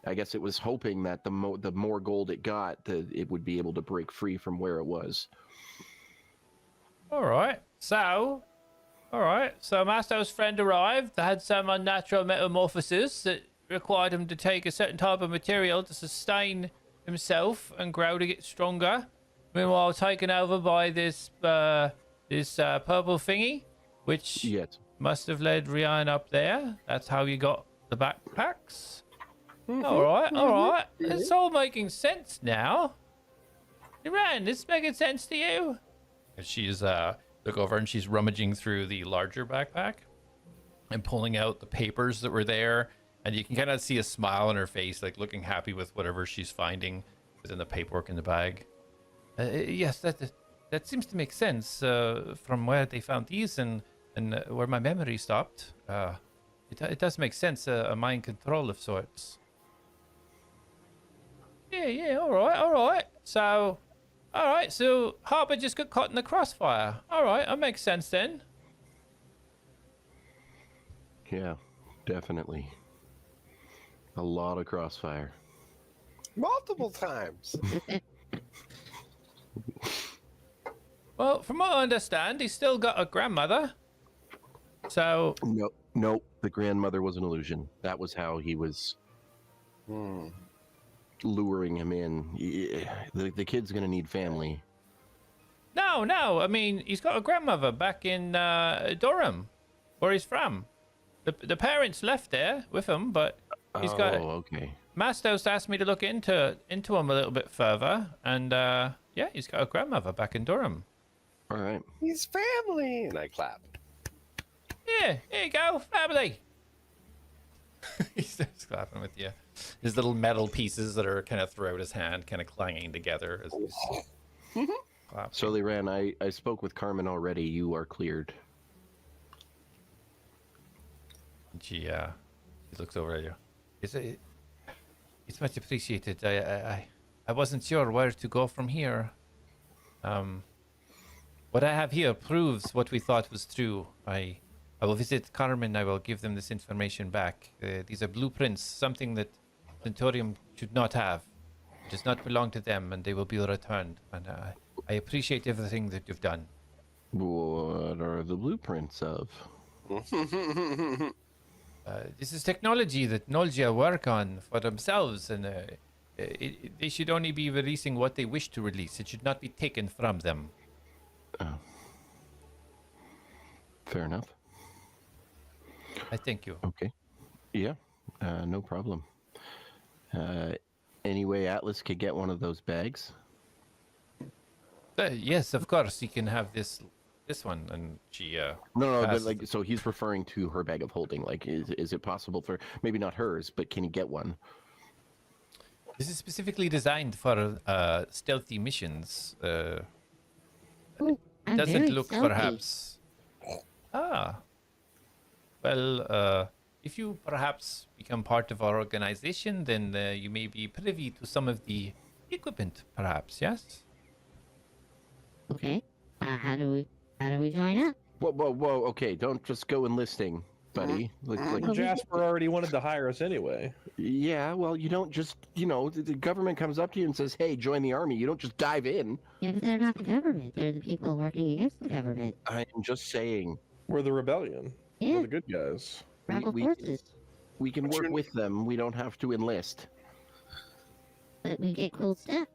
I guess it was hoping that the more gold it got, it would be able to break free from where it was. All right. So Mastos' friend arrived, had some unnatural metamorphosis that required him to take a certain type of material to sustain himself and grow to get stronger. Meanwhile, taken over by this purple thingy, which Yes. must have led Ryan up there. That's how you got the backpacks. All right. It's all making sense now. Ryan, this making sense to you? And she's look over and she's rummaging through the larger backpack and pulling out the papers that were there. And you can kind of see a smile on her face, like looking happy with whatever she's finding within the paperwork in the bag. Yes, that seems to make sense from where they found these and where my memory stopped. It does make sense, a mind control of sorts. Yeah, all right. So Harper just got caught in the crossfire. All right, that makes sense then. Yeah, definitely. A lot of crossfire. Multiple times. Well, from what I understand, he's still got a grandmother. So Nope. The grandmother was an illusion. That was how he was luring him in. The kid's gonna need family. no. I mean, he's got a grandmother back in Durham, where he's from. The parents left there with him, but he's got. Oh, okay. Mastos asked me to look into him a little bit further, and yeah, he's got a grandmother back in Durham. All right. He's family. And I clap. Yeah, here you go, family. He starts clapping with you. His little metal pieces that are kind of throughout his hand, kind of clanging together as he's clapping. So Liran, I spoke with Carmen already. You are cleared. She looks over at you. It's much appreciated. I wasn't sure where to go from here. What I have here proves what we thought was true. I will visit Carmen. I will give them this information back. These are blueprints, something that Centaurium should not have. It does not belong to them, and they will be returned. And I appreciate everything that you've done. What are the blueprints of? This is technology that Nolgia work on for themselves, and they should only be releasing what they wish to release. It should not be taken from them. Oh. Fair enough. I thank you. Okay. Yeah, no problem. Anyway, Atlas could get one of those bags. Yes, of course. You can have this one, and she. No, but passes like, so he's referring to her bag of holding. Like, is it possible for maybe not hers, but can he get one? This is specifically designed for stealthy missions. Ooh, I'm Doesn't very look stealthy. perhaps. Well, if you perhaps become part of our organization, then you may be privy to some of the equipment, perhaps. Yes. Okay. How do we join up? Whoa. Okay, don't just go enlisting. buddy. Like, Well, Jasper already wanted to hire us anyway. yeah, well, you don't just, the government comes up to you and says, hey, join the army. You don't just dive in. Yeah, but they're not the government. They're the people working against the government. I am just saying. We're the rebellion. Yeah, We're the good guys. rebel forces. We can work with them. We don't have to enlist. But we get cool stuff.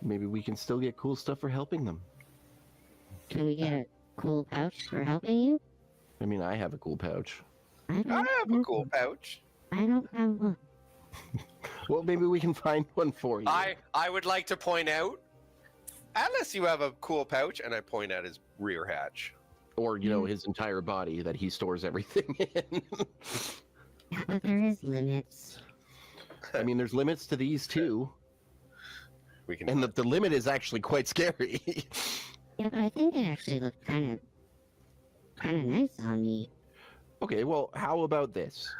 Maybe we can still get cool stuff for helping them. Can we get a cool pouch for helping you? I mean, I have a cool pouch. I I have a cool pouch. I don't have one. Well, maybe we can find one for you. I would like to point out, Atlas, you have a cool pouch, and I point at his rear hatch. Or, his entire body that he stores everything in. But there is limits. I mean, there's limits to these too. We can. And the limit is actually quite scary. Yeah, but I think it actually looked kind of nice on me. Okay, well, how about this?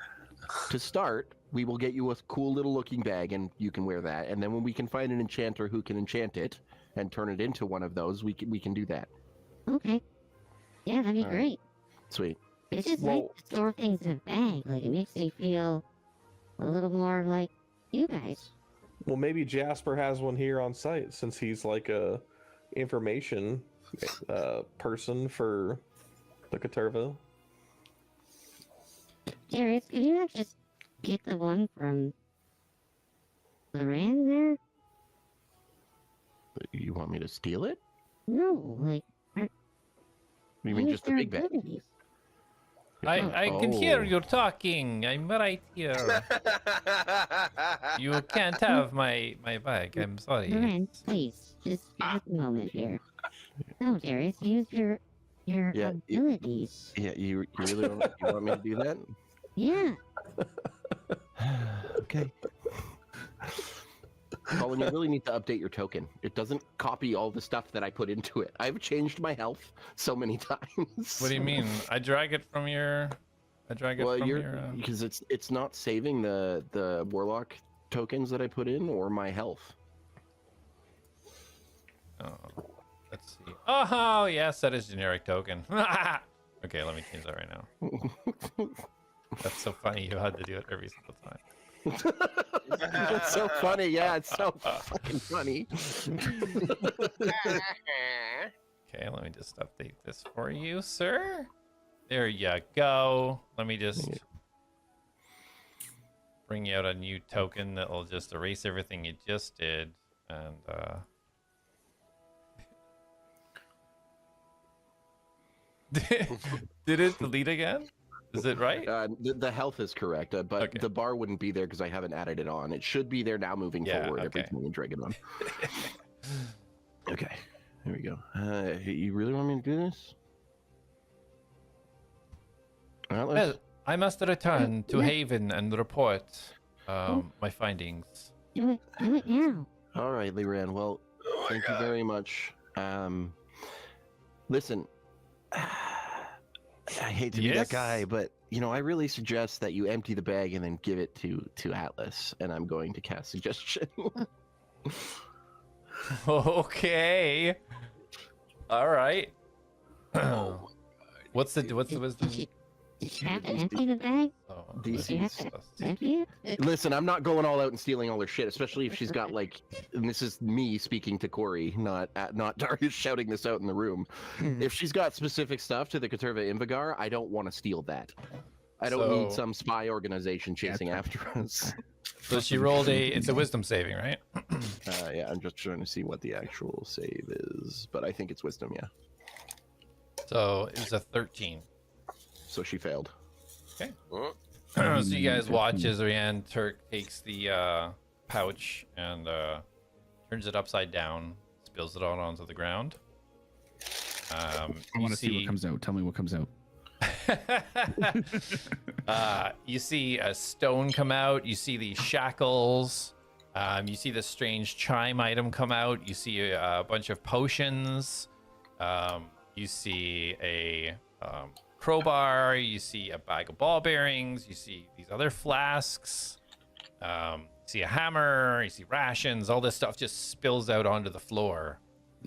To start, we will get you a cool little looking bag and you can wear that. And then when we can find an enchanter who can enchant it and turn it into one of those, we can do that. Okay. Yeah, that'd be All right. great. Sweet. It's just Well- nice to store things in a bag. Like, it makes me feel a little more like you guys. Well, maybe Jasper has one here on site since he's like a information person for the Caterva. Darius, could you not just get the one from Loran there? You want me to steal it? No, like, You mean just the big bag? abilities. I can hear Oh. you talking. I'm right here. You can't have my bag. I'm sorry. Loran, please, just give us a moment here. No, Darius, use your Yeah, abilities. Yeah, you really want me to do that? Yeah. Okay. Colin, you really need to update your token. It doesn't copy all the stuff that I put into it. I've changed my health so many times. What do you mean? I drag it from your. I drag it Well, from you're your. because it's not saving the warlock tokens that I put in or my health. Oh, let's see. Oh yes, that is generic token. Okay, let me change that right now. That's so funny. You had to do it every single time. It's so funny. Yeah, it's so fucking funny. Okay, let me just update this for you, sir. There you go. Let me just bring you out a new token that will just erase everything you just did. And did it delete again? Is it right? The health is correct, but Okay. the bar wouldn't be there because I haven't added it on. It should be there now moving Yeah, forward every okay. time you drag it on. Okay, here we go. You really want me to do this? Atlas? Well, I must return to Haven and report my findings. Do it now. All right, Liran. Well, thank you very much. Listen, I hate to be that guy, Yes? but I really suggest that you empty the bag and then give it to Atlas, and I'm going to cast suggestion. Okay. All right. What's the wisdom? Did you have to empty the bag? Oh, DC. Did you have to empty it? Listen, I'm not going all out and stealing all her shit, especially if she's got and this is me speaking to Corey, not Darius shouting this out in the room. If she's got specific stuff to the Caterva Invigar, I don't want to steal that. I don't need So- some spy organization chasing after us. So she rolled it's a wisdom saving, right? Yeah, I'm just trying to see what the actual save is, but I think it's wisdom, yeah. So it was a 13. So she failed. Okay. So you guys watch as Rianne Turk takes the pouch and turns it upside down, spills it all onto the ground. I want to see what comes out. Tell me what comes out. You see a stone come out. You see these shackles. You see the strange chime item come out. You see a bunch of potions. You see a crowbar. You see a bag of ball bearings. You see these other flasks. You see a hammer. You see rations. All this stuff just spills out onto the floor.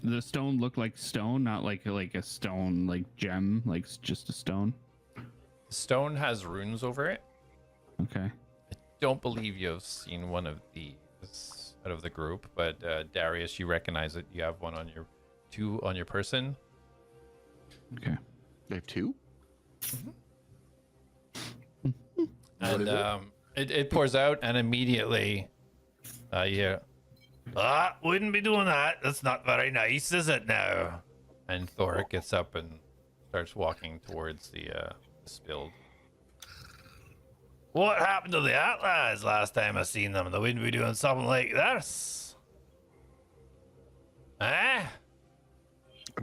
The stone looked like stone, not like a stone like gem, like just a stone. Stone has runes over it. Okay. I don't believe you have seen one of these out of the group, but Darius, you recognize it. You have one on your two on your person. Okay. They have two? And it pours out, and immediately you wouldn't be doing that. That's not very nice, is it now? And Thor gets up and starts walking towards the spilled. What happened to the ATLAS last time I seen them? They wouldn't be doing something like this. Eh?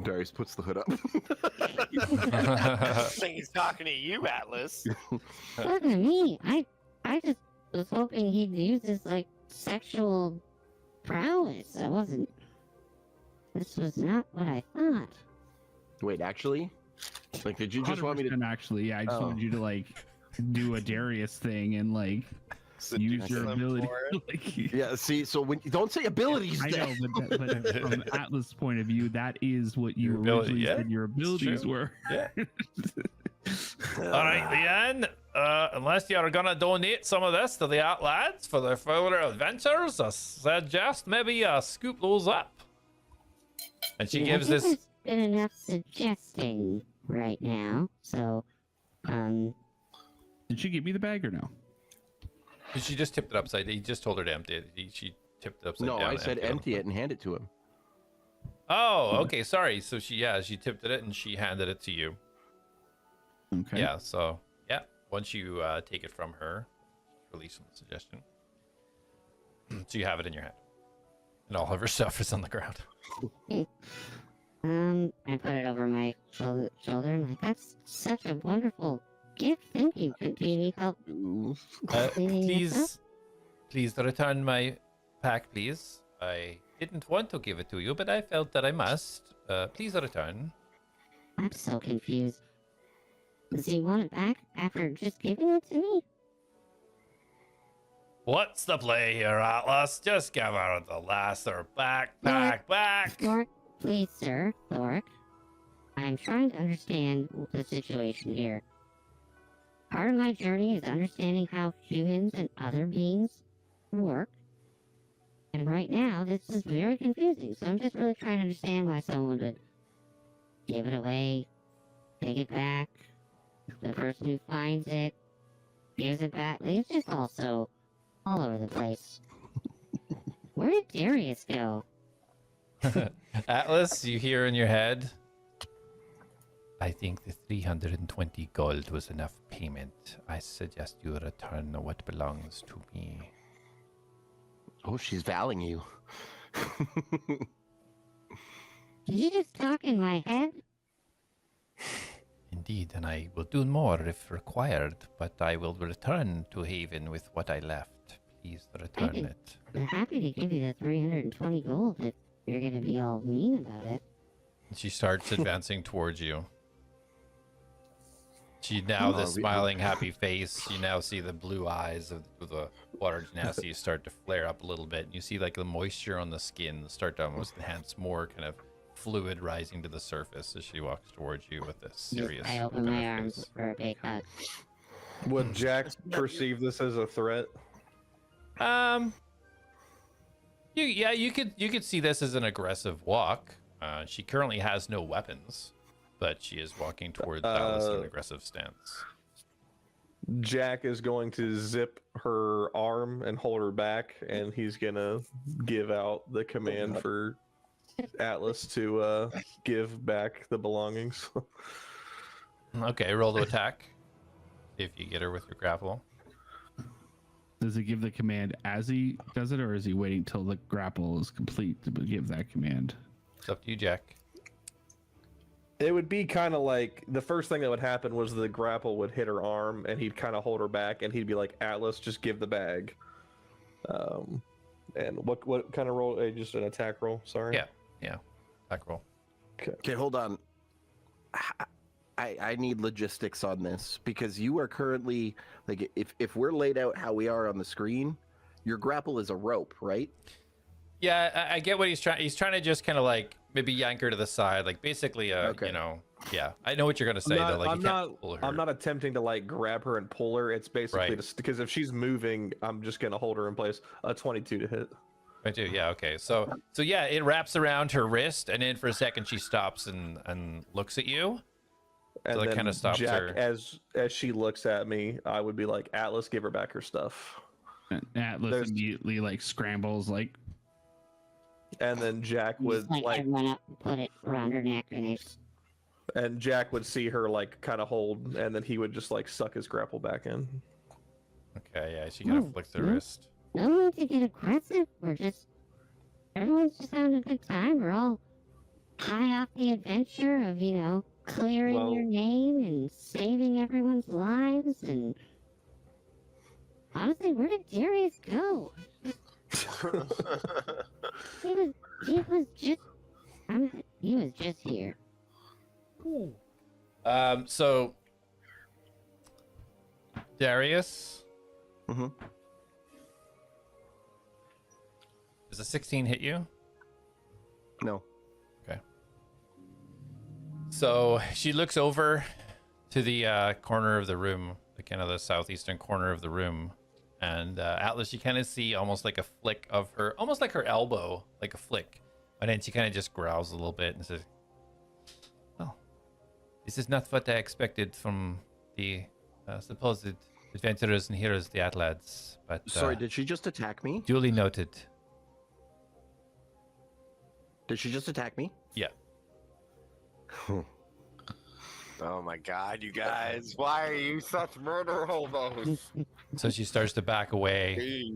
Darius puts the hood up. I think he's talking to you, Atlas. Look at me. I just was hoping he'd use his like sexual prowess. This was not what I thought. Wait, actually? Like, did you just want me to... 100% actually, yeah, I just wanted you to like do a Darius thing and like use your ability. Like, Yeah, see, so when you don't say abilities, I know, but from Atlas' point of view, that is what you Your ability, originally yeah, said your abilities true. were. Yeah. All right, Leanne. Unless you're gonna donate some of this to the ATLADS for their further adventures, I suggest maybe scoop those up. And she gives I this. think there's been enough suggesting right now, so Did she give me the bag or no? She just tipped it upside. He just told her to empty it. She tipped it upside No, down. I and said emptied empty it and hand it to him. Oh, okay. Sorry. So she tipped it and she handed it to you. Okay. Yeah. So yeah, once you take it from her, release the suggestion. So you have it in your hand, and all of her stuff is on the ground. I put it over my shoulder and like, that's such a wonderful gift. Thank you. Do you need help? cleaning this up? Please return my pack, please. I didn't want to give it to you, but I felt that I must. Please return. I'm so confused. Does he want it back after just giving it to me? What's the play here, Atlas? Just give her the Lasser back. Thoric, please, sir. Thoric. I'm trying to understand the situation here. Part of my journey is understanding how humans and other beings work. And right now, this is very confusing, so I'm just really trying to understand why someone would give it away, take it back, the person who finds it, gives it back. It's just also all over the place. Where did Darius go? Atlas, you hear in your head. I think the 320 gold was enough payment. I suggest you return what belongs to me. Oh, she's valing you. Did you just talk in my head? Indeed, and I will do more if required, but I will return to Haven with what I left. Please return can- it. I'm happy to give you the 320 gold if you're gonna be all mean about it. She starts advancing towards you. She now, the smiling, happy face. You now see the blue eyes of the water genasi start to flare up a little bit. And you see like the moisture on the skin start to almost enhance more kind of fluid rising to the surface as she walks towards you with this serious. I open kind my of arms face. for a big hug. Would Jack perceive this as a threat? You could see this as an aggressive walk. She currently has no weapons, but she is walking towards Alice in an aggressive stance. Jack is going to zip her arm and hold her back, and he's gonna give out the command for Atlas to give back the belongings. Okay, roll to attack. See if you get her with your grapple. Does he give the command as he does it, or is he waiting till the grapple is complete to give that command? It's up to you, Jack. It would be kind of like the first thing that would happen was the grapple would hit her arm, and he'd kind of hold her back, and he'd be like, "Atlas, just give the bag." And what kind of roll? Just an attack roll. Sorry. Yeah. Attack roll. Okay, hold on. I need logistics on this because you are currently like if we're laid out how we are on the screen, your grapple is a rope, right? Yeah, I get what he's trying. He's trying to just kind of like maybe yank her to the side, like basically a Okay. Yeah, I know what you're gonna say though. Like I'm you can't pull her. I'm not attempting to like grab her and pull her. It's basically Right. just because if she's moving, I'm just gonna hold her in place. A 22 to hit. I do. Yeah. Okay. So yeah, it wraps around her wrist, and then for a second she stops and looks at you. And So it then kinda stops Jack, her. as she looks at me, I would be like, Atlas, give her back her stuff. And Atlas There's- immediately like scrambles, like And then Jack would Just like, I run up and put it around her neck, and it's and Jack would see her like kind of hold, and then he would just like suck his grapple back in. Okay. Yeah. She kind of flicks the yeah. wrist. no one to get aggressive. We're just everyone's just having a good time. We're all high off the adventure of clearing Well- your name and saving everyone's lives. And honestly, where did Darius go? He was just here. So Darius, Mm-hmm. does a 16 hit you? No. So she looks over to the corner of the room, the kind of the southeastern corner of the room, and Atlas, you kind of see almost like a flick of her, almost like her elbow, like a flick, and then she kind of just growls a little bit and says, "Well, this is not what I expected from the supposed adventurers and heroes, the ATLADS, but Sorry, did she just attack me? duly noted." Did she just attack me? Yeah. Oh my god, you guys! Why are you such murder hobos? So she starts to back away.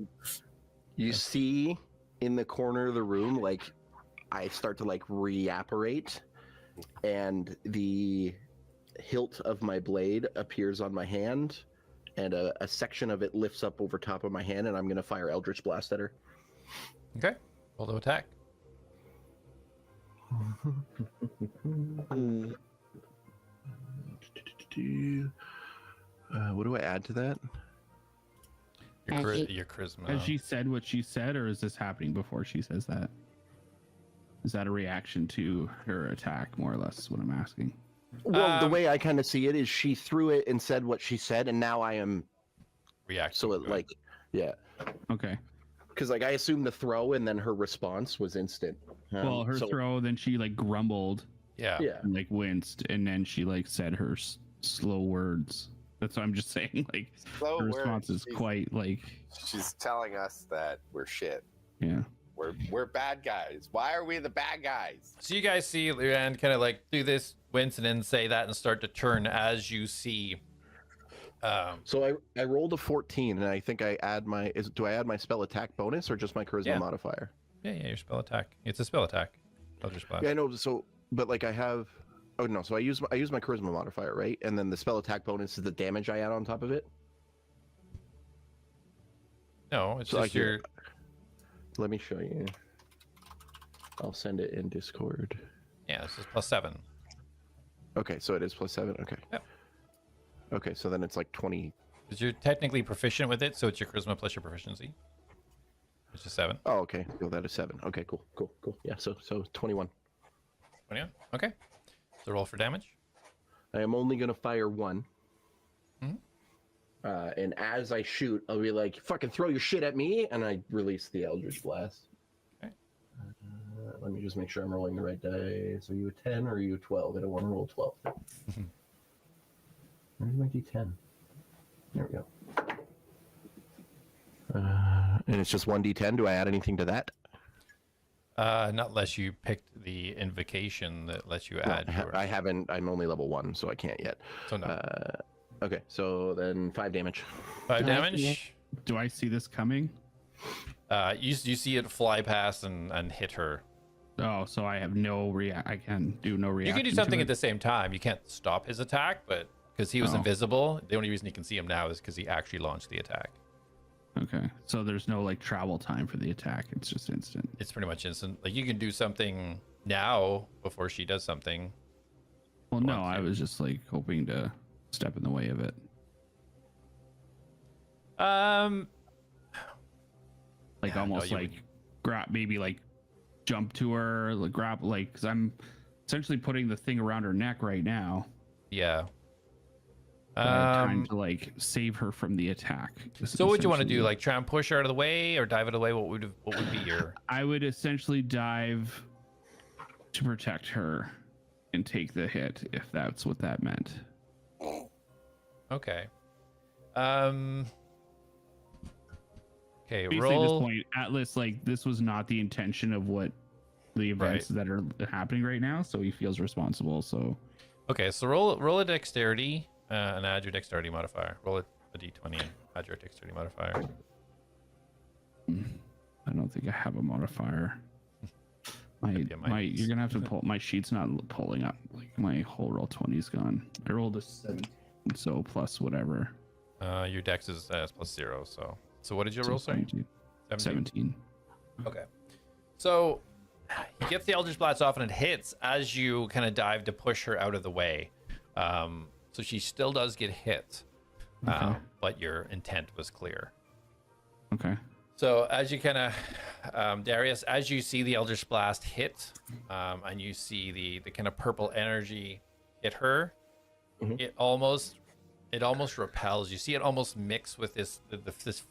You see in the corner of the room, like, I start to, like, reapparate, and the hilt of my blade appears on my hand, and a section of it lifts up over top of my hand, and I'm going to fire Eldritch Blast at her. Okay. Roll to attack. What do I add to that? Your charisma. has she said what she said, or is this happening before she says that? Is that a reaction to her attack, more or less? Is what I'm asking. Well, the way I kind of see it is she threw it and said what she said, and now I am react. so it like, yeah, Okay. because like I assumed the throw and then her response was instant. Well, her so- throw, then she like grumbled Yeah. Yeah. and like winced, and then she like said her slow words. That's what I'm just saying. Like Slow her words. response is She's- quite like, She's telling us that we're shit. yeah. We're bad guys. Why are we the bad guys? So you guys see Leanne kind of like do this, wince, and then say that and start to turn as you see. So I rolled a 14, and I think I add my do I add my spell attack bonus or just my charisma Yeah. modifier? Yeah, your spell attack. It's a spell attack. Eldritch Blast. Yeah, I know. So, but like I have. Oh no! So I use my charisma modifier, right? And then the spell attack bonus is the damage I add on top of it. No, it's So I just can- your. Let me show you. I'll send it in Discord. Yeah, this is +7. Okay, so it is +7. Okay. Yep. Okay, so then it's like 20. Because you're technically proficient with it, so it's your charisma plus your proficiency. Which is 7. Oh, okay. So that is 7. Okay, cool. Yeah, so 21. 21. Okay. So roll for damage. I am only gonna fire one. Mhm. And as I shoot, I'll be like, "Fucking throw your shit at me!" And I release the Eldritch Blast. Okay. Let me just make sure I'm rolling the right dice. Are you a 10 or are you a 12? I don't want to roll 12. Where's my D10? There we go. And it's just 1d10. Do I add anything to that? Not unless you picked the invocation that lets you add. your- I haven't. I'm only level 1, so I can't yet. So no. Okay, so then 5 damage. 5 Do I see damage. Do I see this coming? You see it fly past and hit her. Oh, so I have no I can do no You reaction. can do to something it? at the same time. You can't stop his attack, but because he was Oh. invisible, the only reason you can see him now is because he actually launched the attack. Okay, so there's no like travel time for the attack. It's just instant. It's pretty much instant. Like you can do something now before she does something. Well, no, Once I you- was just like hoping to step in the way of it. Yeah, Like no, almost you like grab, maybe like jump to her, like grab, like because I'm essentially putting the thing around her neck right now. Yeah. Trying to like save her from the attack. So what do you want to do? essentially. Like try and push her out of the way or dive out of the way? What would be your? I would essentially dive to protect her and take the hit if that's what that meant. Okay. Okay. Basically, Roll. at this point, Atlas, like, this was not the intention of what the events that are happening right now, so he feels responsible. So Okay. So roll a dexterity and add your dexterity modifier. Roll a d20 and add your dexterity modifier. I don't think I have a modifier. Yeah, mine You're gonna have to pull. My sheet's not pulling up. Like my whole roll 20's gone. I rolled a 17, so plus whatever. Your dex is +0. So what did you roll? Sorry. 17. Okay. So he gets the Eldritch Blast off and it hits as you kind of dive to push her out of the way. So she still does get hit, but your intent was clear. Okay. So as you kind of, Darius, as you see the Eldritch Blast hit, and you see the kind of purple energy hit her, it almost repels. You see it almost mix with this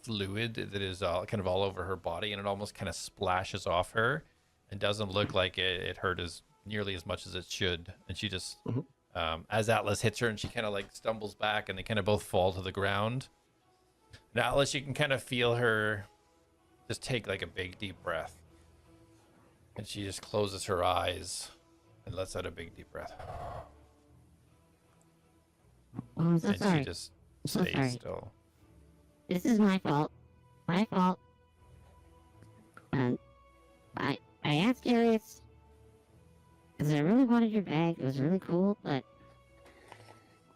fluid that is kind of all over her body, and it almost kind of splashes off her. It doesn't look like it hurt nearly as much as it should, and she just, as Atlas hits her, and she kind of like stumbles back, and they kind of both fall to the ground. And Atlas, you can kind of feel her just take like a big deep breath, and she just closes her eyes and lets out a big deep breath, Oh, I'm so and sorry. she just So stays sorry. still. This is my fault. My fault. I asked Darius because I really wanted your bag. It was really cool, but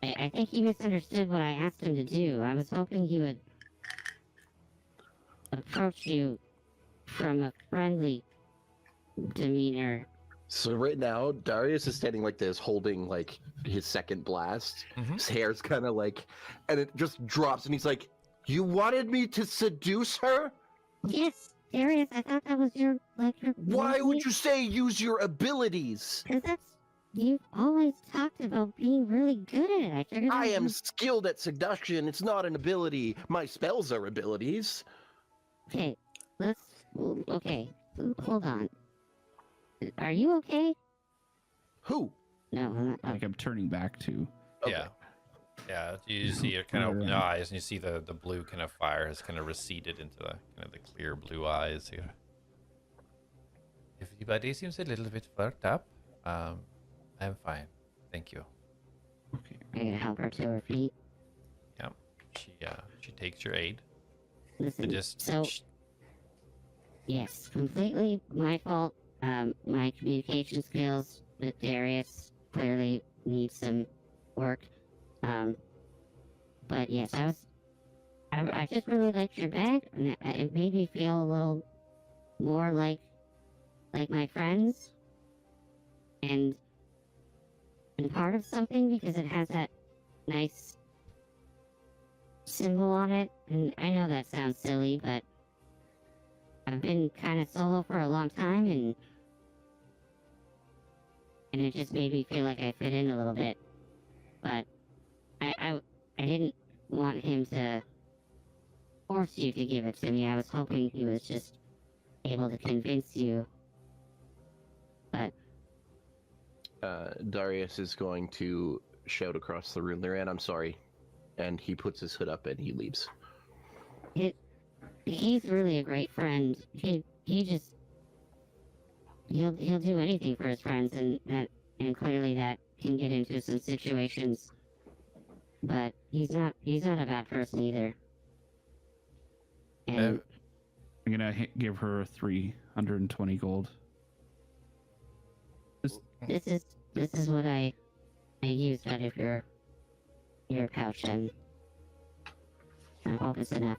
I think he misunderstood what I asked him to do. I was hoping he would approach you from a friendly demeanor. So right now, Darius is standing like this, holding like his second blast. His hair's kind of like, and it just drops, and he's like, "You wanted me to seduce her? Yes, Darius, I thought that was your Why would you say use your abilities? Because you've always talked about being really good at it. I figured I that am you- skilled at seduction. It's not an ability. My spells are abilities." Okay, okay, hold on. Are you okay? Who? No, I'm not. Like I'm turning back to. Okay. Yeah. You see her kind of open the eyes, and you see the blue kind of fire has kind of receded into the kind of the clear blue eyes here. Everybody seems a little bit worked up. I'm fine, thank you. Okay. I gotta help her to her feet. Yeah. She takes your aid. Listen, And just so yes, completely my fault. My communication skills with Darius clearly need some work. But yes, I just really liked your bag, and it made me feel a little more like my friends, and part of something because it has that nice symbol on it. And I know that sounds silly, but I've been kind of solo for a long time, and it just made me feel like I fit in a little bit. But I didn't want him to force you to give it to me. I was hoping he was just able to convince you. But Darius is going to shout across the room, "Therein, I'm sorry," and he puts his hood up and he leaves. he's really a great friend. He'll do anything for his friends, and clearly that can get into some situations. But he's not a bad person either. And I'm gonna give her 320 gold. this is what I used out of your pouch, and I hope it's enough.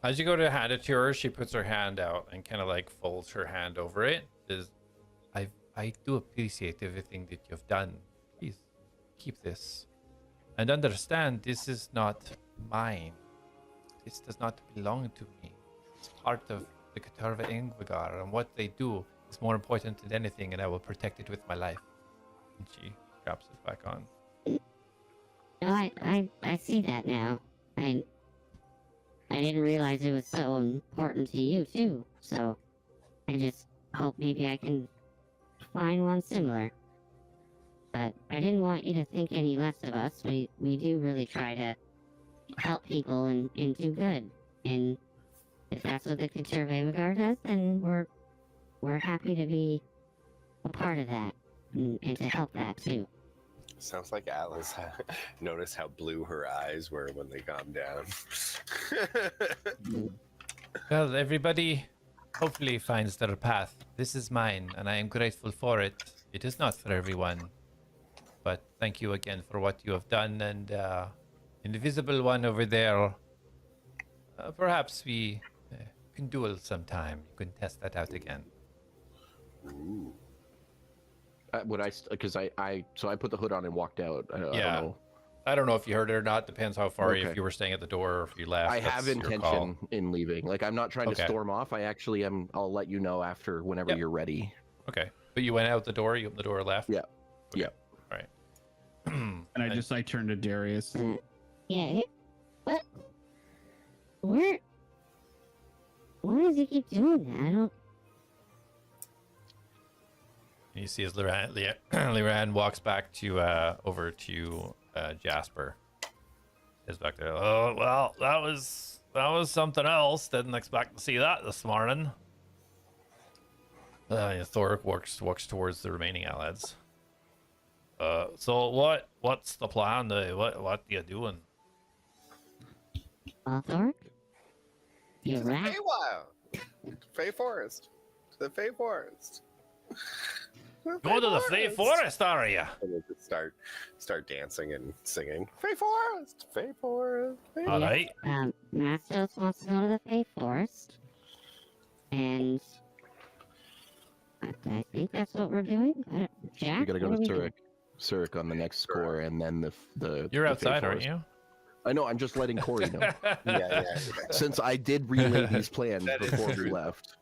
As you go to hand it to her, she puts her hand out and kind of like folds her hand over it. I do appreciate everything that you've done. Please keep this. And understand, this is not mine. This does not belong to me. It's part of the Katarva Ingvagar, and what they do is more important than anything, and I will protect it with my life. And she drops it back on. No, I see that now. I didn't realize it was so important to you too. So I just hope maybe I can find one similar. But I didn't want you to think any less of us. We do really try to help people and do good. And if that's what the Conservative Guard does, then we're happy to be a part of that and to help that too. Sounds like Alice. Notice how blue her eyes were when they calmed down. Well, everybody hopefully finds their path. This is mine, and I am grateful for it. It is not for everyone. But thank you again for what you have done, and Invisible One over there, perhaps we can duel sometime. You can test that out again. Ooh. Because I put the hood on and walked out. I don't know. I don't know if you heard it or not. Depends how far, Okay. if you were staying at the door or if you left. I That's have your call. intention in leaving. Like, I'm not trying to Okay. storm off. I actually am. I'll let you know after whenever Yep. you're ready. Okay. But you went out the door, you opened the door and left? Yeah. Yeah. All right. And I just like turn to Darius. Yeah. What? Why does he keep doing that? I don't. And you see as Liran walks back to over to Jasper. Is back there. Oh well, that was something else. Didn't expect to see that this morning. Thor walks towards the remaining ATLADS. So what's the plan? What are you doing? Thor? You're right. Feywild. Fey Forest. The Fey Forest. Going to the Fey Forest, are you? And we'll just start dancing and singing. Fey Forest. Fey Forest. Fey All right. Mastos wants to go to the Fey Forest. And I think that's what we're doing. Jack, You gotta go what to are we doing? Surik on the next score, and then the. You're the outside, Fey aren't Forest. you? I know. I'm just letting Corey know. Yeah. Since I did relay these plans That is before we true. left.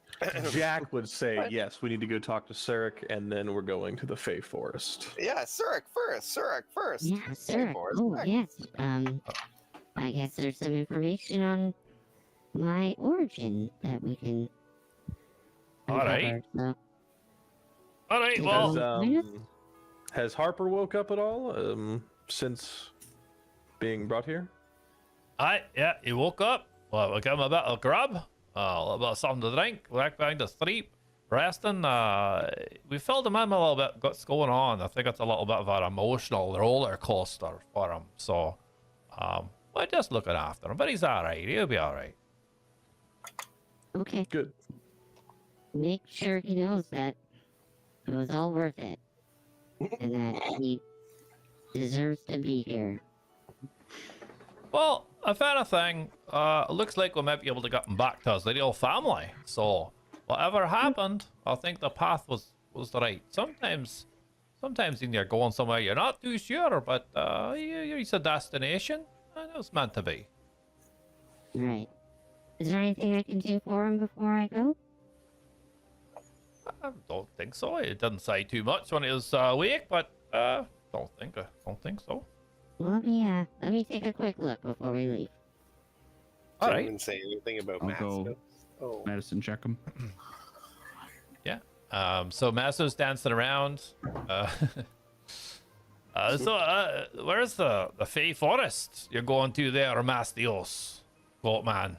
Jack would say, yes, we need to go talk to Surik, and then we're going to the Fey Forest. Yeah, Surik first. Yeah, sir. Forest Oh, next. yes. I guess there's some information on my origin that we can. All right. uncover, so- All right. Yeah. Well, Has Harper woke up at all since being brought here? Yeah, he woke up. Well, we gave him a bit of grub, a little bit of something to drink, back behind the street, resting. We filled him in a little bit. What's going on? I think it's a little bit of an emotional roller coaster for him. So, we're just looking after him, but he's all right. He'll be all right. Okay. Good. Make sure he knows that it was all worth it. And that he deserves to be here. Well, if anything, it looks like we might be able to get him back to his little family. So, whatever happened, I think the path was right. Sometimes when you're going somewhere, you're not too sure, but it's a destination, and it was meant to be. Right. Is there anything I can do for him before I go? I don't think so. It didn't say too much when it was awake, but don't think so. Well, let me take a quick look before we leave. All Didn't right. even say anything about I'll go- Mastos. Oh. Medicine check him. Yeah. So Masso's dancing around. Where's the Fey Forest you're going to there, Mastos, Goatman?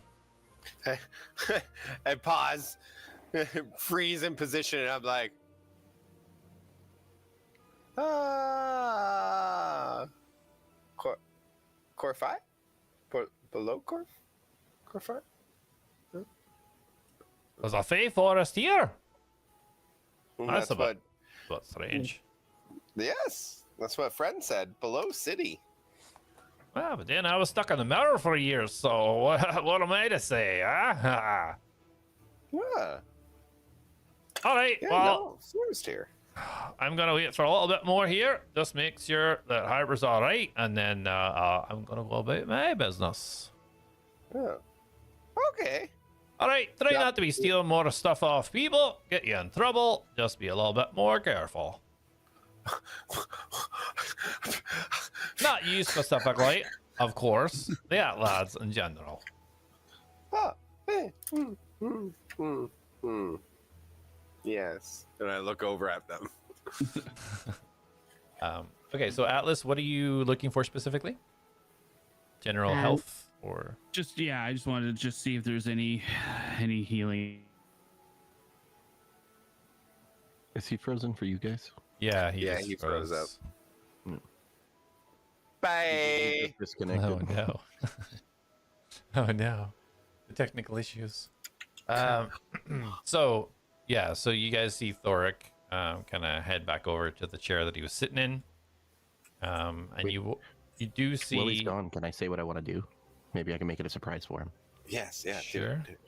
I pause, freeze in position, and I'm like, Core 5? Below Core 5? There's a Fey Forest here. That's a what, bit strange. yes, that's what friend said. Below City. Well, but then I was stuck in the mirror for years, so what am I to say, huh? Yeah. All right, Yeah, well, no, Forest here. I'm gonna wait for a little bit more here. Just make sure that Harper's all right, and then I'm gonna go about my business. Yeah. Okay. All right, try not to be stealing more stuff off people. Get you in trouble. Just be a little bit more careful. Not you specifically, of course. The ATLADS in general. Ah, eh, Yes. And I look over at them. Okay, so Atlas, what are you looking for specifically? General health or Just I just wanted to just see if there's any healing. Is he frozen for you guys? yeah, He froze up. Hmm. Bye. Disconnected. Oh no. Oh no. The technical issues. So you guys see Thoric kind of head back over to the chair that he was sitting in. And Wait. you do see While he's gone, can I say what I want to do? Maybe I can make it a surprise for him. Yes, yeah. Sure. Do it.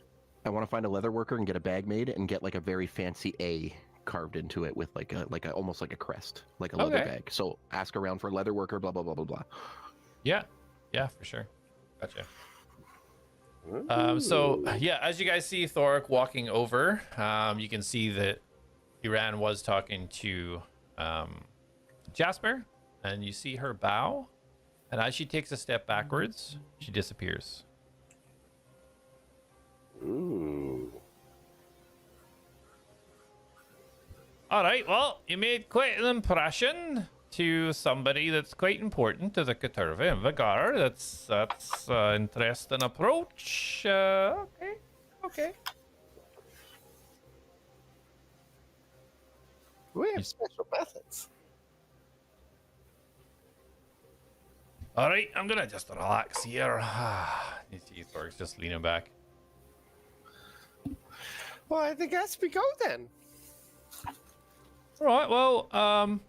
I want to find a leather worker and get a bag made and get like a very fancy A carved into it with like a almost like a crest, like a leather Okay. bag. So ask around for a leather worker, blah blah blah blah blah. Yeah, for sure. Gotcha. So yeah, as you guys see Thoric walking over, you can see that Iran was talking to Jasper, and you see her bow, and as she takes a step backwards, she disappears. Ooh. All right, well, you made quite an impression to somebody that's quite important to the Caterva and Vigar. That's interesting approach. Okay. We have special methods. All right, I'm gonna just relax here. You see Thoric's just leaning back. Well, I think as we go then. All right, well,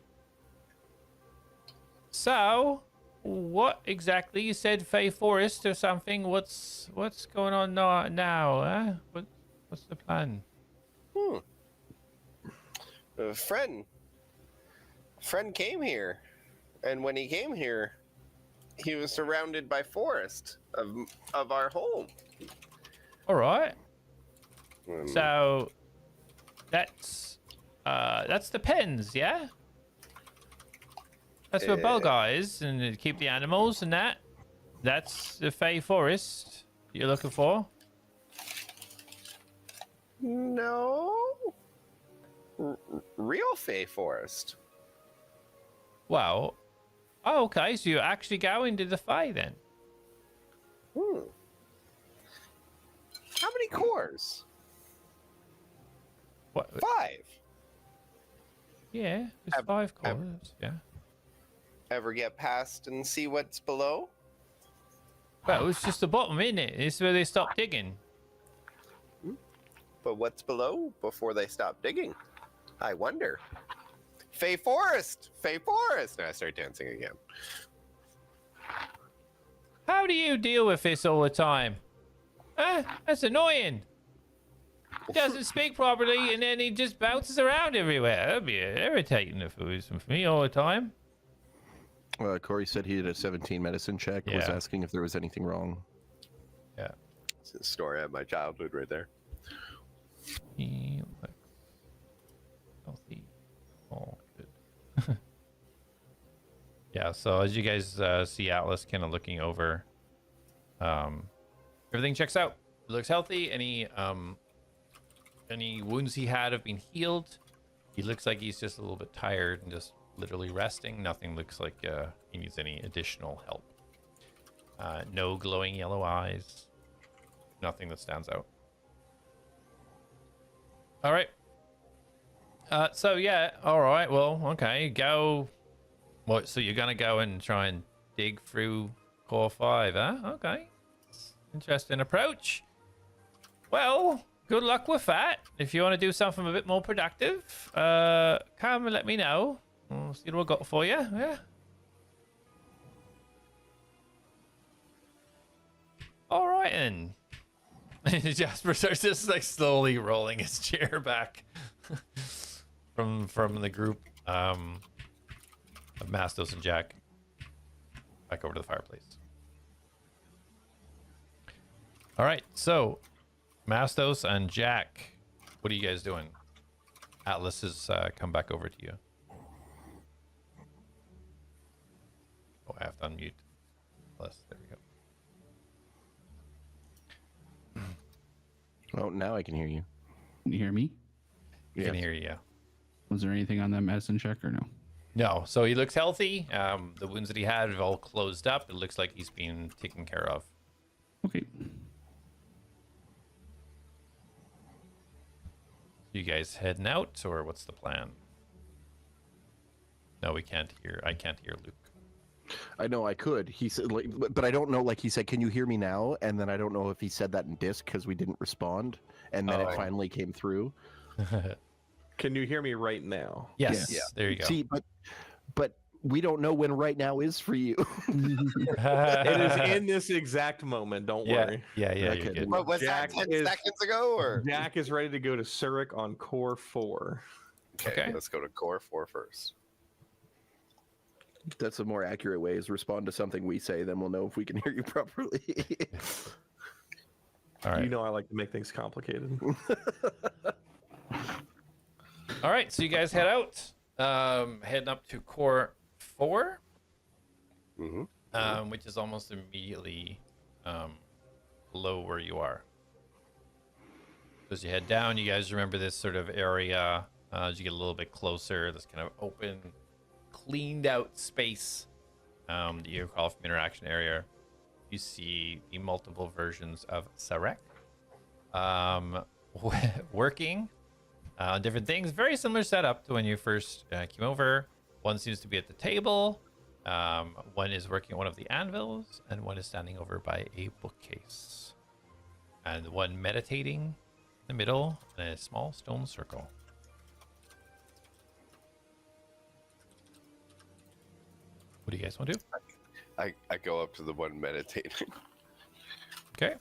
so what exactly? You said Fey Forest or something. What's going on now? Huh? What's the plan? A friend came here, and when he came here, he was surrounded by forest of our home. All right. Um, So that's the pens, yeah? That's where Bulgar is, and to keep the animals and that. That's the Fey Forest you're looking for. No. Real Fey Forest. Well, oh, okay, so you're actually going to the Fey then? How many cores? What? 5. Yeah, it's Have- 5 have- cores, yeah. Ever get past and see what's below? Well, it's just the bottom, isn't it? It's where they stop digging. But what's below before they stop digging? I wonder. Fey Forest! Fey Forest! And I start dancing again. How do you deal with this all the time? That's annoying. He doesn't speak properly, and then he just bounces around everywhere. That'd be irritating if it was for me all the time. Corey said he did a 17 medicine check. Was Yeah. asking if there was anything wrong. Yeah. It's a story of my childhood right there. He looks healthy. All good. Yeah, so as you guys see Atlas kind of looking over, everything checks out. He looks healthy. Any wounds he had have been healed. He looks like he's just a little bit tired and just literally resting. Nothing looks like he needs any additional help. No glowing yellow eyes. Nothing that stands out. All right. So yeah, all right. Well, okay. Go. What? So you're gonna go and try and dig through core 5, huh? Okay. Interesting approach. Well, good luck with that. If you want to do something a bit more productive, come and let me know. We'll see what I've got for you. Yeah. All right then. Jasper starts just like slowly rolling his chair back from the group of Mastos and Jak back over to the fireplace. All right, so Mastos and Jak, what are you guys doing? Atlas has come back over to you. Oh, I have to unmute Atlas. There we go. Oh, now I can hear you. Can you hear me? You can hear you, yeah. Was there anything on that medicine check or no? No, so he looks healthy. The wounds that he had have all closed up. It looks like he's been taken care of. Okay. You guys heading out, or what's the plan? No, we can't hear. I can't hear Luke. I know I could. He said, like, but I don't know. Like he said, "Can you hear me now?" And then I don't know if he said that in disc because we didn't respond, and then it finally came through. Can you hear me right now? Yes. Yeah. There you go. See, but we don't know when right now is for you. It is in this exact moment. Don't worry. Yeah, Okay. you're good. What was that? Jak 10 is- seconds ago, or Jak is ready to go to Zurich on core 4. Okay. Let's go to core 4 first. That's a more accurate way: is respond to something we say, then we'll know if we can hear you properly. All right. You know I like to make things complicated. All right, so you guys head out, heading up to core 4, which is almost immediately below where you are. As you head down, you guys remember this sort of area. As you get a little bit closer, this kind of open, cleaned out space that you recall from interaction area. You see the multiple versions of Sarek working on different things. Very similar setup to when you first came over. One seems to be at the table. One is working on one of the anvils, and one is standing over by a bookcase. And one meditating in the middle in a small stone circle. What do you guys want to do? I go up to the one meditating. Okay.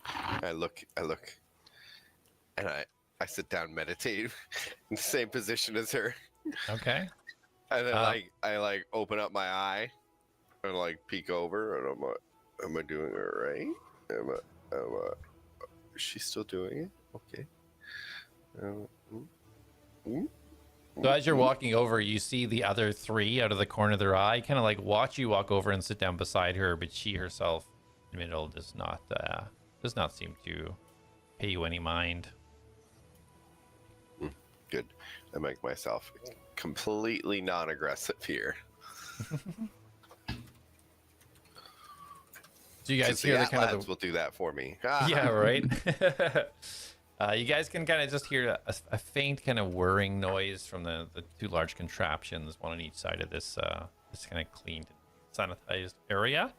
I look, and I sit down, meditate in the same position as her, Okay. and then I open up my eye and like peek over, and I'm like, am I doing it right? Is she still doing it? Okay. So as you're walking over, you see the other three out of the corner of their eye, kind of like watch you walk over and sit down beside her, but she herself in the middle does not seem to pay you any mind. Good. I make myself completely non-aggressive here. So you guys Since hear the the kind of ATLADS will do that for me. yeah, right. You guys can kind of just hear a faint kind of whirring noise from the two large contraptions, one on each side of this kind of cleaned, sanitized area.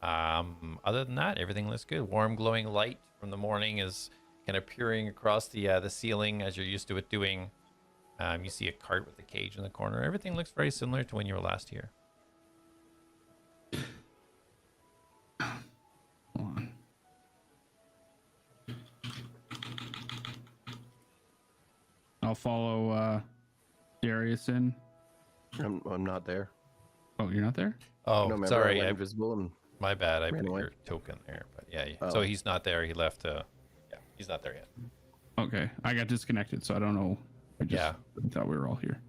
Other than that, everything looks good. Warm, glowing light from the morning is kind of peering across the ceiling as you're used to it doing. You see a cart with a cage in the corner. Everything looks very similar to when you were last here. Hold on. I'll follow Darius in. I'm not there. Oh, you're not there? Oh, No, remember, sorry. I went invisible and My bad. I Ran put away. your token there, but yeah. Oh. So he's not there. He left. Yeah, he's not there yet. Okay. I got disconnected, so I don't know. I just Yeah. thought we were all here.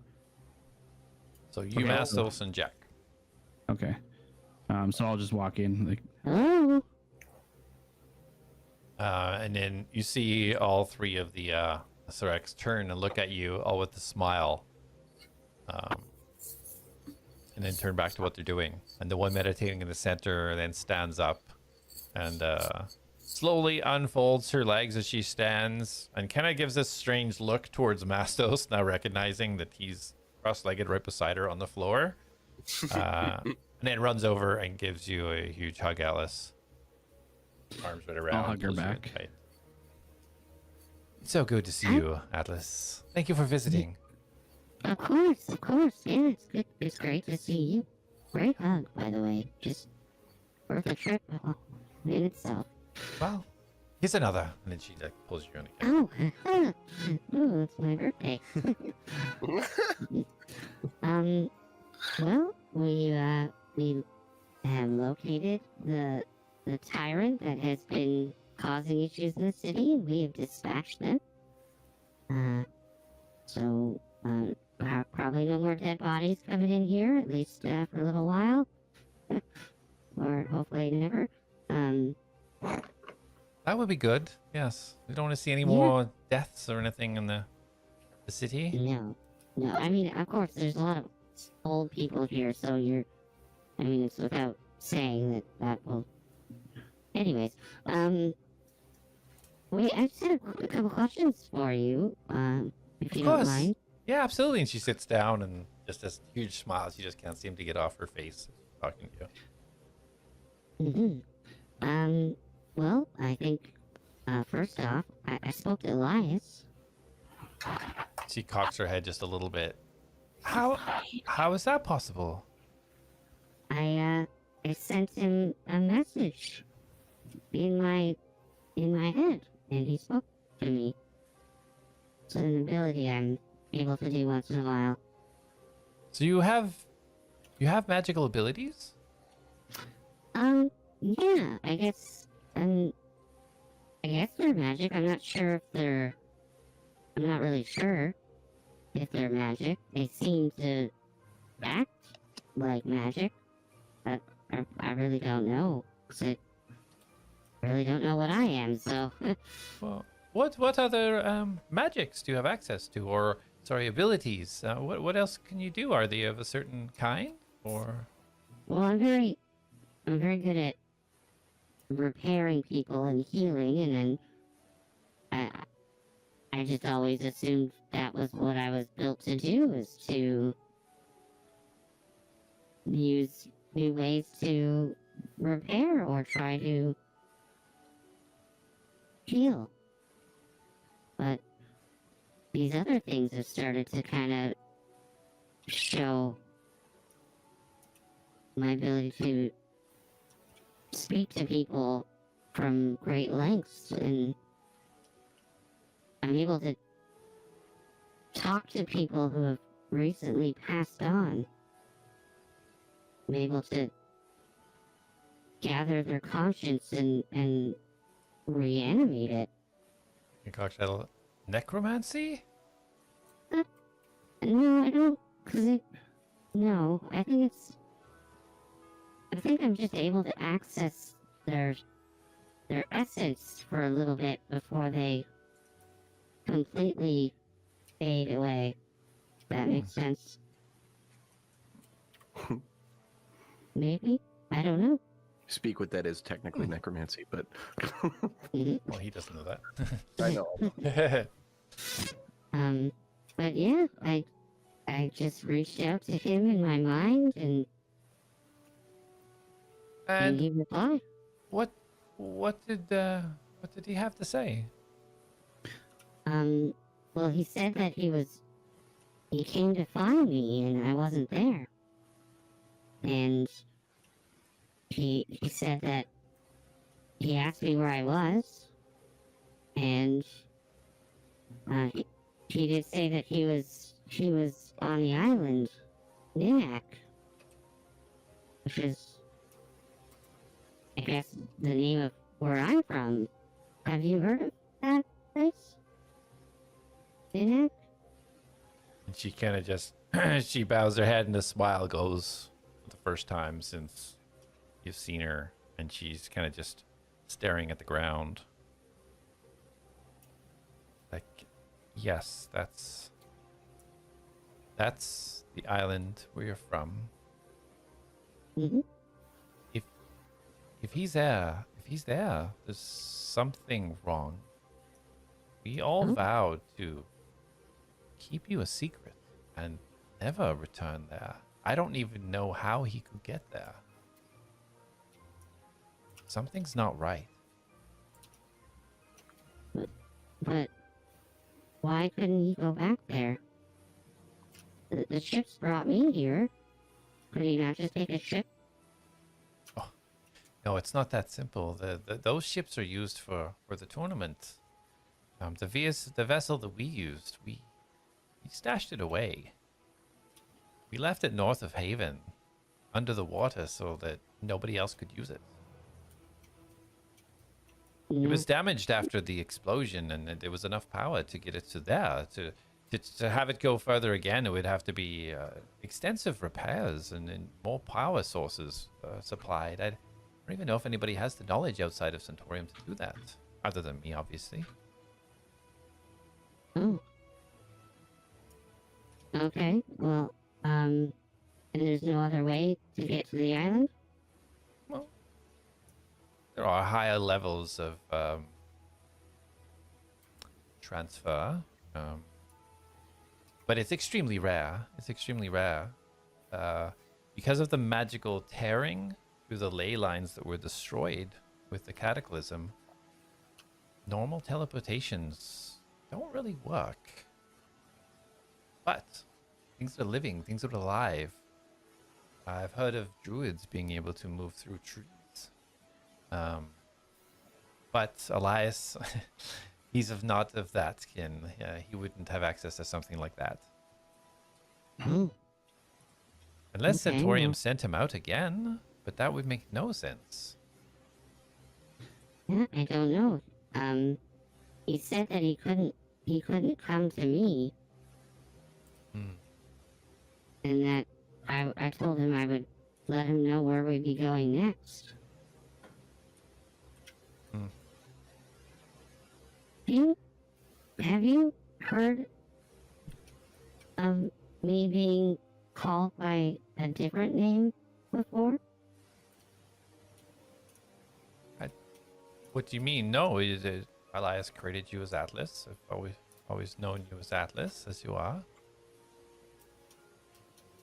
So you, Mastos, and Jak. Okay. So I'll just walk in. Like, Hello? And then you see all three of the Sareks turn and look at you, all with a smile. And then turn back to what they're doing. And the one meditating in the center then stands up and slowly unfolds her legs as she stands and kind of gives this strange look towards Mastos, now recognizing that he's cross-legged right beside her on the floor. And then runs over and gives you a huge hug, Alice. Arms right around. I'll hug her pulls you in back. tight. So good to see you, Atlas. Thank you for visiting. Of course. Yeah, it's good. It's great to see you. Great hug, by the way. Just worth a trip in itself. Well, here's another. And then she like pulls you in again. Oh, it's my birthday. Well, we have located the tyrant that has been causing issues in the city, and we have dispatched them. So, probably no more dead bodies coming in here, at least for a little while. Or hopefully never. That would be good. Yes. We don't want to see any more deaths or anything in the city. No. No, I mean, of course, there's a lot of old people here, so I mean, it's without saying that will... Anyways, wait, I just had a couple questions for you, if you don't mind. Yeah, absolutely. And she sits down and just has huge smiles. You just can't seem to get off her face talking to you. Well, I think, first off, I spoke to A.T.L.A.S. She cocks her head just a little bit. How is that possible? I sent him a message in my head, and he spoke to me. It's an ability I'm able to do once in a while. So you have magical abilities? Yeah, I guess they're magic. I'm not really sure if they're magic. They seem to act like magic, but I really don't know. 'Cause I really don't know what I am, so... Well, what other magics do you have access to, or sorry, abilities? What else can you do? Are they of a certain kind, or? Well, I'm very good at repairing people and healing, and then I just always assumed that was what I was built to do, is to use new ways to repair or try to heal. But these other things have started to kind of show my ability to speak to people from great lengths, and I'm able to talk to people who have recently passed on. I'm able to gather their conscience and reanimate it. You cocked that necromancy? No, I don't, no, I think I'm just able to access their essence for a little bit before they completely fade away. If that makes sense. Maybe? I don't know. Speak what that is technically necromancy, but Well, he doesn't know that. I know. But yeah, I just reached out to him in my mind, and he And replied. what did he have to say? Well, he said that he came to find me and I wasn't there. And he said that he asked me where I was, and he did say that he was on the island, Ninak, which is, I guess, the name of where I'm from. Have you heard of that place? Ninak? And she kind of just she bows her head and a smile goes for the first time since you've seen her, and she's kind of just staring at the ground. Like, yes, that's the island where you're from. Mm-hmm. If he's there, there's something wrong. We all vowed to keep you a secret and never return there. I don't even know how he could get there. Something's not right. But why couldn't he go back there? The ships brought me here. Could he not just take a ship? No, it's not that simple. Those ships are used for the tournament. The vessel that we used, we stashed it away. We left it north of Haven, under the water, so that nobody else could use it. It was damaged after the explosion, and there was enough power to get it to there. To have it go further again, it would have to be extensive repairs and more power sources supplied. I don't even know if anybody has the knowledge outside of Centaurium to do that, other than me, obviously. Oh. Okay, well, and there's no other way to get to the island? Well, there are higher levels of transfer, but it's extremely rare. It's extremely rare because of the magical tearing through the ley lines that were destroyed with the cataclysm. Normal teleportations don't really work, but things that are living, things that are alive. I've heard of druids being able to move through trees. But A.T.L.A.S, he's not of that skin. He wouldn't have access to something like that. Oh. Unless Okay, Centaurium well. sent him out again, but that would make no sense. Yeah, I don't know. He said that he couldn't come to me. Hmm. And that I told him I would let him know where we'd be going next. Hmm. Have you heard of me being called by a different name before? What do you mean? No, A.T.L.A.S created you as A.T.L.A.S. I've always known you as A.T.L.A.S, as you are.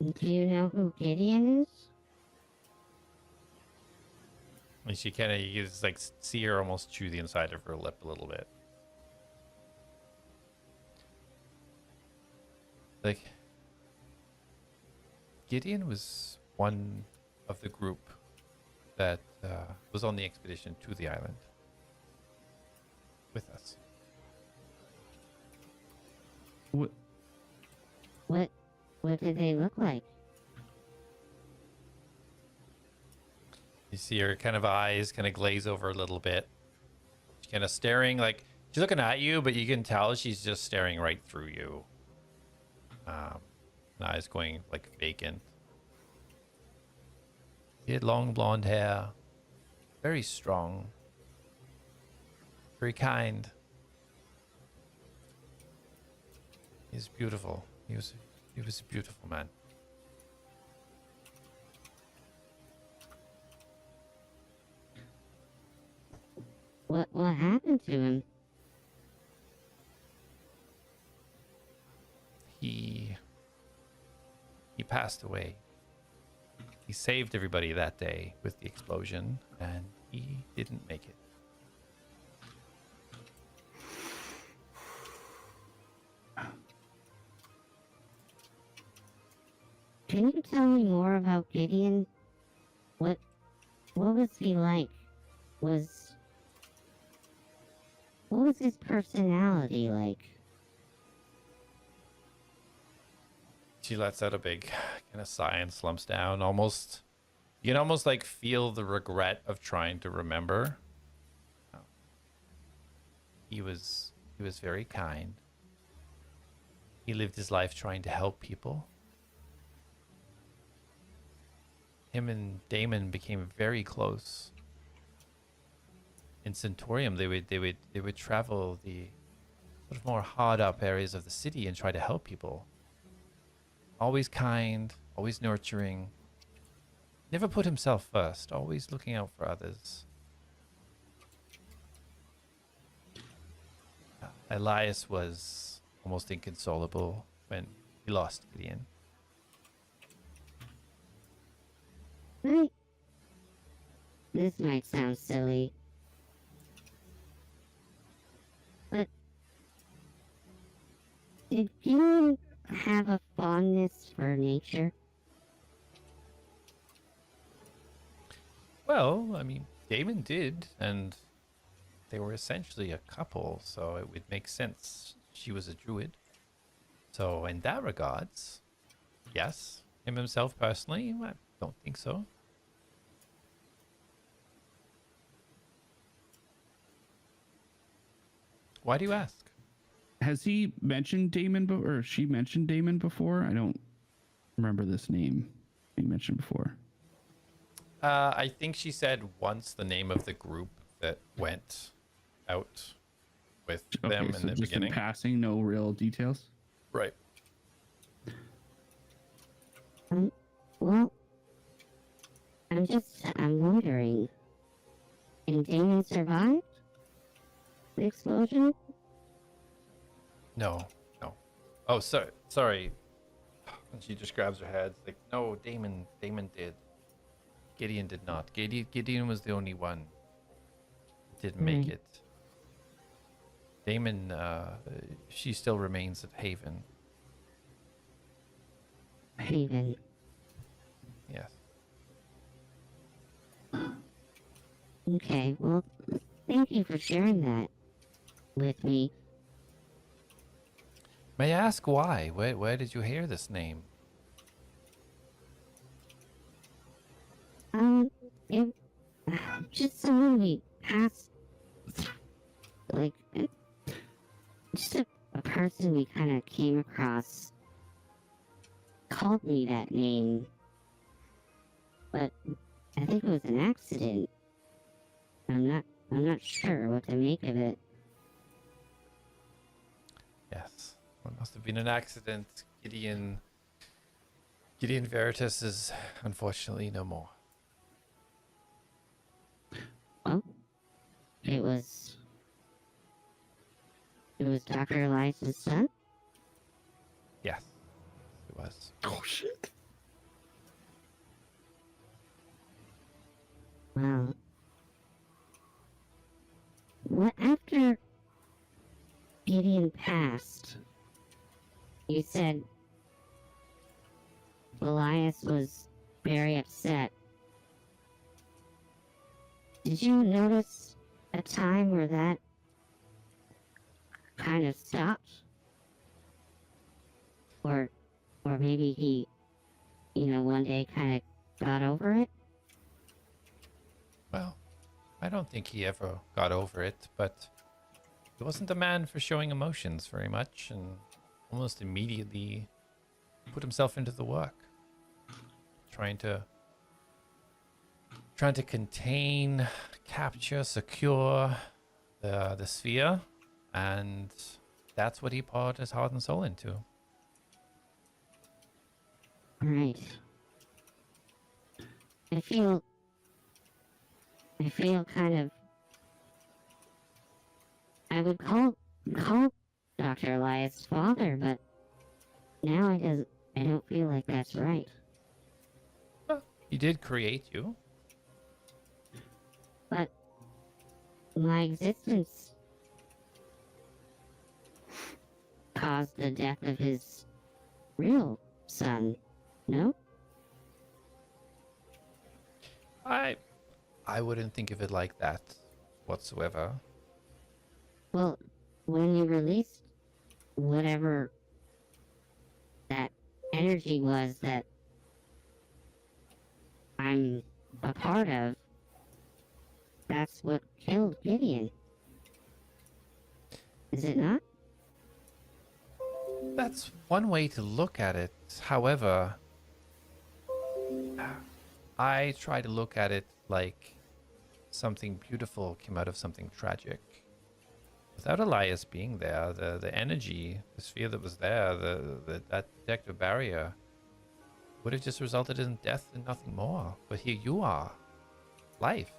Do you know who Gideon is? And she kind of, you just like see her almost chew the inside of her lip a little bit. Like, Gideon was one of the group that was on the expedition to the island with us. What? What did they look like? You see her kind of eyes kind of glaze over a little bit. She's kind of staring, like she's looking at you, but you can tell she's just staring right through you. Eyes going like vacant. She had long blonde hair, very strong, very kind. He's beautiful. He was a beautiful man. What happened to him? He passed away. He saved everybody that day with the explosion, and he didn't make it. Can you tell me more about Gideon? What was he like? What was his personality like? She lets out a big kind of sigh and slumps down. Almost, you can almost like feel the regret of trying to remember. He was very kind. He lived his life trying to help people. Him and Damon became very close. In Centaurium, they would travel the sort of more hard up areas of the city and try to help people. Always kind, always nurturing. Never put himself first, always looking out for others. Elias was almost inconsolable when he lost Gideon. This might sound silly, but did you have a fondness for nature? Well, I mean, Damon did, and they were essentially a couple, so it would make sense she was a druid. So in that regards, yes. Him himself personally, I don't think so. Why do you ask? Has he mentioned Damon or she mentioned Damon before? I don't remember this name being mentioned before. I think she said once the name of the group that went out with them in so the just beginning. in passing, no real details. Right. Well, I'm wondering, can Damon survive the explosion? No. Oh, sorry. And she just grabs her head. Like, no, Damon did. Gideon did not. Gideon was the only one who didn't make it. Damon, she still remains at Haven. Haven. Yes. Okay, well, thank you for sharing that with me. May I ask why? Where did you hear this name? It, just someone we passed, like, just a person we kind of came across called me that name, but I think it was an accident. I'm not sure what to make of it. Yes. Well, it must have been an accident. Gideon Veritas is unfortunately no more. Well, it was Dr. A.T.L.A.S.'s son? Yes. It was. Oh shit. Well, what after Gideon passed, you said Elias was very upset. Did you notice a time where that kind of stopped? Or maybe he, one day kind of got over it? Well, I don't think he ever got over it, but he wasn't a man for showing emotions very much, and almost immediately put himself into the work, trying to contain, capture, secure the sphere, and that's what he poured his heart and soul into. Right. I feel kind of. I would call Dr. A.T.L.A.S. father, but now I don't feel like that's right. Well, he did create you. But my existence caused the death of his real son, no? I wouldn't think of it like that whatsoever. Well, when you released whatever that energy was that I'm a part of, that's what killed Gideon. Is it not? That's one way to look at it. However, I try to look at it like something beautiful came out of something tragic. Without Elias being there, the energy, the sphere that was there, that protective barrier would have just resulted in death and nothing more. But here you are. Life.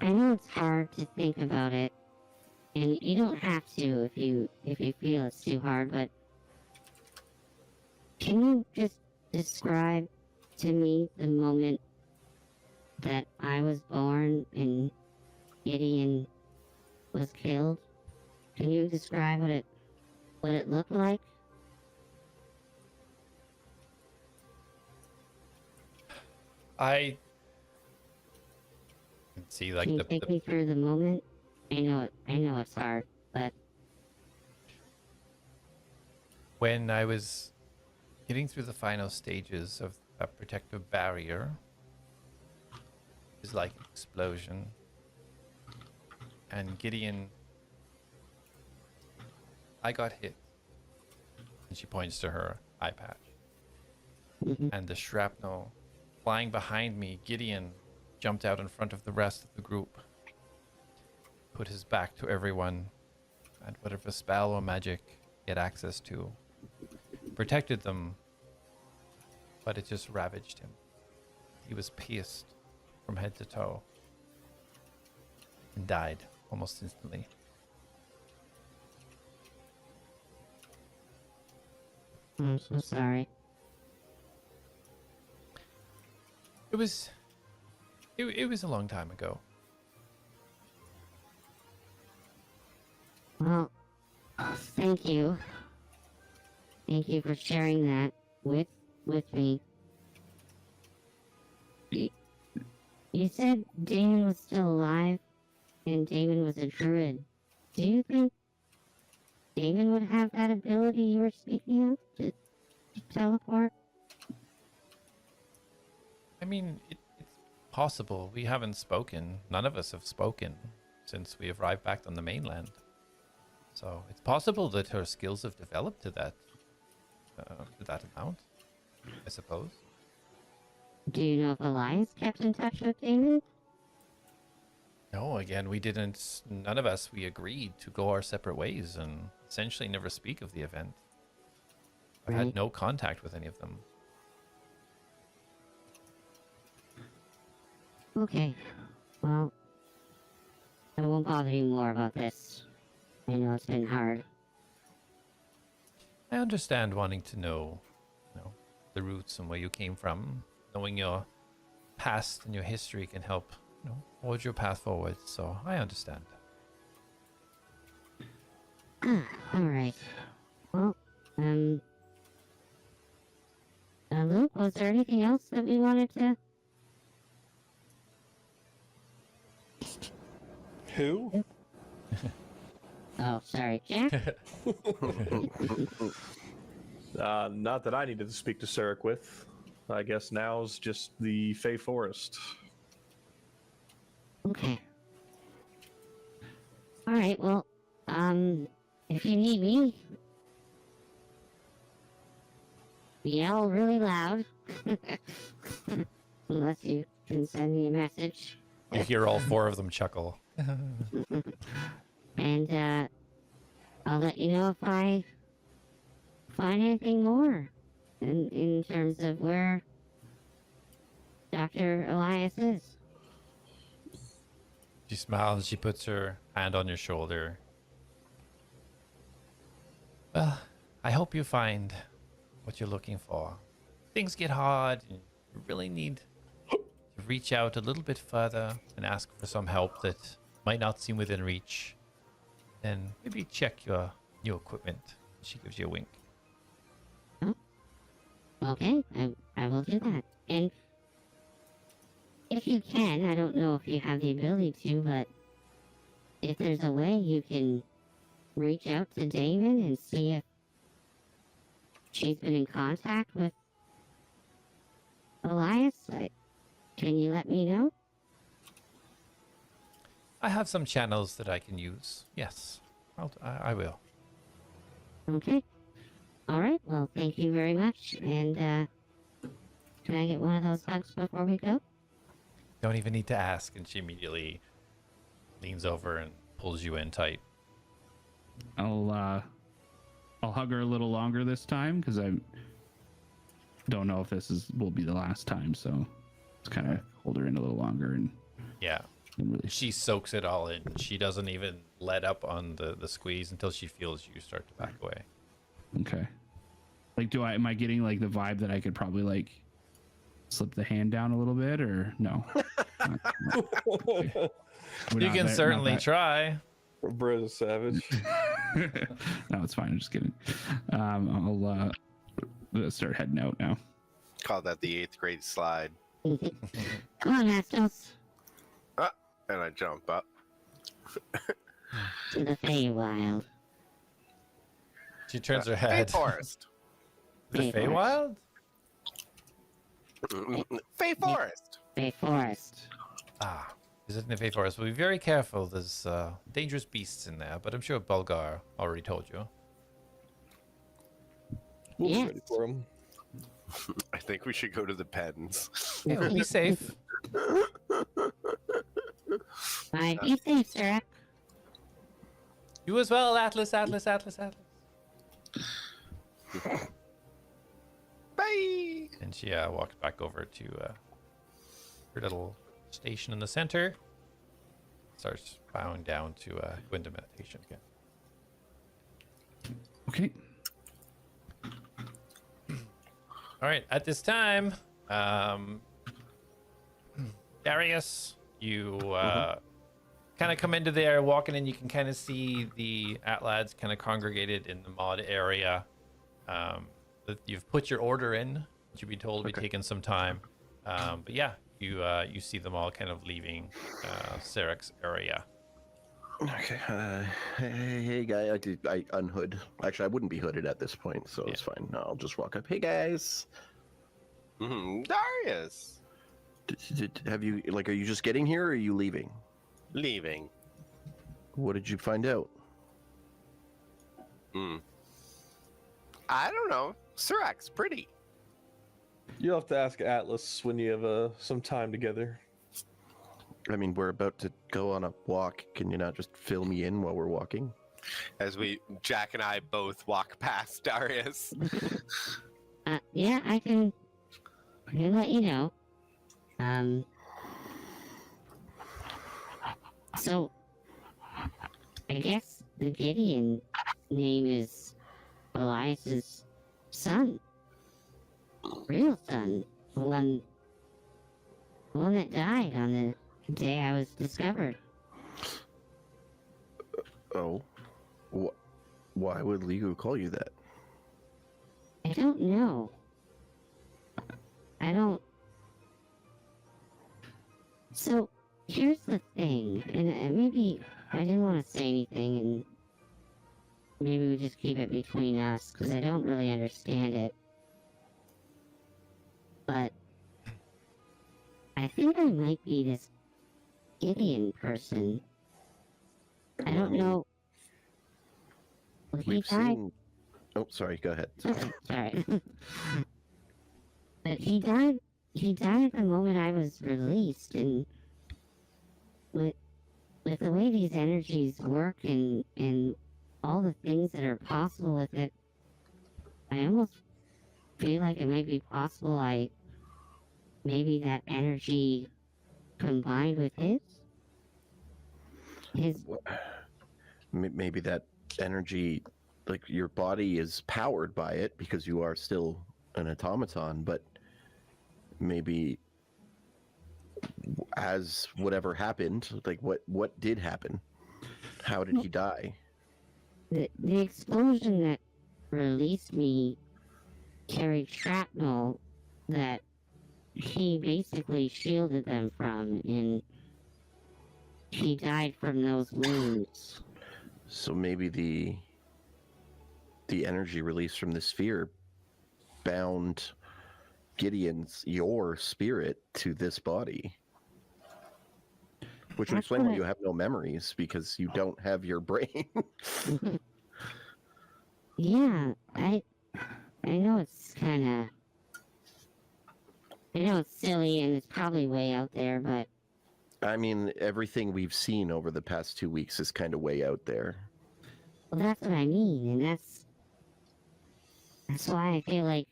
I know it's hard to think about it, and you don't have to if you feel it's too hard, but can you just describe to me the moment that I was born and Gideon was killed? Can you describe what it looked like? I can see like Can you take me through the moment? I know it's hard, but when I was getting through the final stages of a protective barrier, it was like an explosion. and Gideon, I got hit. And she points to her eye patch. And the shrapnel flying behind me, Gideon jumped out in front of the rest of the group, put his back to everyone, and whatever spell or magic he had access to, protected them, but it just ravaged him. He was pierced from head to toe and died almost instantly. I'm so sorry. It was a long time ago. Well, thank you. Thank you for sharing that with me. You said Damon was still alive, and Damon was a druid. Do you think Damon would have that ability you were speaking of to teleport? I mean, it's possible. We haven't spoken. None of us have spoken since we arrived back on the mainland. So it's possible that her skills have developed to that amount, I suppose. Do you know if A.T.L.A.S kept in touch with Damon? No, again, we didn't. None of us. We agreed to go our separate ways and essentially never speak of the event. I've had no contact with any of them. Okay. Well, I won't bother you more about this. I know it's been hard. I understand wanting to know, the roots and where you came from. Knowing your past and your history can help, forge your path forward. So I understand. Alright. Well, Luke, was there anything else that we wanted to... Who? Oh, sorry, Jak? Not that I needed to speak to Cleric with. I guess now's just the Fey Forest. Okay. Alright, well, if you need me, yell really loud. Unless you can send me a message. You hear all four of them chuckle. And, I'll let you know if I find anything more in terms of where Dr. Elias is. She smiles. She puts her hand on your shoulder. Well, I hope you find what you're looking for. Things get hard, and you really need to reach out a little bit further and ask for some help that might not seem within reach. Then maybe check your new equipment. She gives you a wink. Okay, I will do that. And if you can, I don't know if you have the ability to, but if there's a way you can reach out to Damon and see if she's been in contact with Elias, can you let me know? I have some channels that I can use. Yes, I will. Okay. Alright, well, thank you very much, and, can I get one of those hugs before we go? Don't even need to ask. And she immediately leans over and pulls you in tight. I'll hug her a little longer this time because I don't know if this will be the last time. So let's kind of hold her in a little longer and Yeah. really. She soaks it all in. She doesn't even let up on the squeeze until she feels you start to back away. Okay. Like, am I getting like the vibe that I could probably like slip the hand down a little bit, or no? Okay. You can certainly try. Briz is savage. No, it's fine. I'm just kidding. I'll start heading out now. Call that the 8th grade slide. Come on, Mastos. And I jump up. To the Feywild. She turns her Fey head. Forest. The Feywild? Fey Forest. Fey Forest. Ah. visiting the Fae Forest. We'll be very careful. There's dangerous beasts in there, but I'm sure Bulgar already told you. We'll be Yes. ready for him. I think we should go to the pens. Yeah, we'll be safe. Alright, be safe, sir. You as well, Atlas, Atlas, Atlas, Atlas. Bye. And she walks back over to her little station in the center. Starts bowing down to go into meditation again. Okay. All right, at this time, Darius, you kind of come into there, walking in. You can kind of see the ATLADS kind of congregated in the mod area. You've put your order in, which you've been told will be taking some time. But yeah, you see them all kind of leaving Sarek's area. Okay. Hey, guy. I unhood. Actually, I wouldn't be hooded at this point, so it's fine. No, I'll just walk up. Hey, guys. Darius. Have you are you just getting here, or are you leaving? Leaving. What did you find out? I don't know. Surak's pretty. You'll have to ask Atlas when you have some time together. I mean, we're about to go on a walk. Can you not just fill me in while we're walking? As Jak and I both walk past Darius. Yeah, I can let you know. So, I guess the Gideon name is Elias's son. Real son. The one that died on the day I was discovered. Oh. Why would Ligu call you that? I don't know. I don't... So, here's the thing, and maybe I didn't want to say anything, and maybe we just keep it between us, because I don't really understand it. But I think I might be this Gideon person. I don't know. Well, he We've died. seen. Oh, sorry. Go ahead. Sorry. But he died at the moment I was released, and with the way these energies work and all the things that are possible with it, I almost feel like it might be possible maybe that energy combined with his Maybe that energy, like your body is powered by it because you are still an automaton, but maybe as whatever happened, like what did happen? How did he die? the explosion that released me carried shrapnel that he basically shielded them from, and he died from those wounds. So maybe the energy released from the sphere bound your spirit to this body. Which would That's explain why what you have no memories, because you don't have your brain. Yeah, I know it's kind of... I know it's silly and it's probably way out there, but... I mean, everything we've seen over the past 2 weeks is kind of way out there. Well, that's what I mean, and that's why I feel like...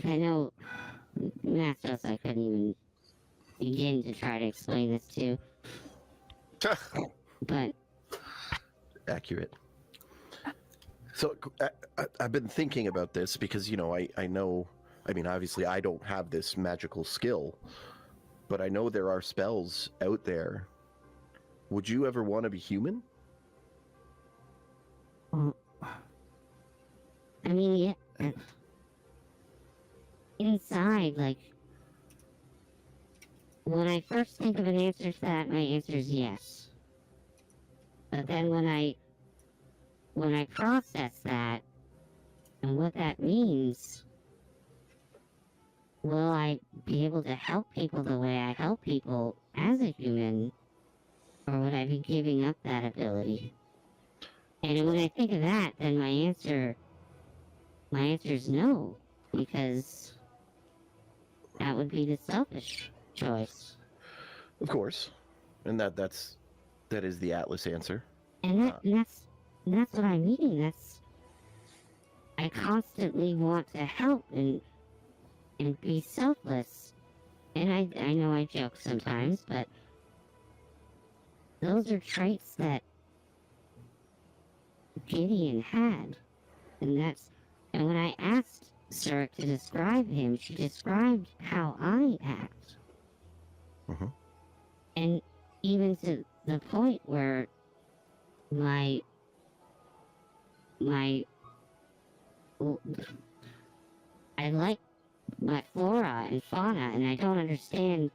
I know... Mastos I couldn't even begin to try to explain this to. But... Accurate. So I've been thinking about this because, I know, I mean, obviously I don't have this magical skill, but I know there are spells out there. Would you ever want to be human? Well, I mean, yeah. Inside, like, when I first think of an answer to that, my answer is yes. But then when I process that and what that means, will I be able to help people the way I help people as a human, or would I be giving up that ability? And when I think of that, then my answer is no, because that would be the selfish choice. Of course, and that is the Atlas answer. And that's what I mean. I constantly want to help and be selfless. And I know I joke sometimes, but those are traits that Gideon had. And when I asked Cyric to describe him, she described how I act. Mm-hmm. And even to the point where I like my flora and fauna, and I don't understand.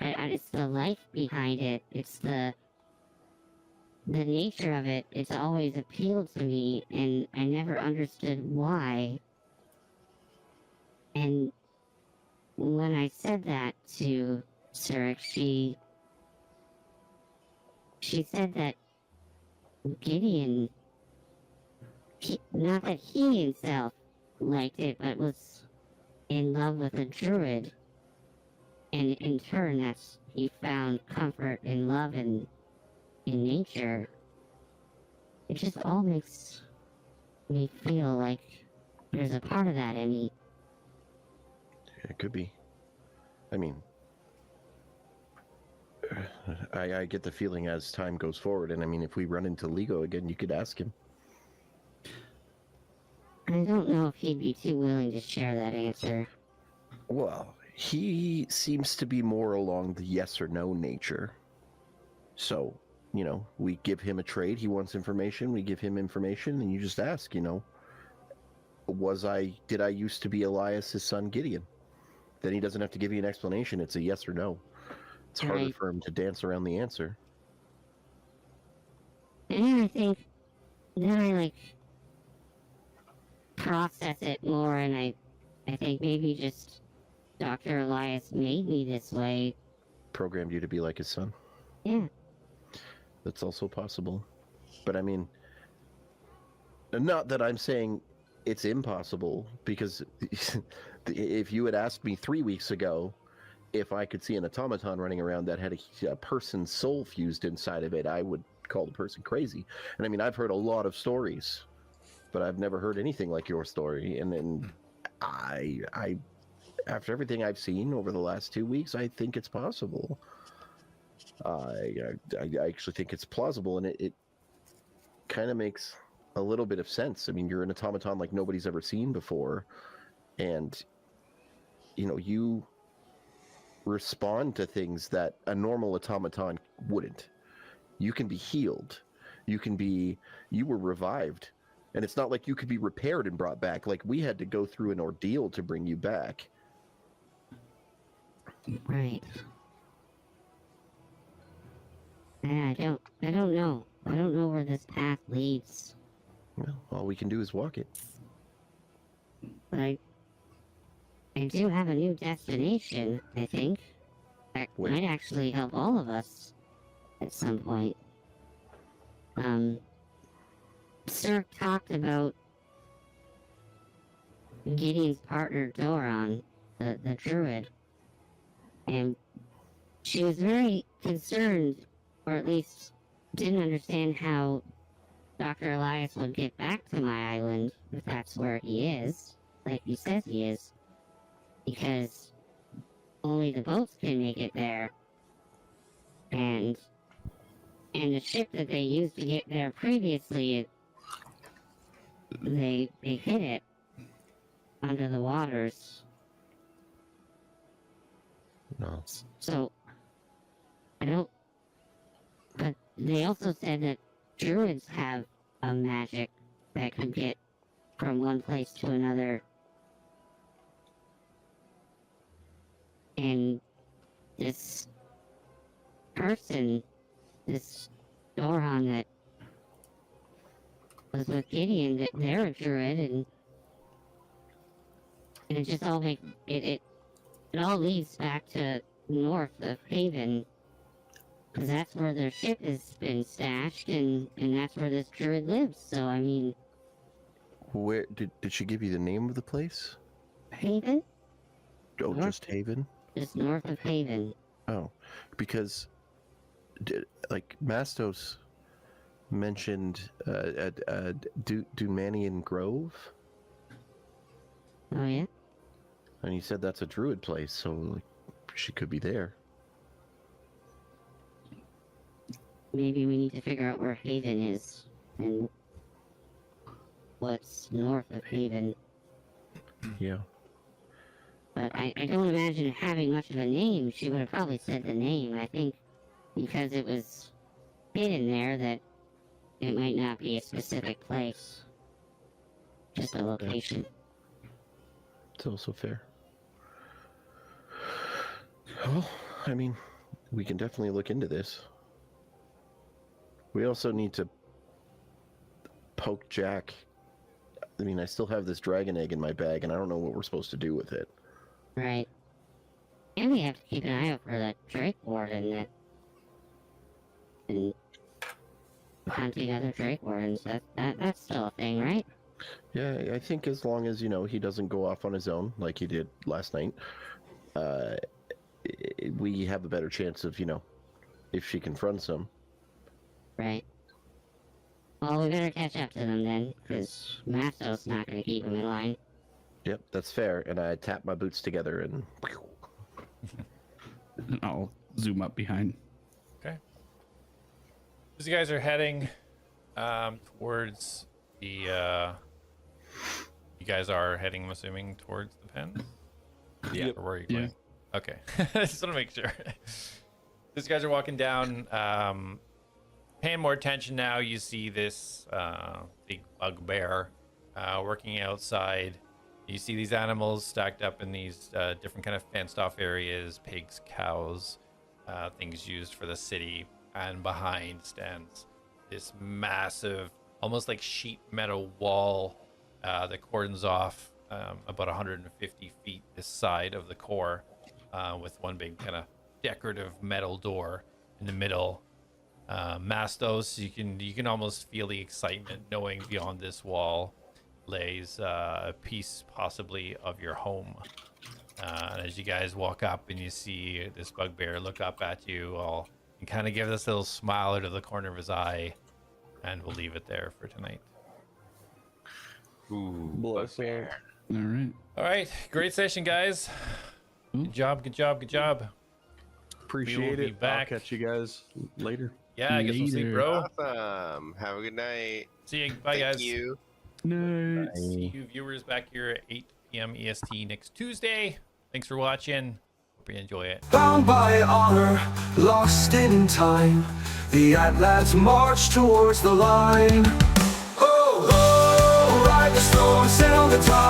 It's the life behind it. It's the nature of it. It's always appealed to me, and I never understood why. And when I said that to Cyric, she said that Gideon, not that he himself liked it, but was in love with a druid, and in turn he found comfort and love in nature. It just all makes me feel like there's a part of that in me. It could be. I mean, I get the feeling as time goes forward, and I mean, if we run into Lego again, you could ask him. I don't know if he'd be too willing to share that answer. Well, he seems to be more along the yes or no nature. So, you know, we give him a trade, he wants information, we give him information, and you just ask, you know, did I used to be Elias's son Gideon? Then he doesn't have to give you an explanation, it's a yes or no. It's harder for him to dance around the answer. And then I process it more, and I think maybe just Dr. Elias made me this way. Programmed you to be like his son? Yeah. That's also possible. But I mean, not that I'm saying it's impossible, because if you had asked me 3 weeks ago if I could see an automaton running around that had a person's soul fused inside of it, I would call the person crazy. And I mean, I've heard a lot of stories, but I've never heard anything like your story. And then I after everything I've seen over the last 2 weeks, I think it's possible. I actually think it's plausible, and it kind of makes a little bit of sense. I mean, you're an automaton like nobody's ever seen before, and you know, you respond to things that a normal automaton wouldn't. You can be healed. You were revived. And it's not like you could be repaired and brought back. Like, we had to go through an ordeal to bring you back. Right. And I don't know. I don't know where this path leads. Well, all we can do is walk it. But I do have a new destination, I think. That might actually help all of us at some point. Sir talked about Gideon's partner Doron, the druid, and she was very concerned, or at least didn't understand how Dr. Elias would get back to my island, if that's where he is, like he says he is, because only the boats can make it there, and the ship that they used to get there previously, they hit it under the waters. No. So, but they also said that druids have a magic that could get from one place to another. And this person, this Doron that was with Gideon, they're a druid, and it just all it all leads back to north of Haven, Because that's where their ship has been stashed, and that's where this druid lives. So, I mean, Where did she give you the name of the place? Haven? Oh, North. just Haven. Just north of Haven. Oh, because like Mastos mentioned Dumanian Grove, Oh, yeah? and he said that's a druid place, so like, she could be there. Maybe we need to figure out where Haven is, and what's north of Haven. Yeah. But I don't imagine having much of a name. She would have probably said the name. I think because it was hidden there that it might not be a specific place. Just a location. It's also fair. Well, I mean, we can definitely look into this. We also need to poke Jak. I mean, I still have this dragon egg in my bag, and I don't know what we're supposed to do with it. Right. And we have to keep an eye out for that Drake Warden that... and hunting other Drake Wardens. That's still a thing, right? Yeah, I think as long as, you know, he doesn't go off on his own like he did last night, we have a better chance of, you know, if she confronts him. Right. Well, we better catch up to them then, because Mastos not going to keep him in line. Yep, that's fair. And I tap my boots together and... And I'll zoom up behind. Okay. As you guys are heading towards the you guys are heading, I'm assuming, towards the pen? Yeah. Or where are you Yeah. going? Okay. Just want to make sure. These guys are walking down, paying more attention now. You see this big bugbear working outside. You see these animals stacked up in these different kind of fenced off areas, pigs, cows, things used for the city. And behind stands this massive, almost like sheet metal wall that cordons off about 150 feet this side of the core, with one big kind of decorative metal door in the middle. Mastos, you can almost feel the excitement knowing beyond this wall lays a piece possibly of your home. And as you guys walk up and you see this bugbear look up at you all and kind of give this little smile out of the corner of his eye, and we'll leave it there for tonight. Ooh, Bless bugbear. All right. All right, great session, guys. Good job, good job, good job. Appreciate be it. back. I'll catch you guys later. Yeah, I guess we'll see, Later. bro. Awesome. Have a good night. See you. Bye, Thank guys. you. Nice. See you viewers back here at 8 p.m. EST next Tuesday. Thanks for watching. Hope you enjoy it. Bound by honor, lost in time, the ATLADS march towards the line. Oh, oh, ride the storm, sail the tide.